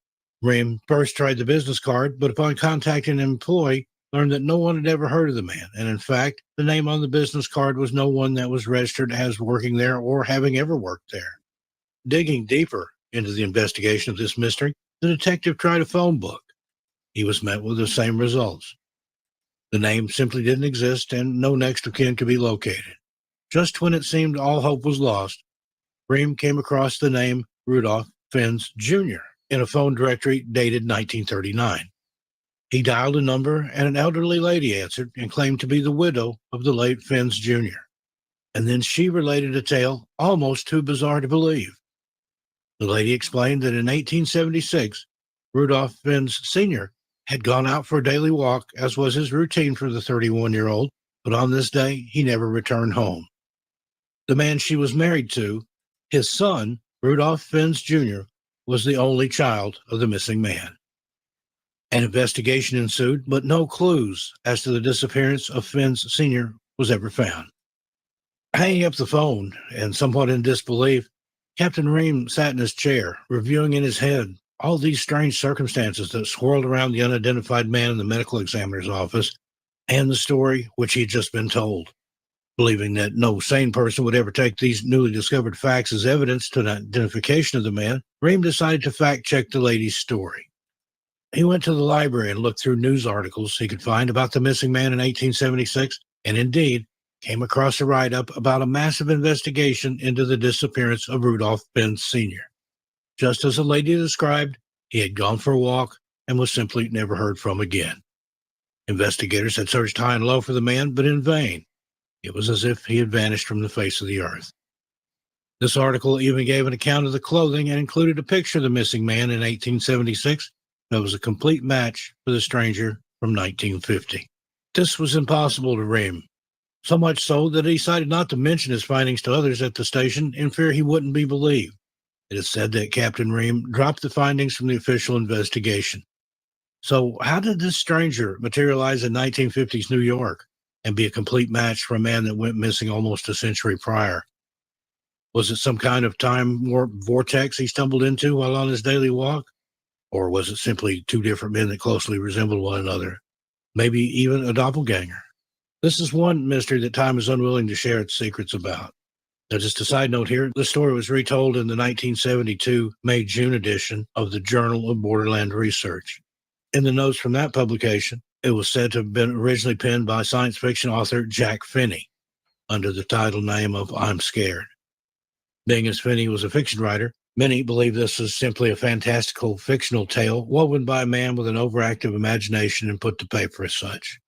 Ream first tried the business card, but upon contacting an employee, learned that no one had ever heard of the man, and in fact, the name on the business card was no one that was registered as working there or having ever worked there. Digging deeper into the investigation of this mystery, the detective tried a phone book. He was met with the same results. The name simply didn't exist, and no next of kin could be located. Just when it seemed all hope was lost, Ream came across the name Rudolph Fens Jr. in a phone directory dated 1939. He dialed a number, and an elderly lady answered and claimed to be the widow of the late Fens Jr. And then she related a tale almost too bizarre to believe. The lady explained that in 1876, Rudolph Venz Sr. had gone out for a daily walk, as was his routine for the 31-year-old, but on this day, he never returned home. The man she was married to, his son, Rudolph Venz Jr., was the only child of the missing man. An investigation ensued, but no clues as to the disappearance of Venz Sr. was ever found. Hanging up the phone and somewhat in disbelief, Captain Ream sat in his chair, reviewing in his head all these strange circumstances that swirled around the unidentified man in the medical examiner's office and the story which he had just been told. Believing that no sane person would ever take these newly discovered facts as evidence to an identification of the man, Ream decided to fact-check the lady's story. He went to the library and looked through news articles he could find about the missing man in 1876, and indeed came across a write-up about a massive investigation into the disappearance of Rudolph Venz Sr. Just as the lady described, he had gone for a walk and was simply never heard from again. Investigators had searched high and low for the man, but in vain. It was as if he had vanished from the face of the earth. This article even gave an account of the clothing and included a picture of the missing man in 1876 that was a complete match for the stranger from 1950. This was impossible to Ream, so much so that he decided not to mention his findings to others at the station in fear he wouldn't be believed. It is said that Captain Ream dropped the findings from the official investigation. So how did this stranger materialize in 1950s New York and be a complete match for a man that went missing almost a century prior? Was it some kind of time warp vortex he stumbled into while on his daily walk? Or was it simply two different men that closely resembled one another? Maybe even a doppelganger? This is one mystery that time is unwilling to share its secrets about. Now, just a side note here, the story was retold in the 1972 May-June edition of the Journal of Borderland Research. In the notes from that publication, it was said to have been originally penned by science fiction author Jack Finney under the title name of I'm Scared. Being as Finney was a fiction writer, many believe this was simply a fantastical fictional tale woven by a man with an overactive imagination and put to paper as such.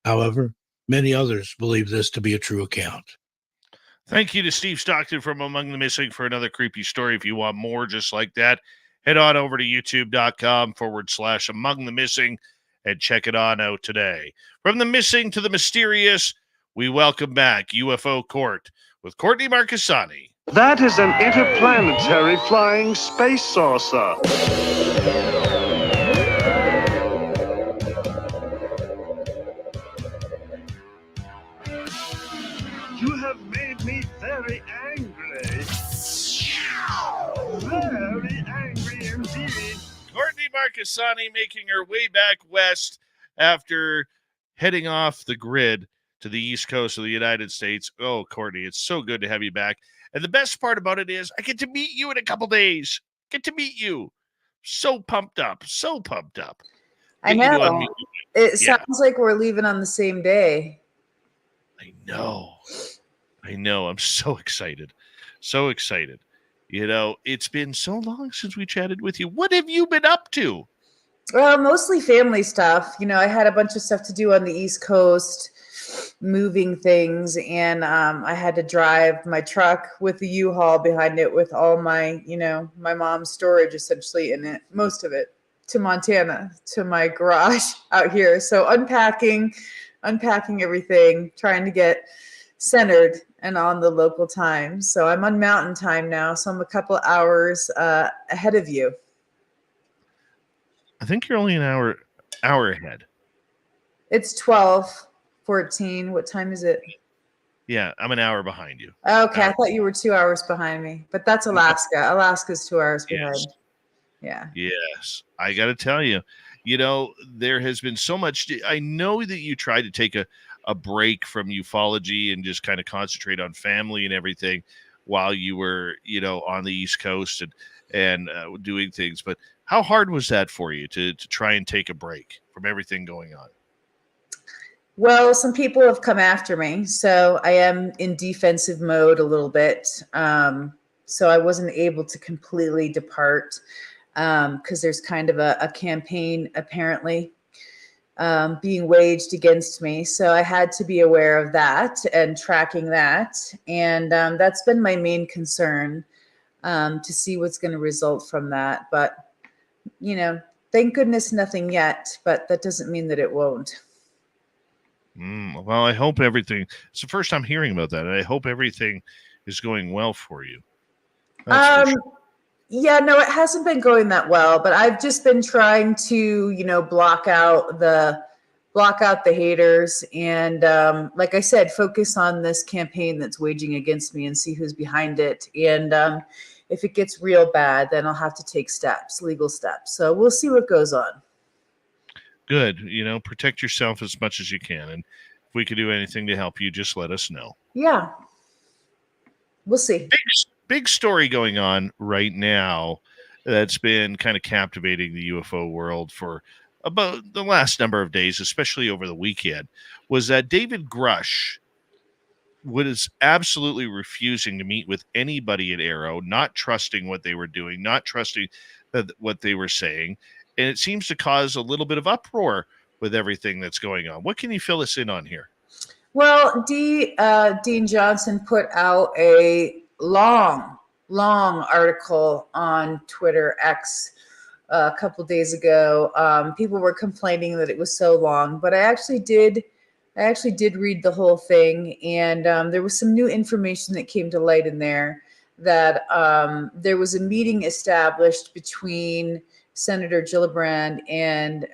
However, many others believe this to be a true account. Thank you to Steve Stockton from Among the Missing for another creepy story. If you want more just like that, head on over to youtube.com/Among the Missing and check it on out today. From the missing to the mysterious, we welcome back UFO Court with Courtney Marcassani. That is an interplanetary flying space saucer. You have made me very angry. Very angry indeed. Courtney Marcassani making her way back west after heading off the grid to the East Coast of the United States. Oh, Courtney, it's so good to have you back. And the best part about it is I get to meet you in a couple days. Get to meet you. So pumped up. So pumped up. I Get you to know. unmute. It Yeah. sounds like we're leaving on the same day. I know. I'm so excited. So excited. You know, it's been so long since we chatted with you. What have you been up to? Well, mostly family stuff. You know, I had a bunch of stuff to do on the East Coast, moving things, and I had to drive my truck with the U-Haul behind it with all my, my mom's storage essentially in it, most of it, to Montana, to my garage out here. So unpacking everything, trying to get centered and on the local time. So I'm on mountain time now, so I'm a couple hours ahead of you. I think you're only an hour ahead. It's 12:14. What time is it? Yeah, I'm an hour behind you. Okay, I thought you were 2 hours behind me, but that's Alaska. Alaska's 2 hours behind. Yes. Yeah. Yes. I got to tell you, there has been so much. I know that you tried to take a break from ufology and just kind of concentrate on family and everything while you were, on the East Coast and doing things. But how hard was that for you to try and take a break from everything going on? Well, some people have come after me, so I am in defensive mode a little bit. So I wasn't able to completely depart because there's kind of a campaign apparently being waged against me. So I had to be aware of that and tracking that. And that's been my main concern. to see what's going to result from that. But, thank goodness nothing yet, but that doesn't mean that it won't. Well, I hope everything. It's the first time hearing about that, and I hope everything is going well for you. That's for sure. Yeah, no, it hasn't been going that well, but I've just been trying to, block out the haters and, like I said, focus on this campaign that's waging against me and see who's behind it. And if it gets real bad, then I'll have to take legal steps. So we'll see what goes on. Good. Protect yourself as much as you can. And if we could do anything to help you, just let us know. Yeah. We'll see. Big story going on right now that's been kind of captivating the UFO world for about the last number of days, especially over the weekend, was that David Grush was absolutely refusing to meet with anybody at Arrow, not trusting what they were doing, not trusting what they were saying. And it seems to cause a little bit of uproar with everything that's going on. What can you fill us in on here? Well, Dean Johnson put out a long article on Twitter X a couple days ago. People were complaining that it was so long, but I actually did read the whole thing, and there was some new information that came to light in there that there was a meeting established between Senator Gillibrand and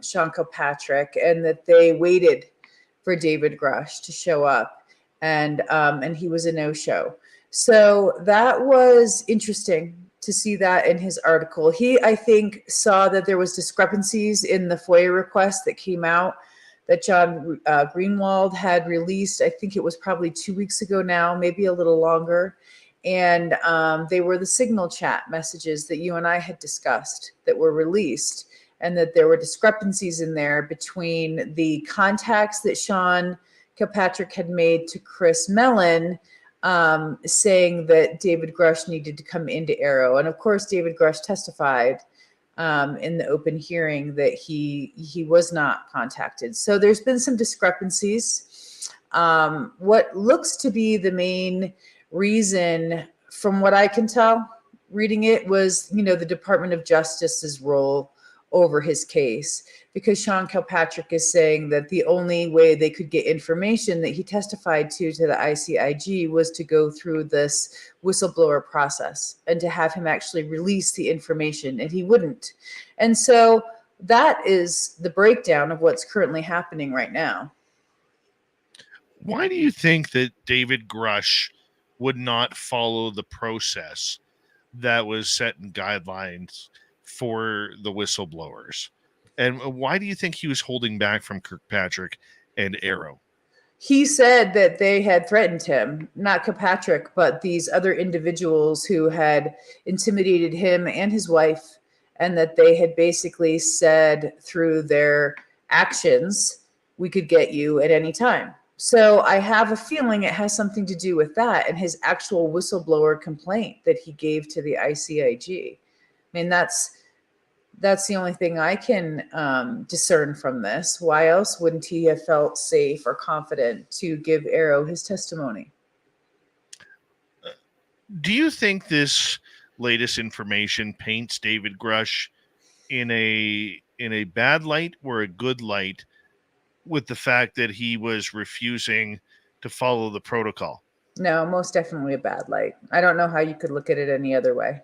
Sean Kilpatrick, and that they waited for David Grush to show up, and he was a no-show. So that was interesting to see that in his article. He, I think, saw that there was discrepancies in the FOIA request that came out that John Greenwald had released. I think it was probably 2 weeks ago now, maybe a little longer. And they were the signal chat messages that you and I had discussed that were released, and that there were discrepancies in there between the contacts that Sean Kilpatrick had made to Chris Mellon, saying that David Grush needed to come into Arrow. And of course, David Grush testified in the open hearing that he was not contacted. So there's been some discrepancies. What looks to be the main reason, from what I can tell, reading it, was, the Department of Justice's role over his case, because Sean Kilpatrick is saying that the only way they could get information that he testified to the ICIG was to go through this whistleblower process and to have him actually release the information, and he wouldn't. And so that is the breakdown of what's currently happening right now. Why do you think that David Grush would not follow the process that was set in guidelines for the whistleblowers? And why do you think he was holding back from Kirkpatrick and Arrow? He said that they had threatened him, not Kirkpatrick, but these other individuals who had intimidated him and his wife, and that they had basically said through their actions, we could get you at any time. So I have a feeling it has something to do with that and his actual whistleblower complaint that he gave to the ICIG. I mean, that's the only thing I can discern from this. Why else wouldn't he have felt safe or confident to give Arrow his testimony? Do you think this latest information paints David Grush in a bad light or a good light, with the fact that he was refusing to follow the protocol? No, most definitely a bad light. I don't know how you could look at it any other way.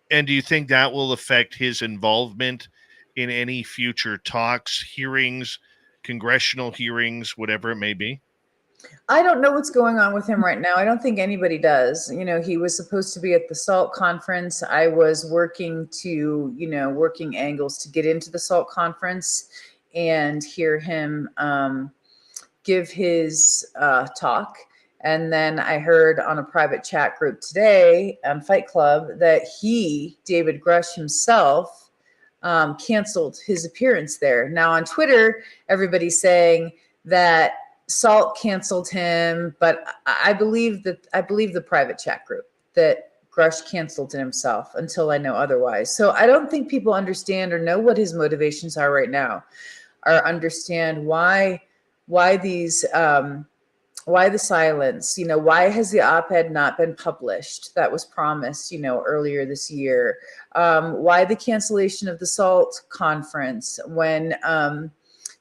And do you think that will affect his involvement in any future talks, hearings, congressional hearings, whatever it may be? I don't know what's going on with him right now. I don't think anybody does. He was supposed to be at the SALT conference. I was working angles to get into the SALT conference and hear him give his talk. And then I heard on a private chat group today on Fight Club that David Grush himself, canceled his appearance there. Now on Twitter, everybody's saying that SALT canceled him, but I believe the private chat group that Grush canceled it himself until I know otherwise. So I don't think people understand or know what his motivations are right now, or understand why these Why the silence? Why has the op-ed not been published that was promised, earlier this year? Why the cancellation of the SALT conference when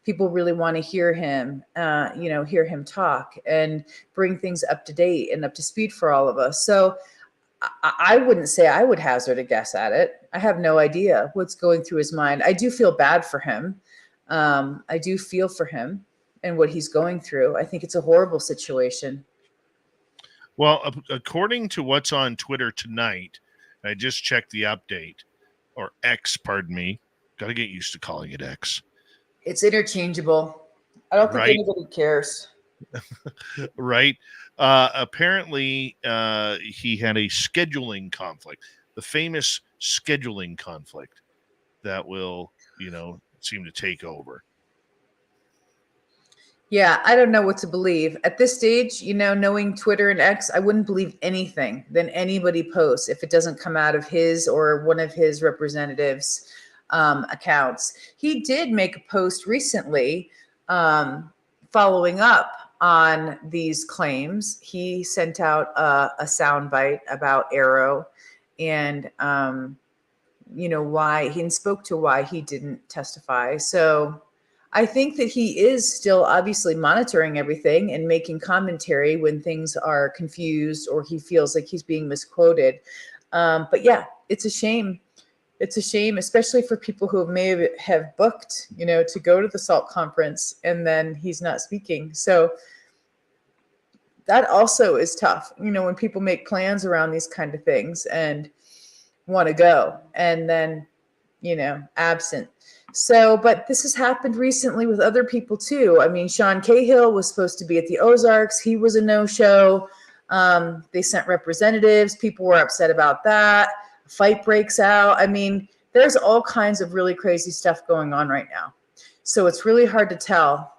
people really want to hear him, hear him talk and bring things up to date and up to speed for all of us? So I wouldn't say I would hazard a guess at it. I have no idea what's going through his mind. I do feel bad for him. I do feel for him and what he's going through. I think it's a horrible situation. Well, according to what's on Twitter tonight, I just checked the update, or X, pardon me. Got to get used to calling it X. It's interchangeable. I don't think anybody cares. Right. Apparently, he had a scheduling conflict, the famous scheduling conflict that will, seem to take over. Yeah, I don't know what to believe. At this stage, knowing Twitter and X, I wouldn't believe anything that anybody posts if it doesn't come out of his or one of his representatives' accounts. He did make a post recently following up on these claims. He sent out a soundbite about Arrow and, why he spoke to why he didn't testify. So I think that he is still obviously monitoring everything and making commentary when things are confused or he feels like he's being misquoted. But yeah, it's a shame. It's a shame, especially for people who may have booked, to go to the SALT conference and then he's not speaking. So that also is tough, when people make plans around these kind of things and want to go and then, absent. So, but this has happened recently with other people too. I mean, Sean Cahill was supposed to be at the Ozarks. He was a no-show. They sent representatives. People were upset about that. A fight breaks out. I mean, there's all kinds of really crazy stuff going on right now. So it's really hard to tell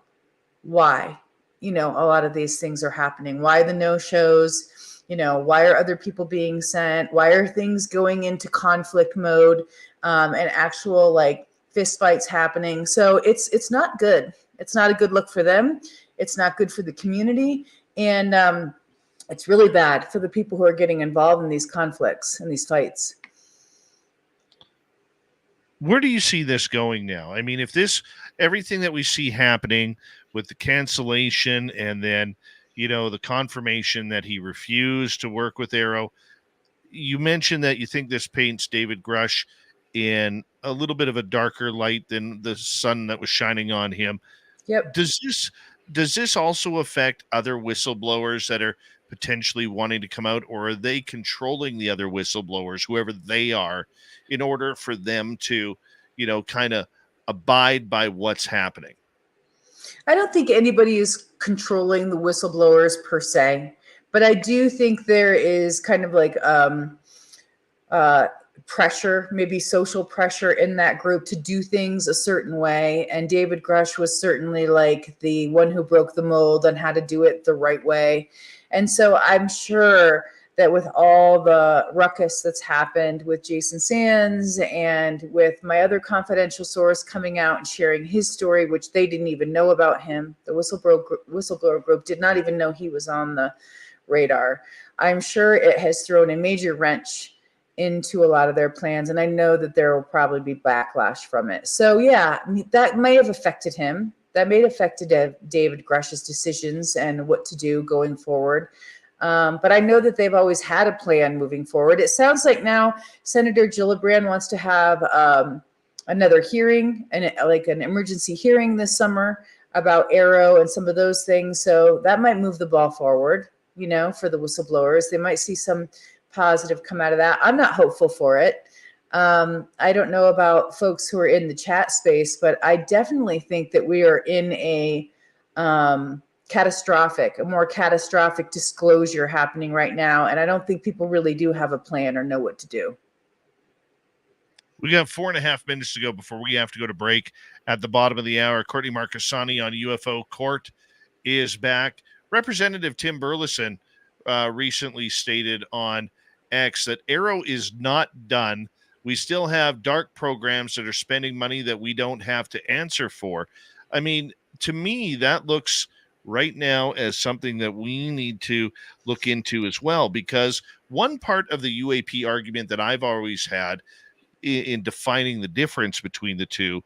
why, a lot of these things are happening. Why the no-shows? Why are other people being sent? Why are things going into conflict mode and actual fist fights happening? So it's not good. It's not a good look for them. It's not good for the community. And it's really bad for the people who are getting involved in these conflicts and these fights. Where do you see this going now? I mean, if everything that we see happening with the cancellation and then, the confirmation that he refused to work with Arrow, you mentioned that you think this paints David Grush in a little bit of a darker light than the sun that was shining on him. Yep. Does this also affect other whistleblowers that are potentially wanting to come out, or are they controlling the other whistleblowers, whoever they are, in order for them to, kind of abide by what's happening? I don't think anybody is controlling the whistleblowers per se, but I do think there is kind of pressure, maybe social pressure in that group to do things a certain way. And David Grush was certainly the one who broke the mold on how to do it the right way. And so I'm sure that with all the ruckus that's happened with Jason Sands and with my other confidential source coming out and sharing his story, which they didn't even know about him, the whistleblower group did not even know he was on the radar. I'm sure it has thrown a major wrench into a lot of their plans. And I know that there will probably be backlash from it. So yeah, that may have affected him. That may have affected David Grush's decisions and what to do going forward. But I know that they've always had a plan moving forward. It sounds like now Senator Gillibrand wants to have another hearing, and an emergency hearing this summer about Arrow and some of those things. So that might move the ball forward, for the whistleblowers. They might see some positive come out of that. I'm not hopeful for it. I don't know about folks who are in the chat space, but I definitely think that we are in a more catastrophic disclosure happening right now. And I don't think people really do have a plan or know what to do. We got 4.5 minutes to go before we have to go to break. At the bottom of the hour, Courtney Marcassani on UFO Court is back. Representative Tim Burleson recently stated on X that Arrow is not done. We still have dark programs that are spending money that we don't have to answer for. I mean, to me, that looks right now as something that we need to look into as well, because one part of the UAP argument that I've always had in defining the difference between the two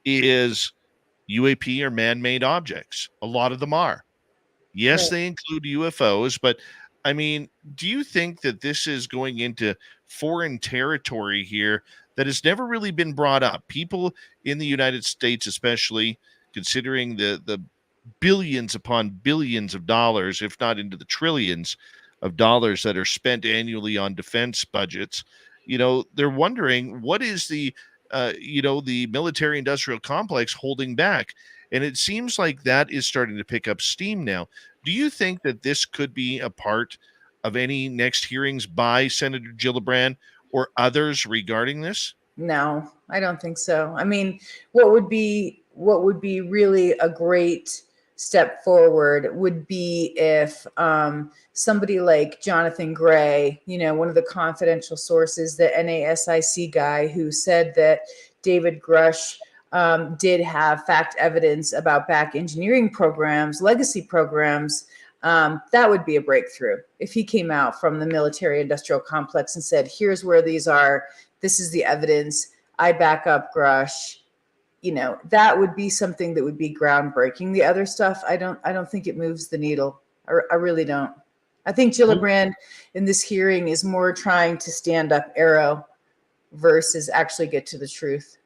is UAP are man-made objects. A lot of them are. Yes, Right. they include UFOs, but I mean, do you think that this is going into foreign territory here that has never really been brought up? People in the United States, especially considering the billions upon billions of dollars, if not into the trillions of dollars that are spent annually on defense budgets, they're wondering what is the military industrial complex holding back. And it seems like that is starting to pick up steam now. Do you think that this could be a part of any next hearings by Senator Gillibrand or others regarding this? No, I don't think so. I mean, what would be really a great step forward would be if somebody like Jonathan Gray, one of the confidential sources, the NASIC guy who said that David Grush did have fact evidence about back engineering programs, legacy programs. That would be a breakthrough if he came out from the military industrial complex and said, here's where these are. This is the evidence. I back up Grush. That would be something that would be groundbreaking. The other stuff, I don't think it moves the needle. I really don't. I think Gillibrand in this hearing is more trying to stand up Arrow versus actually get to the truth.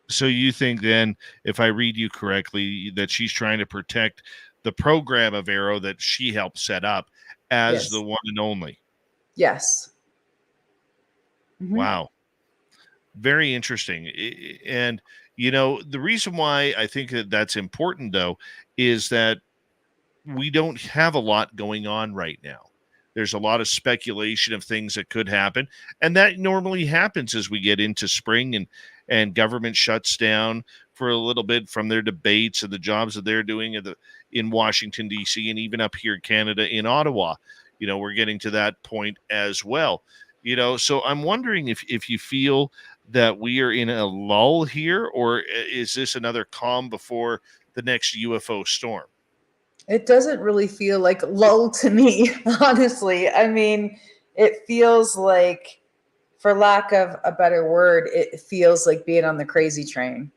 So you think then, if I read you correctly, that she's trying to protect the program of Arrow that she helped set up as Yes. the one and only? Yes. Mhm. Wow. Very interesting. And, the reason why I think that that's important, though, is that we don't have a lot going on right now. There's a lot of speculation of things that could happen. And that normally happens as we get into spring and government shuts down for a little bit from their debates and the jobs that they're doing in Washington, D.C., and even up here in Canada, in Ottawa. We're getting to that point as well. So I'm wondering if you feel that we are in a lull here, or is this another calm before the next UFO storm? It doesn't really feel like lull to me, honestly. I mean, it feels like, for lack of a better word, it feels like being on the crazy train.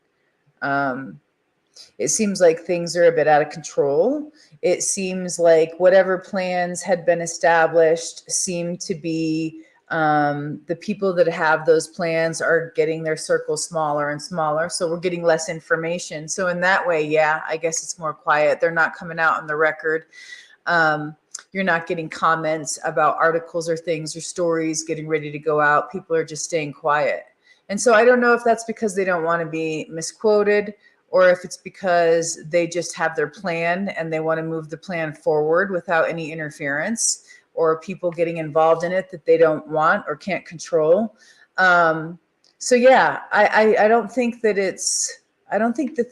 It seems like things are a bit out of control. It seems like whatever plans had been established seem to be the people that have those plans are getting their circle smaller and smaller. So we're getting less information. So in that way, yeah, I guess it's more quiet. They're not coming out on the record. You're not getting comments about articles or things or stories getting ready to go out. People are just staying quiet. And so I don't know if that's because they don't want to be misquoted, or if it's because they just have their plan and they want to move the plan forward without any interference or people getting involved in it that they don't want or can't control. So yeah, I don't think that this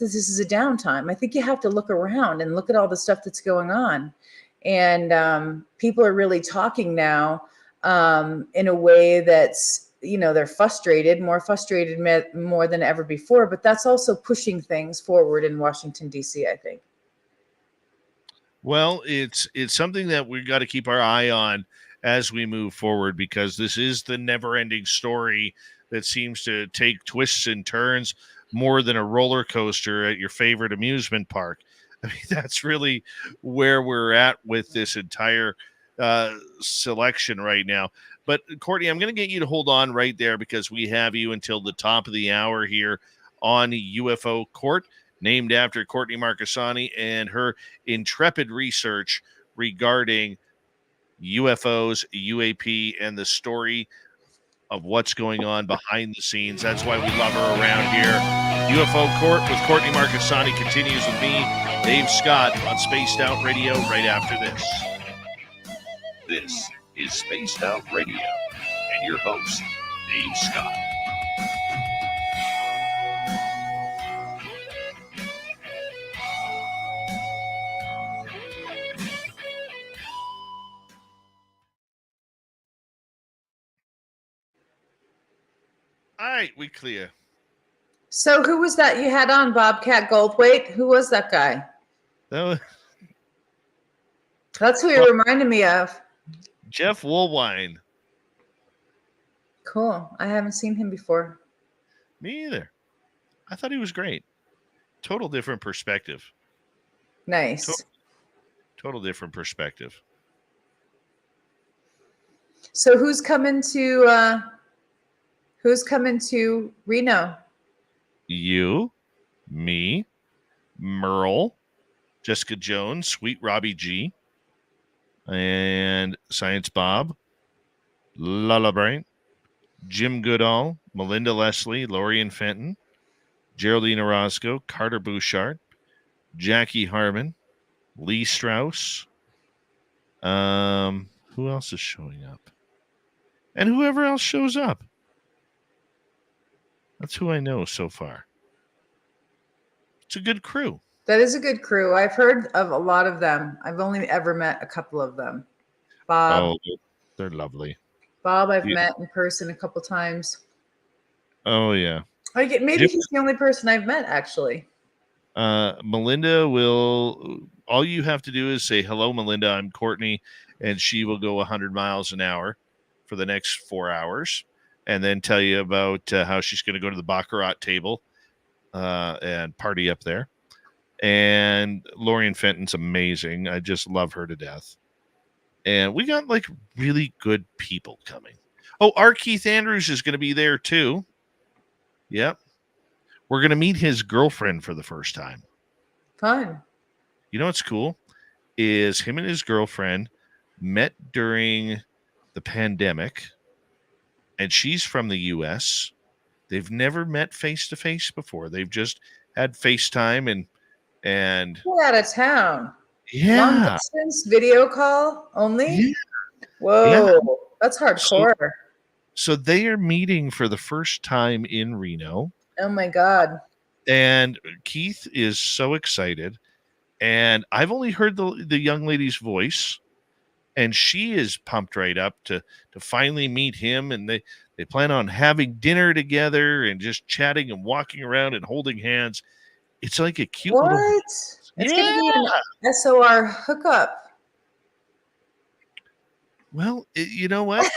is a downtime. I think you have to look around and look at all the stuff that's going on. And people are really talking now in a way that's, they're frustrated, more frustrated more than ever before, but that's also pushing things forward in Washington, D.C., I think. Well, it's something that we've got to keep our eye on as we move forward, because this is the never-ending story that seems to take twists and turns more than a roller coaster at your favorite amusement park. I mean, that's really where we're at with this entire selection right now. But Courtney, I'm going to get you to hold on right there, because we have you until the top of the hour here on UFO Court, named after Courtney Marcassani and her intrepid research regarding UFOs, UAP, and the story of what's going on behind the scenes. That's why we love her around here. UFO Court with Courtney Marcassani continues with me, Dave Scott, on Spaced Out Radio right after this. This is Spaced Out Radio and your host, Dave Scott. All right, we clear. So who was that you had on, Bobcat Goldthwait? Who was that guy? That was That's who he reminded me of. Jeff Woolwine. Cool. I haven't seen him before. Me either. I thought he was great. Total different perspective. Nice. Total different perspective. So who's coming to Reno? You, me, Merle, Jessica Jones, Sweet Robbie G, and Science Bob, Lala Brain, Jim Goodall, Melinda Leslie, Lorian Fenton, Geraldine Orozco, Carter Bouchard, Jackie Harmon, Lee Strauss. Who else is showing up? And whoever else shows up. That's who I know so far. It's a good crew. That is a good crew. I've heard of a lot of them. I've only ever met a couple of them. Bob. Oh, they're lovely. Bob, I've met in person a couple times. Oh, yeah. Maybe he's the only person I've met, actually. Melinda will, all you have to do is say, hello, Melinda, I'm Courtney, and she will go 100 miles an hour for the next 4 hours and then tell you about how she's going to go to the Baccarat table and party up there. And Lorian Fenton's amazing. I just love her to death. And we got like really good people coming. Oh, our Keith Andrews is going to be there too. Yep. We're going to meet his girlfriend for the first time. Fun. You know what's cool? Is him and his girlfriend met during the pandemic, and she's from the U.S. They've never met face-to-face before. They've just had FaceTime and We're out of town. yeah. Long distance video call only? Yeah. Whoa. Yeah. That's hardcore. So they are meeting for the first time in Reno. Oh my God. And Keith is so excited. And I've only heard the young lady's voice. And she is pumped right up to finally meet him. And they plan on having dinner together and just chatting and walking around and holding hands. It's like a cute What? little... It's going to be an SOR hookup. Well, you know what?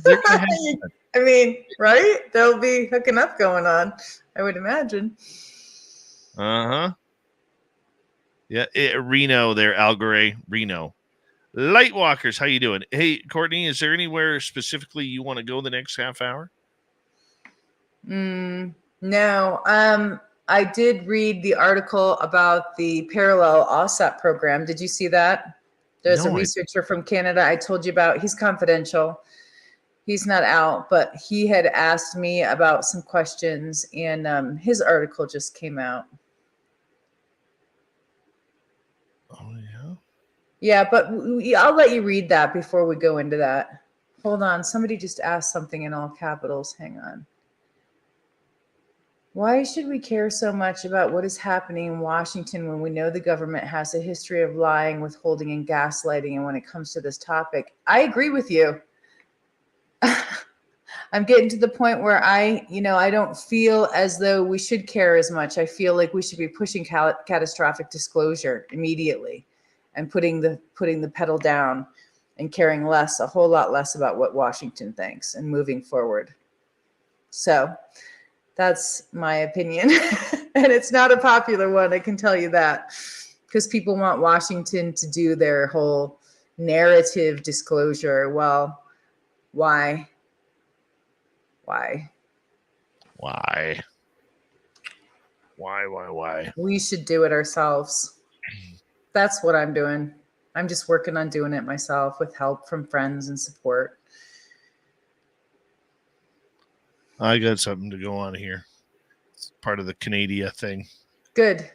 They're gonna have fun. I mean, right? There'll be hooking up going on, I would imagine. Uh-huh. Yeah, Reno there, Algore, Reno. Lightwalkers, how you doing? Hey, Courtney, is there anywhere specifically you want to go the next half hour? No. I did read the article about the parallel OSAP program. Did you see that? There's a researcher from Canada I told you about. He's confidential. He's not out, but he had asked me about some questions, and his article just came out. Oh, yeah? Yeah, but I'll let you read that before we go into that. Hold on. Somebody just asked something in all capitals. Hang on. Why should we care so much about what is happening in Washington when we know the government has a history of lying, withholding, and gaslighting? And when it comes to this topic, I agree with you. I'm getting to the point where I don't feel as though we should care as much. I feel like we should be pushing catastrophic disclosure immediately and putting the pedal down and caring a whole lot less about what Washington thinks and moving forward. So that's my opinion. And it's not a popular one, I can tell you that, because people want Washington to do their whole narrative disclosure. Well, why? We should do it ourselves. That's what I'm doing. I'm just working on doing it myself with help from friends and support. I got something to go on here. It's part of the Canada thing. Good.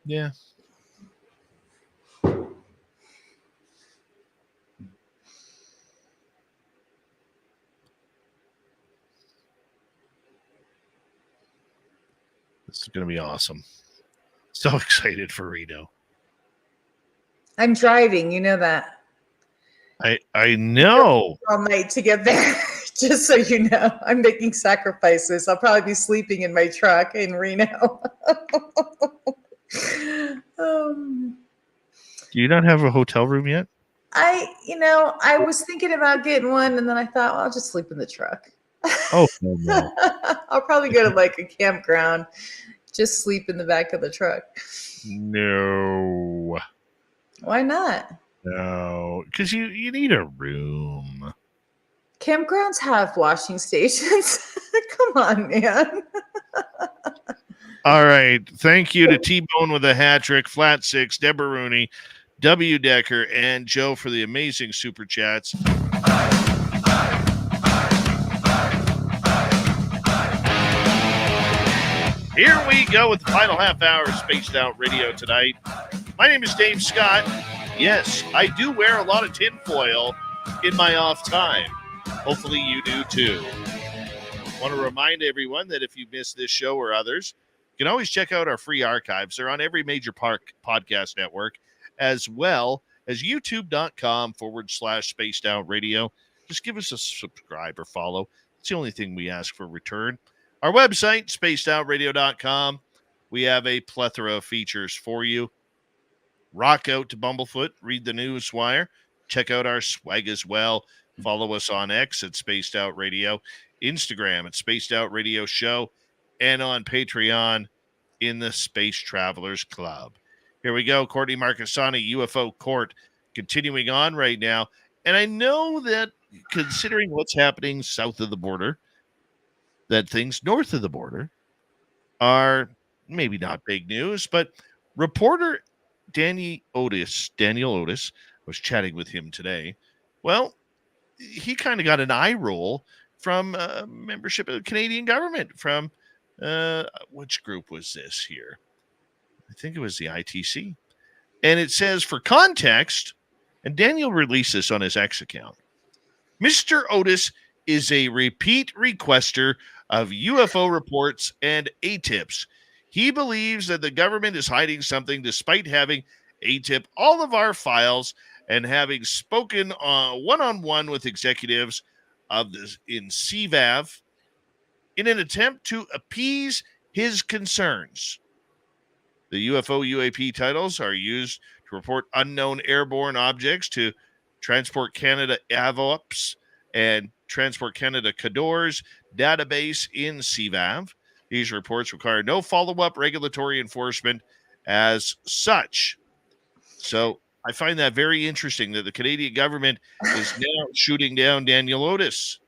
Yeah. This is going to be awesome. So excited for Reno. I'm driving, you know that. I know. All night to get there. Just so you know, I'm making sacrifices. I'll probably be sleeping in my truck in Reno. Um, Do you not have a hotel room yet? I was thinking about getting one, and then I thought, well, I'll just sleep in the truck. Oh, no. I'll probably go to like a campground, just sleep in the back of the truck. No. Why not? No. Because you need a room. Campgrounds have washing stations. Come on, man. All right. Thank you to T-Bone with a hat trick, Flat Six, Deborah Rooney, W. Decker, and Joe for the amazing super chats. Here we go with the final half hour of Spaced Out Radio tonight. My name is Dave Scott. Yes, I do wear a lot of tinfoil in my off time. Hopefully you do too. I want to remind everyone that if you missed this show or others, you can always check out our free archives. They're on every major podcast network, as well as youtube.com/Spaced Out Radio. Just give us a subscribe or follow. It's the only thing we ask for return. Our website, spacedoutradio.com. We have a plethora of features for you. Rock out to Bumblefoot, read the news wire, check out our swag as well. Follow us on X at Spaced Out Radio, Instagram at Spaced Out Radio Show, and on Patreon in the Space Travelers Club. Here we go. Courtney Marcassani, UFO Court, continuing on right now. And I know that considering what's happening south of the border, that things north of the border are maybe not big news, but reporter Daniel Otis, I was chatting with him today. Well, he kind of got an eye roll from membership of the Canadian government from which group was this here? I think it was the ITC. And it says, for context, and Daniel released this on his X account, Mr. Otis is a repeat requester of UFO reports and ATIPs. He believes that the government is hiding something despite having ATIP all of our files and having spoken one-on-one with executives of this in CVAV in an attempt to appease his concerns. The UFO UAP titles are used to report unknown airborne objects to Transport Canada AVOPS and Transport Canada CADOR's database in CVAV. These reports require no follow-up regulatory enforcement as such. So I find that very interesting that the Canadian government is now shooting down Daniel Otis.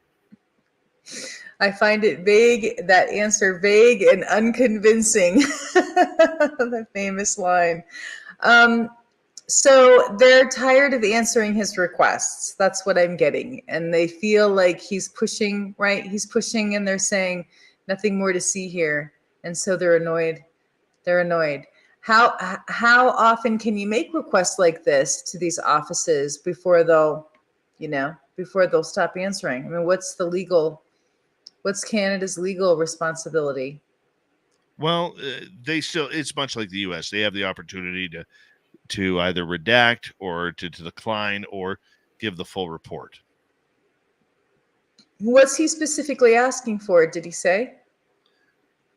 I find it vague, that answer vague and unconvincing. The famous line. So they're tired of answering his requests. That's what I'm getting. And they feel like he's pushing, right? He's pushing and they're saying nothing more to see here. And so they're annoyed. They're annoyed. How often can you make requests like this to these offices before they'll stop answering? I mean, what's Canada's legal responsibility? Well, it's much like the U.S. They have the opportunity to either redact or to decline or give the full report. What's he specifically asking for? Did he say?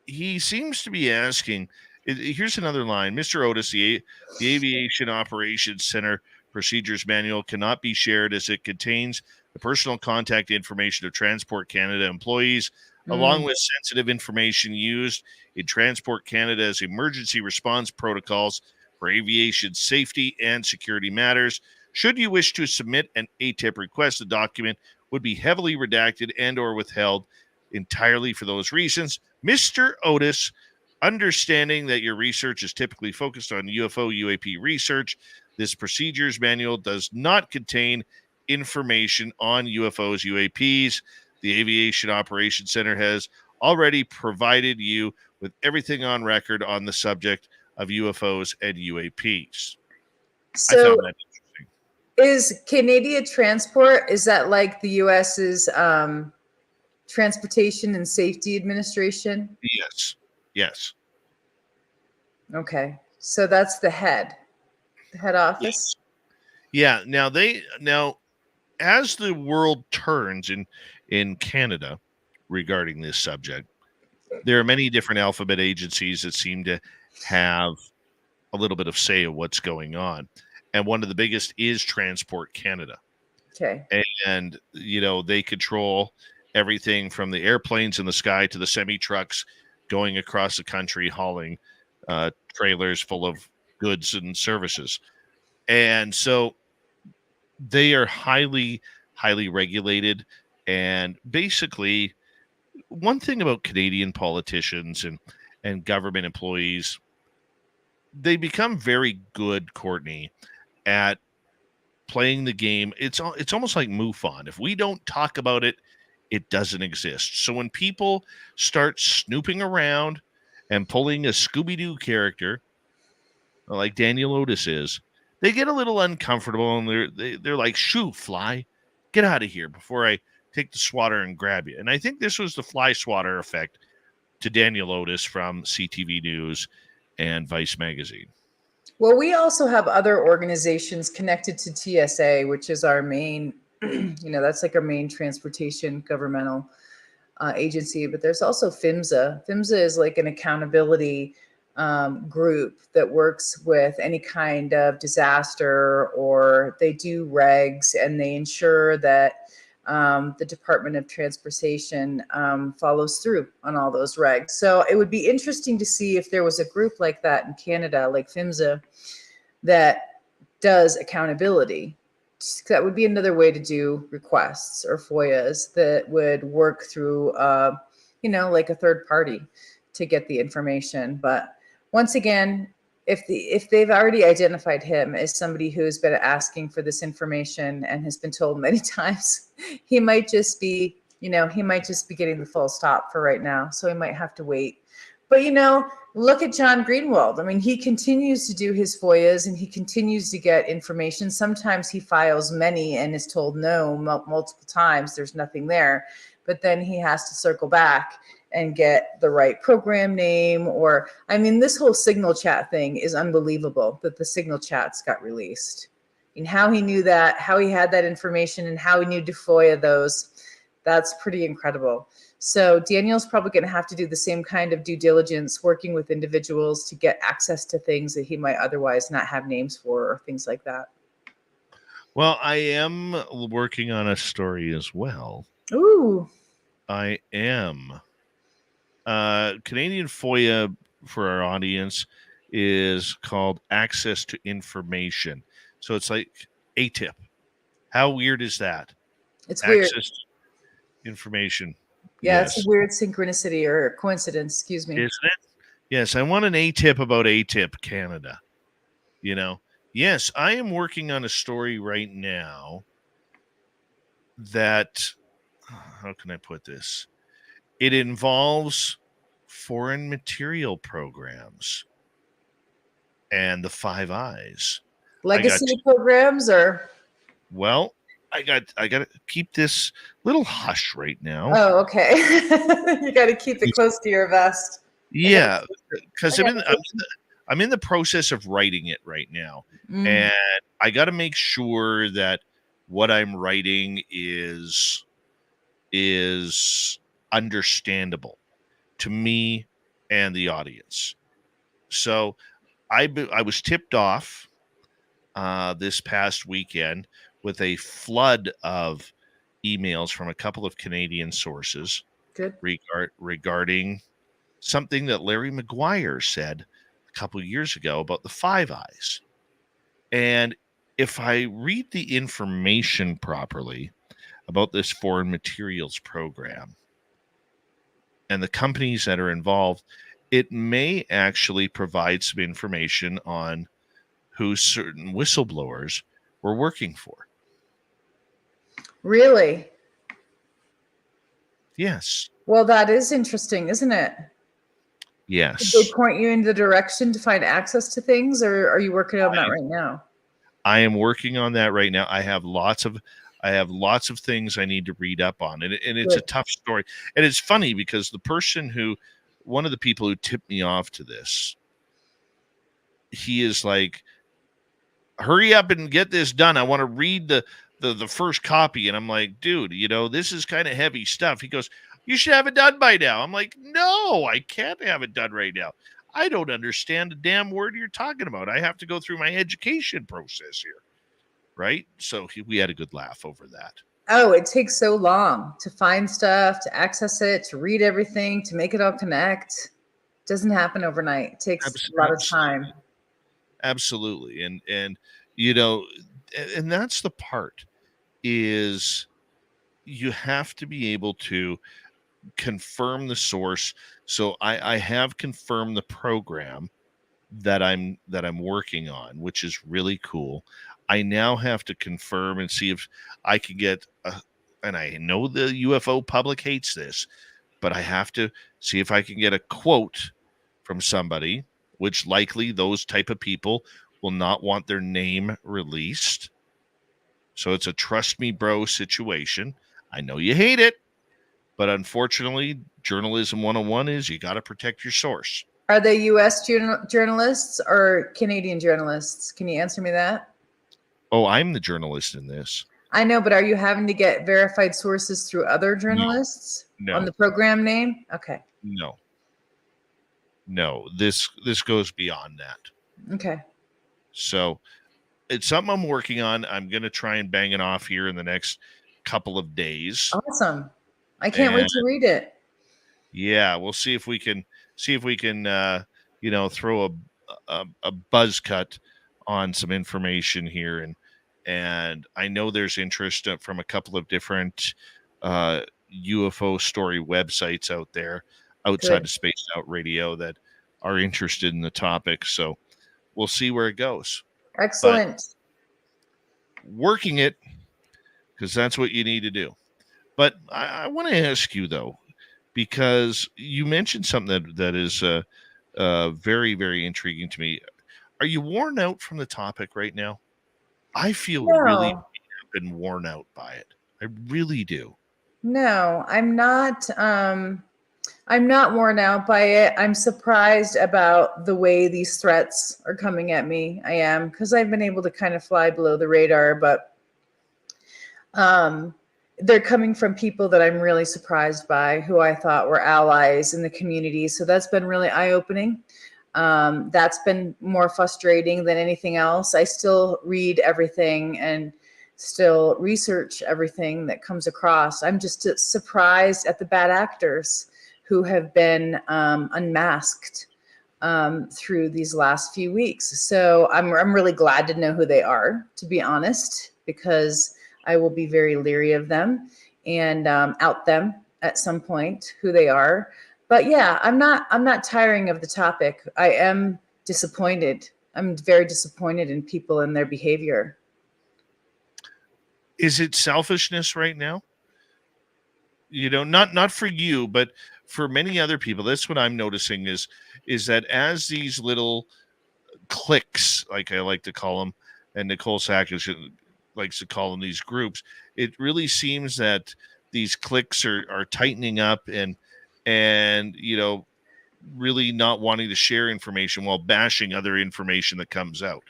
He seems to be asking. Here's another line. Mr. Otis, the Aviation Operations Center Procedures Manual cannot be shared as it contains the personal contact information of Transport Canada employees, along with sensitive information used in Transport Canada's emergency response protocols for aviation safety and security matters. Should you wish to submit an ATIP request, the document would be heavily redacted and or withheld entirely for those reasons. Mr. Otis, understanding that your research is typically focused on UFO UAP research, this procedures manual does not contain information on UFOs UAPs. The Aviation Operations Center has already provided you with everything on record on the subject of UFOs and UAPs. So I found that interesting. Is Canadian Transport, is that like the US's Transportation and Safety Administration? Yes. Okay. So that's the head office? Yes. Yeah. Now, as the world turns in Canada regarding this subject, there are many different alphabet agencies that seem to have a little bit of say of what's going on. And one of the biggest is Transport Canada. Okay. And, they control everything from the airplanes in the sky to the semi-trucks going across the country hauling trailers full of goods and services. And so they are highly, highly regulated. And basically, one thing about Canadian politicians and government employees, they become very good, Courtney, at playing the game. It's almost like MUFON. If we don't talk about it, it doesn't exist. So when people start snooping around and pulling a Scooby-Doo character, like Daniel Otis is, they get a little uncomfortable and they're like, "Shoo, fly, get out of here before I take the swatter and grab you." And I think this was the fly swatter effect to Daniel Otis from CTV News and Vice Magazine. Well, we also have other organizations connected to TSA, which is our main, that's like our main transportation governmental agency. But there's also PHMSA. PHMSA is like an accountability group that works with any kind of disaster, or they do regs and they ensure that the Department of Transportation follows through on all those regs. So it would be interesting to see if there was a group like that in Canada, like PHMSA, that does accountability. That would be another way to do requests or FOIAs that would work through, like a third party to get the information. But once again, if they've already identified him as somebody who's been asking for this information and has been told many times, he might just be getting the full stop for right now. So he might have to wait. But, look at John Greenwald. I mean, he continues to do his FOIAs and he continues to get information. Sometimes he files many and is told no multiple times. There's nothing there. But then he has to circle back and get the right program name. This whole signal chat thing is unbelievable that the signal chats got released. And how he knew that, how he had that information, and how he knew to FOIA those, that's pretty incredible. So Daniel's probably going to have to do the same kind of due diligence, working with individuals to get access to things that he might otherwise not have names for, or things like that. Well, I am working on a story as well. Ooh. I am. Canadian FOIA, for our audience, is called Access to Information. So it's like ATIP. How weird is that? It's weird. Access to information. Yeah, Yes. It's a weird synchronicity or coincidence, excuse me. Isn't it? Yes, I want an ATIP about ATIP Canada. Yes, I am working on a story right now that, how can I put this? It involves foreign material programs and the Five Eyes. Legacy programs, or? Well, I got to keep this little hush right now. Oh, okay. You got to keep it close to your vest. Yeah, because I'm in the process of writing it right now, and I got to make sure that what I'm writing is understandable to me and the audience. So I was tipped off this past weekend with a flood of emails from a couple of Canadian sources. Good. Regarding something that Larry Maguire said a couple of years ago about the Five Eyes. And if I read the information properly about this foreign materials program and the companies that are involved, it may actually provide some information on who certain whistleblowers were working for. Really? Yes. Well, that is interesting, isn't it? Yes. Did they point you in the direction to find access to things, or are you working on that right now? I am working on that right now. I have lots of things I need to read up on, and it's a tough story. And it's funny because one of the people who tipped me off to this, he is like, "Hurry up and get this done. I want to read the first copy." And I'm like, "Dude, this is kind of heavy stuff." He goes, "You should have it done by now." I'm like, "No, I can't have it done right now. I don't understand a damn word you're talking about. I have to go through my education process here. Right? So we had a good laugh over that. Oh, it takes so long to find stuff, to access it, to read everything, to make it all connect. It doesn't happen overnight. It takes a lot of time. Absolutely. And you know, and that's the part is you have to be able to confirm the source. So I have confirmed the program that I'm working on, which is really cool. I now have to confirm and see if I can get and I know the UFO public hates this, but I have to see if I can get a quote from somebody, which likely those type of people will not want their name released. So it's a trust me bro situation. I know you hate it, but unfortunately, journalism 101 is you got to protect your source. Are they U.S. journalists or Canadian journalists? Can you answer me that? Oh, I'm the journalist in this. I know, but are you having to get verified sources through other journalists on the program name? Okay. No, this goes beyond that. Okay. So it's something I'm working on. I'm going to try and bang it off here in the next couple of days. Awesome. I can't wait to read it. Yeah, we'll see if we can throw a buzz cut on some information here, and I know there's interest from a couple of different UFO story websites out there outside of Spaced Out Radio that are interested in the topic. So we'll see where it goes. Excellent. But working it, because that's what you need to do. But I want to ask you though, because you mentioned something that is very, very intriguing to me. Are you worn out from the topic right now? I feel really been worn out by it. I really do. No, I'm not. I'm not worn out by it. I'm surprised about the way these threats are coming at me. I am, because I've been able to kind of fly below the radar, but they're coming from people that I'm really surprised by, who I thought were allies in the community. So that's been really eye-opening. That's been more frustrating than anything else. I still read everything and still research everything that comes across. I'm just surprised at the bad actors who have been unmasked through these last few weeks. So I'm really glad to know who they are, to be honest, because I will be very leery of them and out them at some point who they are. But yeah, I'm not tiring of the topic. I am disappointed. I'm very disappointed in people and their behavior. Is it selfishness right now? You know, not for you, but for many other people. That's what I'm noticing is that as these little cliques, like I like to call them, and Nicole Sackers likes to call them, these groups, it really seems that these cliques are tightening up and really not wanting to share information while bashing other information that comes out.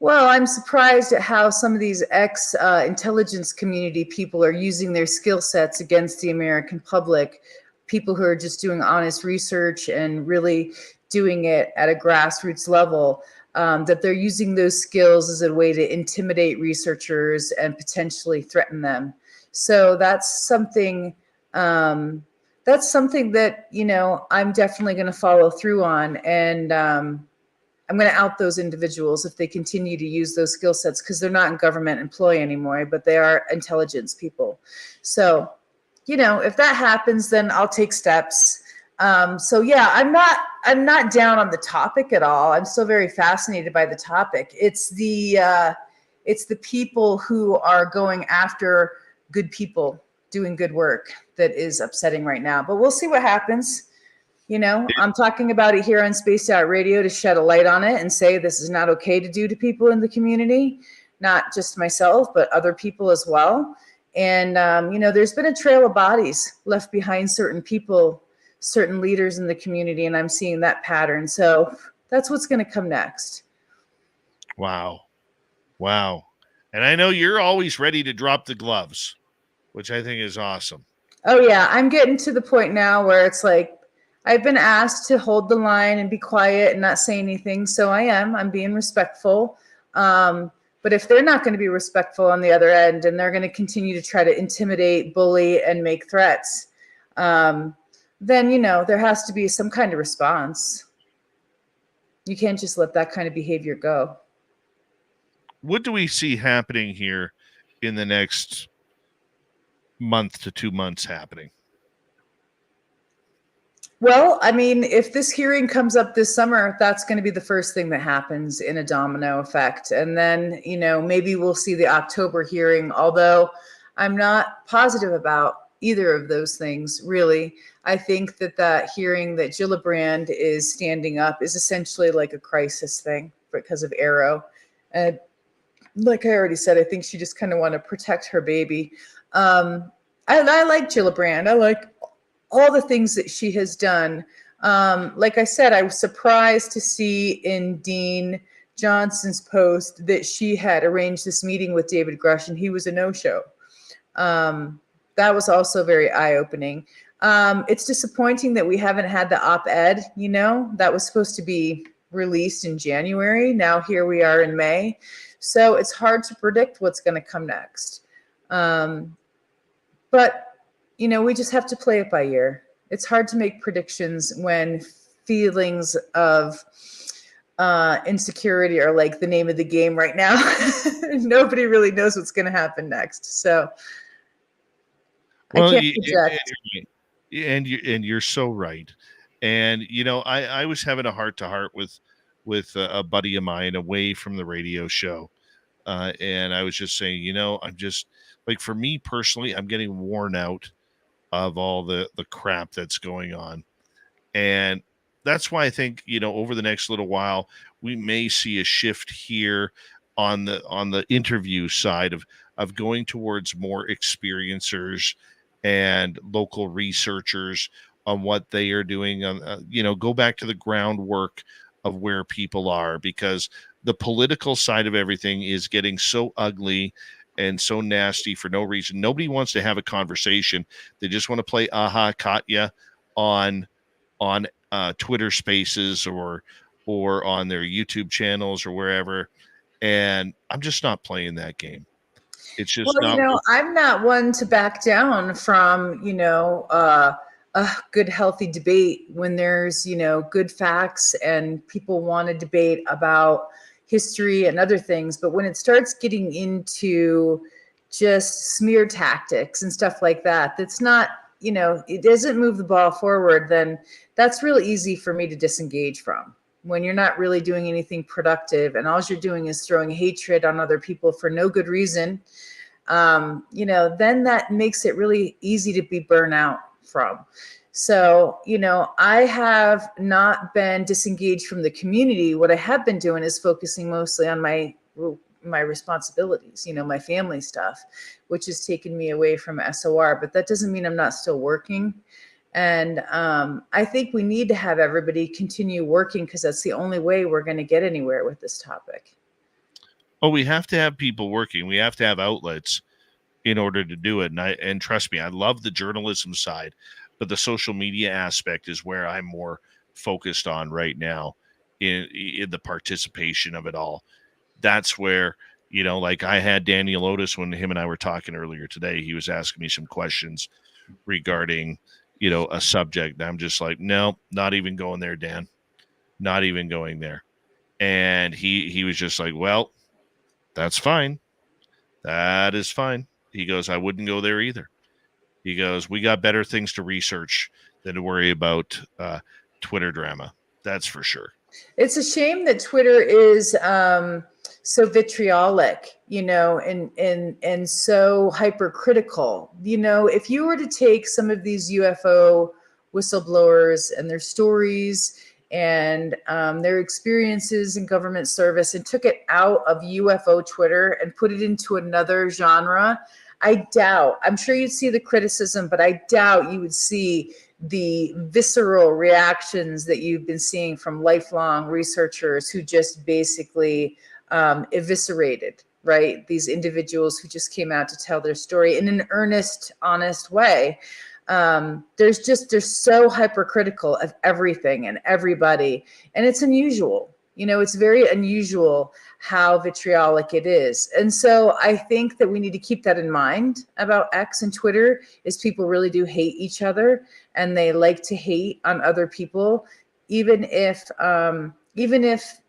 Well, I'm surprised at how some of these intelligence community people are using their skill sets against the American public, people who are just doing honest research and really doing it at a grassroots level, that they're using those skills as a way to intimidate researchers and potentially threaten them. So that's something that, I'm definitely going to follow through on. And I'm going to out those individuals if they continue to use those skill sets, because they're not in government employ anymore, but they are intelligence people. So, if that happens, then I'll take steps. So yeah, I'm not down on the topic at all. I'm still very fascinated by the topic. It's the people who are going after good people doing good work that is upsetting right now, but we'll see what happens. I'm talking about it here on Spaced Out Radio to shed a light on it and say this is not okay to do to people in the community, not just myself, but other people as well. And, there's been a trail of bodies left behind certain people, certain leaders in the community, and I'm seeing that pattern. So that's what's going to come next. Wow. And I know you're always ready to drop the gloves, which I think is awesome. Oh, yeah. I'm getting to the point now where it's like, I've been asked to hold the line and be quiet and not say anything, so I'm being respectful. But if they're not going to be respectful on the other end and they're going to continue to try to intimidate, bully, and make threats, then, there has to be some kind of response. You can't just let that kind of behavior go. What do we see happening here in the next month to 2 months happening? Well, I mean, if this hearing comes up this summer, that's going to be the first thing that happens in a domino effect. And then, maybe we'll see the October hearing, although I'm not positive about either of those things, really. I think that hearing that Gillibrand is standing up is essentially like a crisis thing because of Arrow. And like I already said, I think she just kind of want to protect her baby. I like Gillibrand. I like all the things that she has done. Like I said, I was surprised to see in Dean Johnson's post that she had arranged this meeting with David Grush and he was a no-show. That was also very eye-opening. It's disappointing that we haven't had the op-ed, that was supposed to be released in January. Now here we are in May. So it's hard to predict what's going to come next. But we just have to play it by ear. It's hard to make predictions when feelings of insecurity are like the name of the game right now. Nobody really knows what's going to happen next. So I can't project. And you're so right. And I was having a heart-to-heart with a buddy of mine away from the radio show, and I was just saying, I'm just like, for me personally, I'm getting worn out of all the crap that's going on. And that's why I think, over the next little while, we may see a shift here on the interview side of going towards more experiencers and local researchers on what they are doing. Go back to the groundwork of where people are, because the political side of everything is getting so ugly and so nasty for no reason. Nobody wants to have a conversation. They just want to play Aha Katya on Twitter Spaces or on their YouTube channels or wherever. And I'm just not playing that game. It's just I'm not one to back down from, a good, healthy debate when there's, good facts and people want to debate about history and other things. But when it starts getting into just smear tactics and stuff like that, that's not, it doesn't move the ball forward, then that's really easy for me to disengage from. When you're not really doing anything productive and all you're doing is throwing hatred on other people for no good reason, then that makes it really easy to be burnt out from. So, I have not been disengaged from the community. What I have been doing is focusing mostly on my responsibilities, my family stuff, which has taken me away from SOR, but that doesn't mean I'm not still working. And I think we need to have everybody continue working, because that's the only way we're going to get anywhere with this topic. Oh, we have to have people working. We have to have outlets in order to do it. And trust me, I love the journalism side, but the social media aspect is where I'm more focused on right now in the participation of it all. That's where, like I had Daniel Otis when him and I were talking earlier today. He was asking me some questions regarding, a subject. And I'm just like, no, not even going there, Dan. Not even going there. And he was just like, well, that's fine. That is fine. He goes, I wouldn't go there either. He goes, we got better things to research than to worry about Twitter drama. That's for sure. It's a shame that Twitter is so vitriolic, and so hypercritical. If you were to take some of these UFO whistleblowers and their stories and their experiences in government service and took it out of UFO Twitter and put it into another genre, I'm sure you'd see the criticism, but I doubt you would see the visceral reactions that you've been seeing from lifelong researchers who just basically eviscerated, right? These individuals who just came out to tell their story in an earnest, honest way. They're so hypercritical of everything and everybody, and it's unusual. It's very unusual how vitriolic it is. And so I think that we need to keep that in mind about X and Twitter, is people really do hate each other, and they like to hate on other people, even if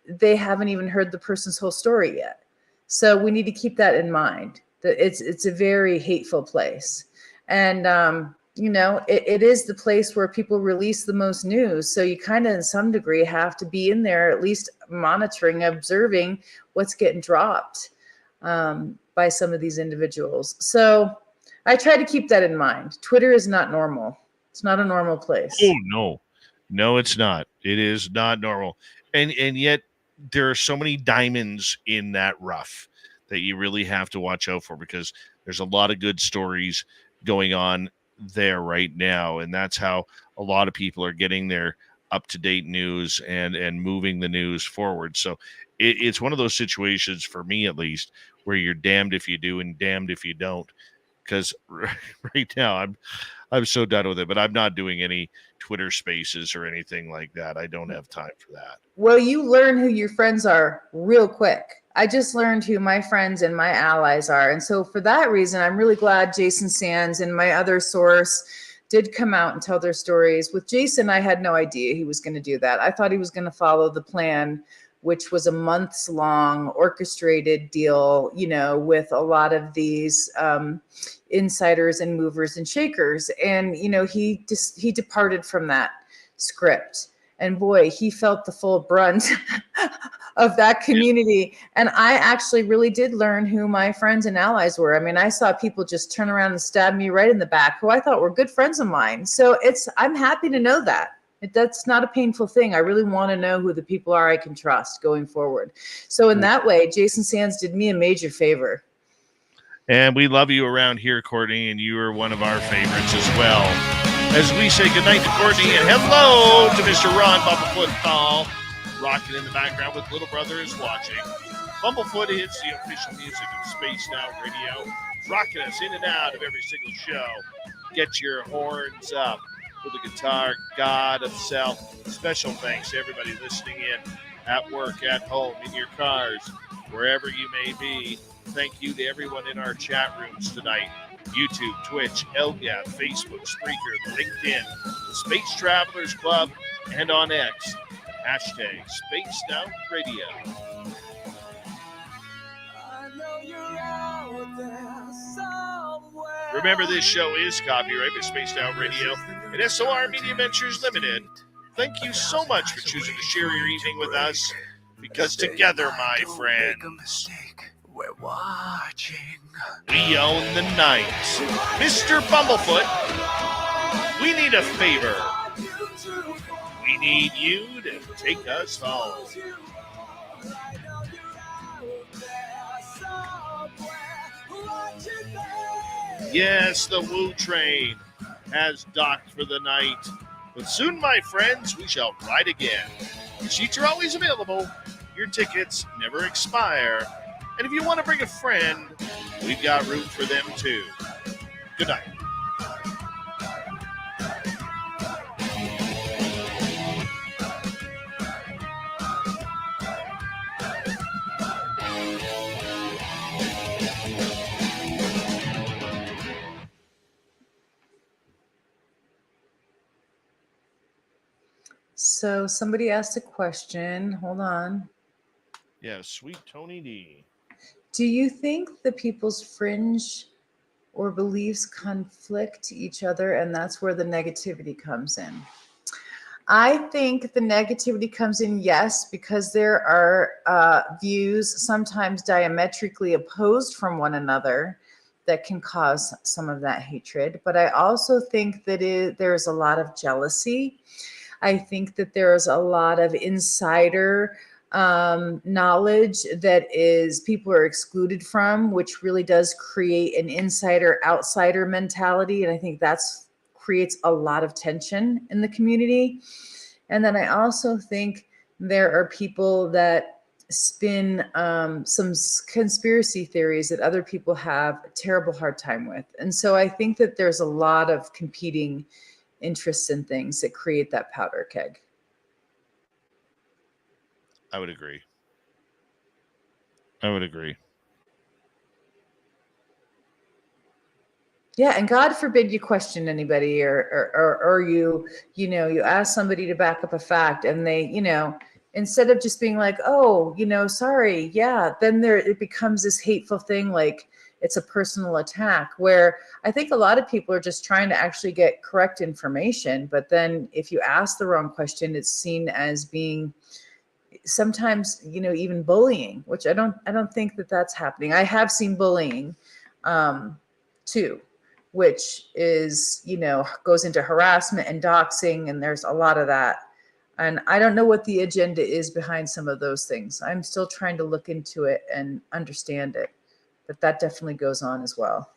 they haven't even heard the person's whole story yet. So we need to keep that in mind, that it's a very hateful place. And it is the place where people release the most news. So you kind of, in some degree, have to be in there, at least monitoring, observing what's getting dropped by some of these individuals. So I try to keep that in mind. Twitter is not normal. It's not a normal place. Oh, no, it's not. It is not normal. And yet there are so many diamonds in that rough that you really have to watch out for, because there's a lot of good stories going on there right now, and that's how a lot of people are getting their up-to-date news and moving the news forward. So it's one of those situations, for me at least, where you're damned if you do and damned if you don't, because right now I'm so done with it. But I'm not doing any Twitter spaces or anything like that. I don't have time for that. Well, you learn who your friends are real quick. I just learned who my friends and my allies are. And so for that reason, I'm really glad Jason Sands and my other source did come out and tell their stories. With Jason, I had no idea he was going to do that. I thought he was going to follow the plan, which was a months-long orchestrated deal, with a lot of these insiders and movers and shakers. And, he departed from that script. And boy, he felt the full brunt of that community. And I actually really did learn who my friends and allies were. I mean, I saw people just turn around and stab me right in the back, who I thought were good friends of mine. So I'm happy to know that. That's not a painful thing. I really want to know who the people are I can trust going forward. So in that way, Jason Sands did me a major favor. And we love you around here, Courtney, and you are one of our favorites as well. As we say goodnight to Courtney and hello to Mr. Ron Bumblefoot Thal, rocking in the background with Little Brother is watching. Bumblefoot is the official music of Spaced Out Radio, rocking us in and out of every single show. Get your horns up for the guitar god of self. Special thanks to everybody listening in at work, at home, in your cars, wherever you may be. Thank you to everyone in our chat rooms tonight. YouTube, Twitch, LGAP, Facebook, Spreaker, LinkedIn, the Space Travelers Club, and on X, hashtag Spaced Out Radio. Remember, this show is copyright by Spaced Out Radio and SOR Media Ventures Limited. Thank you so much for choosing to share your evening with us, because together, my friends, we're watching. We own the night. Mr. Bumblefoot, we need a favor. We need you to take us home. Yes, the Woo train has docked for the night. But soon, my friends, we shall ride again. The seats are always available. Your tickets never expire. And if you want to bring a friend, we've got room for them too. Good night. So somebody asked a question. Hold on. Yeah, sweet Tony D. Do you think the people's fringe or beliefs conflict each other, and that's where the negativity comes in? I think the negativity comes in, yes, because there are views sometimes diametrically opposed from one another that can cause some of that hatred. But I also think that there's a lot of jealousy. I think that there's a lot of insider knowledge that people are excluded from, which really does create an insider-outsider mentality. And I think that's creates a lot of tension in the community. And then I also think there are people that spin some conspiracy theories that other people have a terrible hard time with. And so I think that there's a lot of competing interests in things that create that powder keg. I would agree. I would agree. Yeah, and God forbid you question anybody or you ask somebody to back up a fact and they, instead of just being like, oh, sorry, yeah, then it becomes this hateful thing, like it's a personal attack, where I think a lot of people are just trying to actually get correct information, but then if you ask the wrong question, it's seen as being sometimes, even bullying, which I don't think that that's happening. I have seen bullying too, which is, goes into harassment and doxing, and there's a lot of that. And I don't know what the agenda is behind some of those things. I'm still trying to look into it and understand it, but that definitely goes on as well.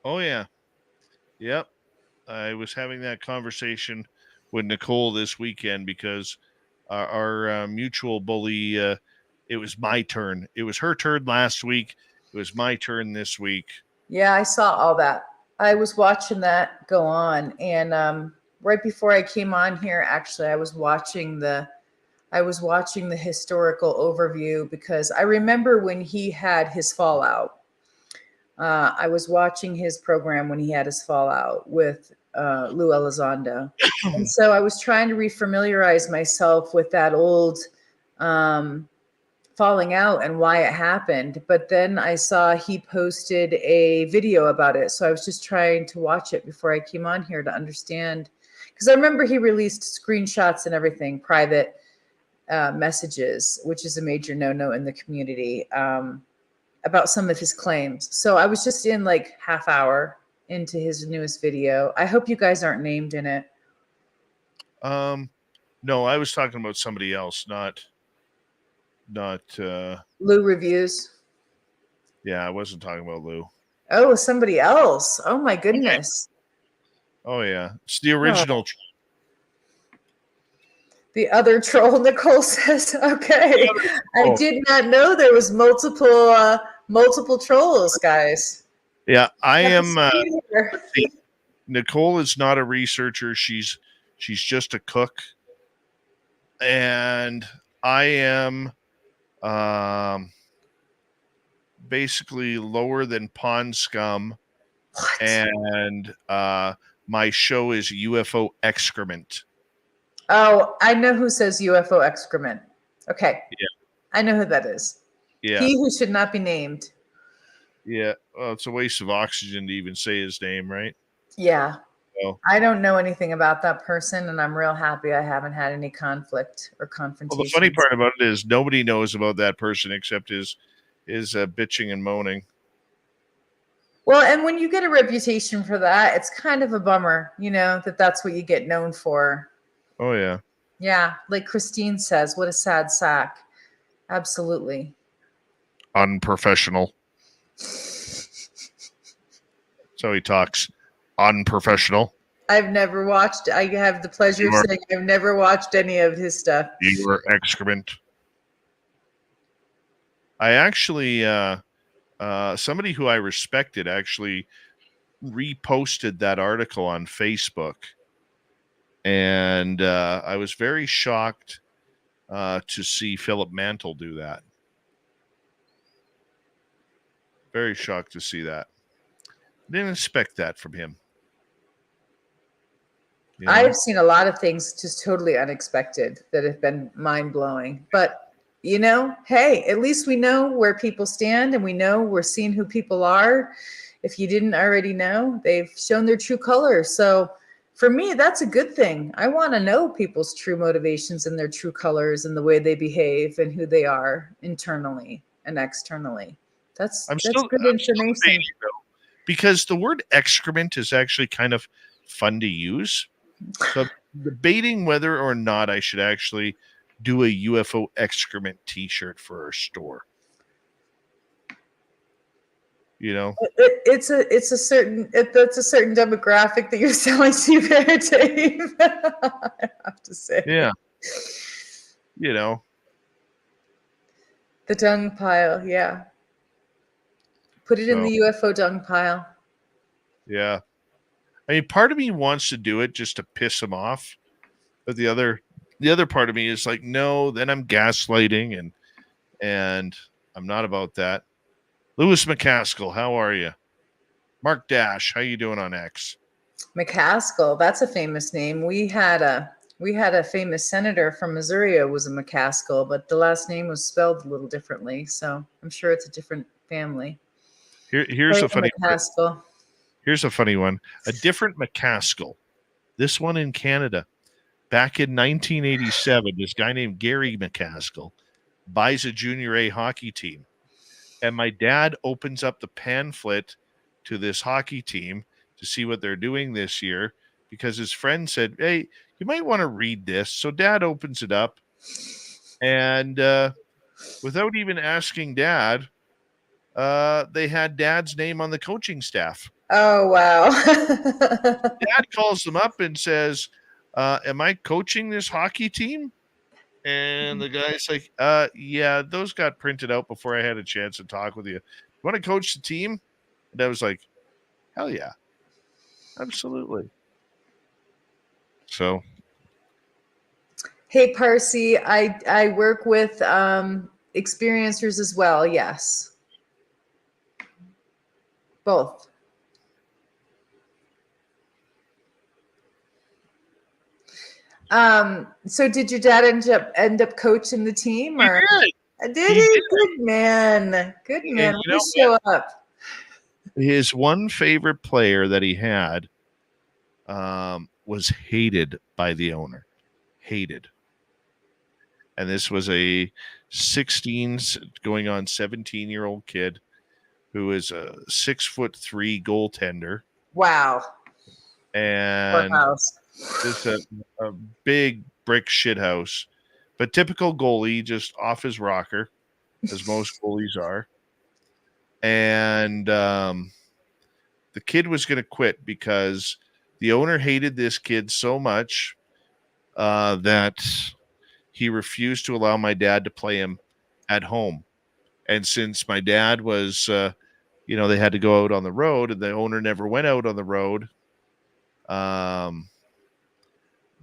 Oh, yeah. Yep. I was having that conversation with Nicole this weekend because our mutual bully, it was my turn. It was her turn last week. It was my turn this week. Yeah, I saw all that. I was watching that go on, and right before I came on here, actually, I was watching the historical overview because I remember when he had his fallout. I was watching his program when he had his fallout with Lou Elizondo, and so I was trying to refamiliarize myself with that old falling out and why it happened. But then I saw he posted a video about it. So I was just trying to watch it before I came on here to understand. Because I remember he released screenshots and everything, private messages, which is a major no-no in the community, about some of his claims. So I was just in like half hour into his newest video. I hope you guys aren't named in it. No, I was talking about somebody else, not Lou Reviews. Yeah, I wasn't talking about Lou. Oh, somebody else. Oh my goodness. Oh yeah, it's the original. The other troll, Nicole says. Okay, I did not know there was multiple trolls, guys. Yeah, I am. Nicole is not a researcher. She's just a cook, and I am basically lower than pond scum. What? And my show is UFO excrement. Oh, I know who says UFO excrement. Okay. Yeah. I know who that is. Yeah. He who should not be named. Yeah. Well, it's a waste of oxygen to even say his name, right? Yeah. So, I don't know anything about that person, and I'm real happy I haven't had any conflict or confrontation. well, the funny part about it is nobody knows about that person except his bitching and moaning. Well, and when you get a reputation for that, it's kind of a bummer, that's what you get known for. Oh, yeah. Yeah, like Christine says, what a sad sack. Absolutely. Unprofessional. So he talks. Unprofessional. I've never watched. I have the pleasure of saying I've never watched any of his stuff. You are excrement. I actually, somebody who I respected actually reposted that article on Facebook. And I was very shocked to see Philip Mantle do that. Very shocked to see that. Didn't expect that from him. You know? I've seen a lot of things just totally unexpected that have been mind-blowing. But, hey, at least we know where people stand, and we're seeing who people are. If you didn't already know, they've shown their true colors. So for me, that's a good thing. I want to know people's true motivations and their true colors and the way they behave and who they are internally and externally. That's good information. Because the word excrement is actually kind of fun to use. So I'm debating whether or not I should actually do a UFO excrement t-shirt for our store. That's a certain demographic that you're selling to there, Dave. I have to say. Yeah. The dung pile, yeah. Put it in So, the UFO dung pile. yeah. I mean, part of me wants to do it just to piss him off, but the other part of me is like, no, then I'm gaslighting, and I'm not about that. Lewis McCaskill, how are you? Mark Dash, how you doing on X? McCaskill, that's a famous name. We had a famous senator from Missouri who was a McCaskill, but the last name was spelled a little differently, so I'm sure it's a different family. Here's a funny McCaskill. Here's a funny one. A different McCaskill. This one in Canada. Back in 1987, this guy named Gary McCaskill buys a junior A hockey team. And my dad opens up the pamphlet to this hockey team to see what they're doing this year because his friend said, hey, you might want to read this. So dad opens it up. And without even asking dad, they had dad's name on the coaching staff. Oh, wow. Dad calls them up and says, am I coaching this hockey team? And the guy's like, yeah, those got printed out before I had a chance to talk with you. You want to coach the team? And I was like, hell yeah. Absolutely. So. Hey, Parsi, I work with experiencers as well. Yes. Both. So did your dad end up coaching the team, or did he? Good man. Good man. Let me show up. His one favorite player that he had was hated by the owner. Hated. And this was a 16 going on 17-year-old kid who is a 6'3" goaltender. Wow. And it's a big brick shit house, but typical goalie, just off his rocker, as most goalies are. And the kid was going to quit because the owner hated this kid so much that he refused to allow my dad to play him at home. And since my dad was, they had to go out on the road, and the owner never went out on the road,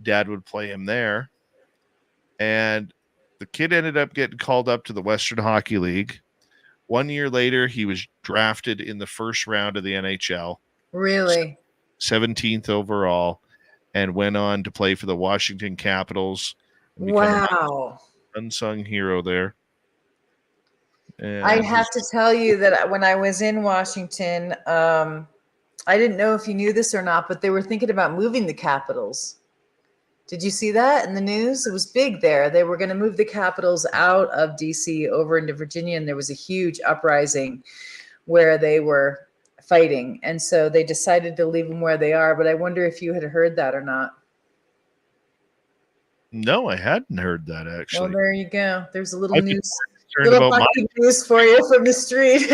dad would play him there. And the kid ended up getting called up to the Western Hockey League. 1 year later, he was drafted in the first round of the NHL. Really? 17th overall, and went on to play for the Washington Capitals. And wow. Unsung hero there. And I have to tell you that when I was in Washington, I didn't know if you knew this or not, but they were thinking about moving the Capitals. Did you see that in the news? It was big there. They were going to move the Capitals out of DC over into Virginia, and there was a huge uprising where they were fighting. And so they decided to leave them where they are. But I wonder if you had heard that or not. No, I hadn't heard that, actually. Well, there you go. There's a little news for you from the street.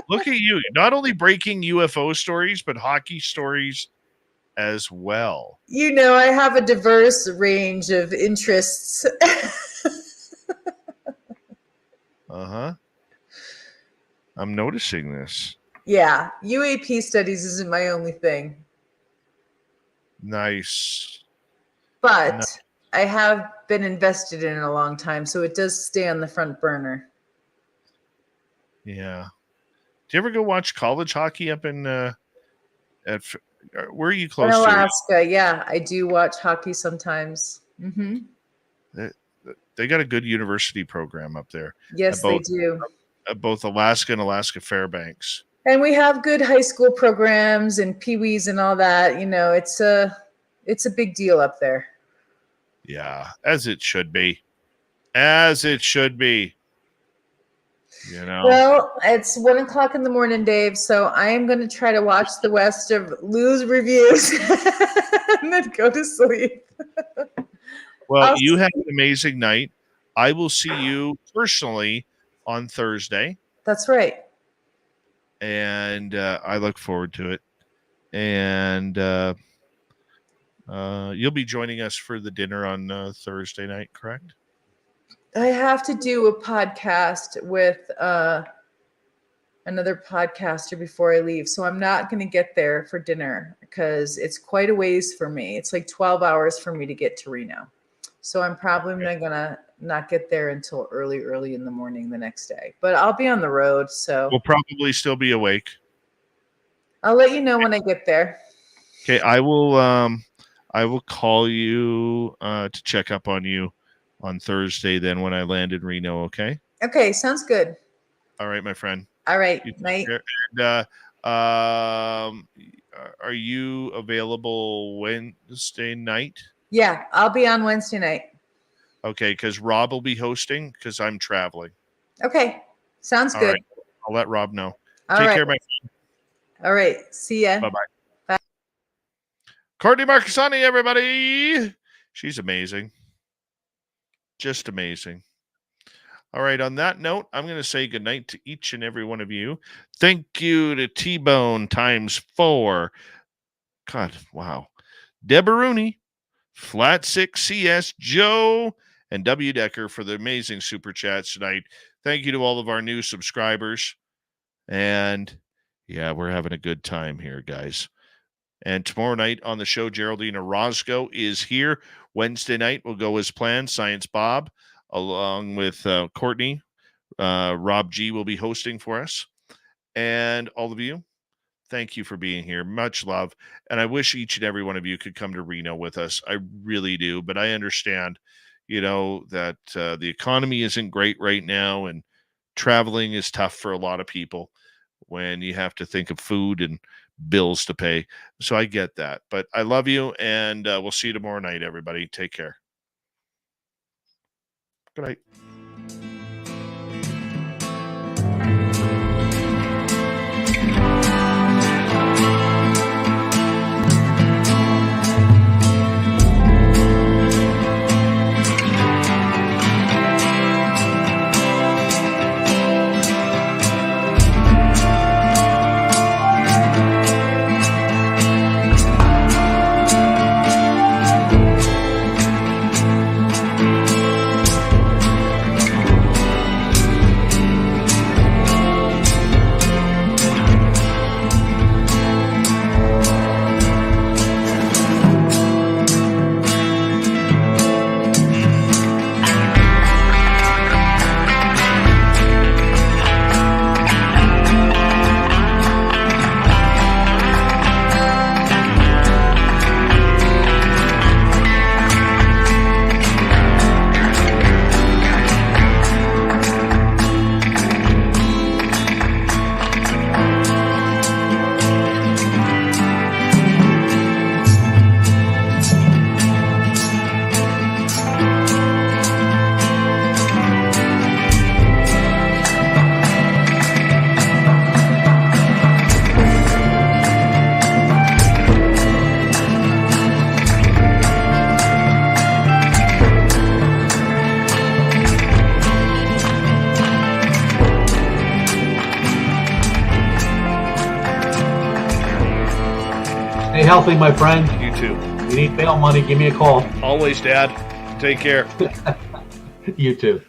Look at you. Not only breaking UFO stories, but hockey stories as well. You know, I have a diverse range of interests. Uh-huh. I'm noticing this. Yeah, UAP studies isn't my only thing. Nice. But I have been invested in it a long time, so it does stay on the front burner. Yeah. Do you ever go watch college hockey up in where are you close in to? Alaska, yeah, I do watch hockey sometimes. Mm-hmm. They got a good university program up there. Yes, they do. Both Alaska and Alaska Fairbanks. And we have good high school programs and peewees and all that. You know, it's a big deal up there. Yeah, as it should be. As it should be. You know. Well, it's 1:00 in the morning, Dave. So I am going to try to watch the rest of Lou's reviews and then go to sleep. Well, you have an amazing night. I will see you personally on Thursday. That's right. And I look forward to it. And you'll be joining us for the dinner on Thursday night, correct? I have to do a podcast with another podcaster before I leave. So I'm not going to get there for dinner because it's quite a ways for me. It's like 12 hours for me to get to Reno. So I'm probably not going to not get there until early in the morning the next day. But I'll be on the road. So We'll probably still be awake. I'll let you know when I get there. Okay, I will call you to check up on you on Thursday then when I land in Reno, okay? Okay, sounds good. All right, my friend. All right, You take night. care. And, are you available Wednesday night? Yeah, I'll be on Wednesday night. Okay, because Rob will be hosting because I'm traveling. Okay, sounds All good. right. I'll let Rob know. All Take right. care, my friend. All right, see ya. Bye-bye. Bye. Courtney Marcassani, everybody. She's amazing. Just amazing. All right, on that note, I'm going to say goodnight to each and every one of you. Thank you to T-Bone ×4. God, wow. Deborah Rooney, Flat 6 CS, Joe, and W. Decker for the amazing super chats tonight. Thank you to all of our new subscribers. And yeah, we're having a good time here, guys. And tomorrow night on the show, Geraldine Orozco is here. Wednesday night will go as planned. Science Bob, along with Courtney. Rob G will be hosting for us. And all of you, thank you for being here. Much love. And I wish each and every one of you could come to Reno with us. I really do. But I understand, that the economy isn't great right now. And traveling is tough for a lot of people when you have to think of food and bills to pay. So I get that. But I love you. And we'll see you tomorrow night, everybody. Take care. Good night. Stay healthy, my friend. You too. If you need bail money, give me a call. Always, Dad. Take care. You too.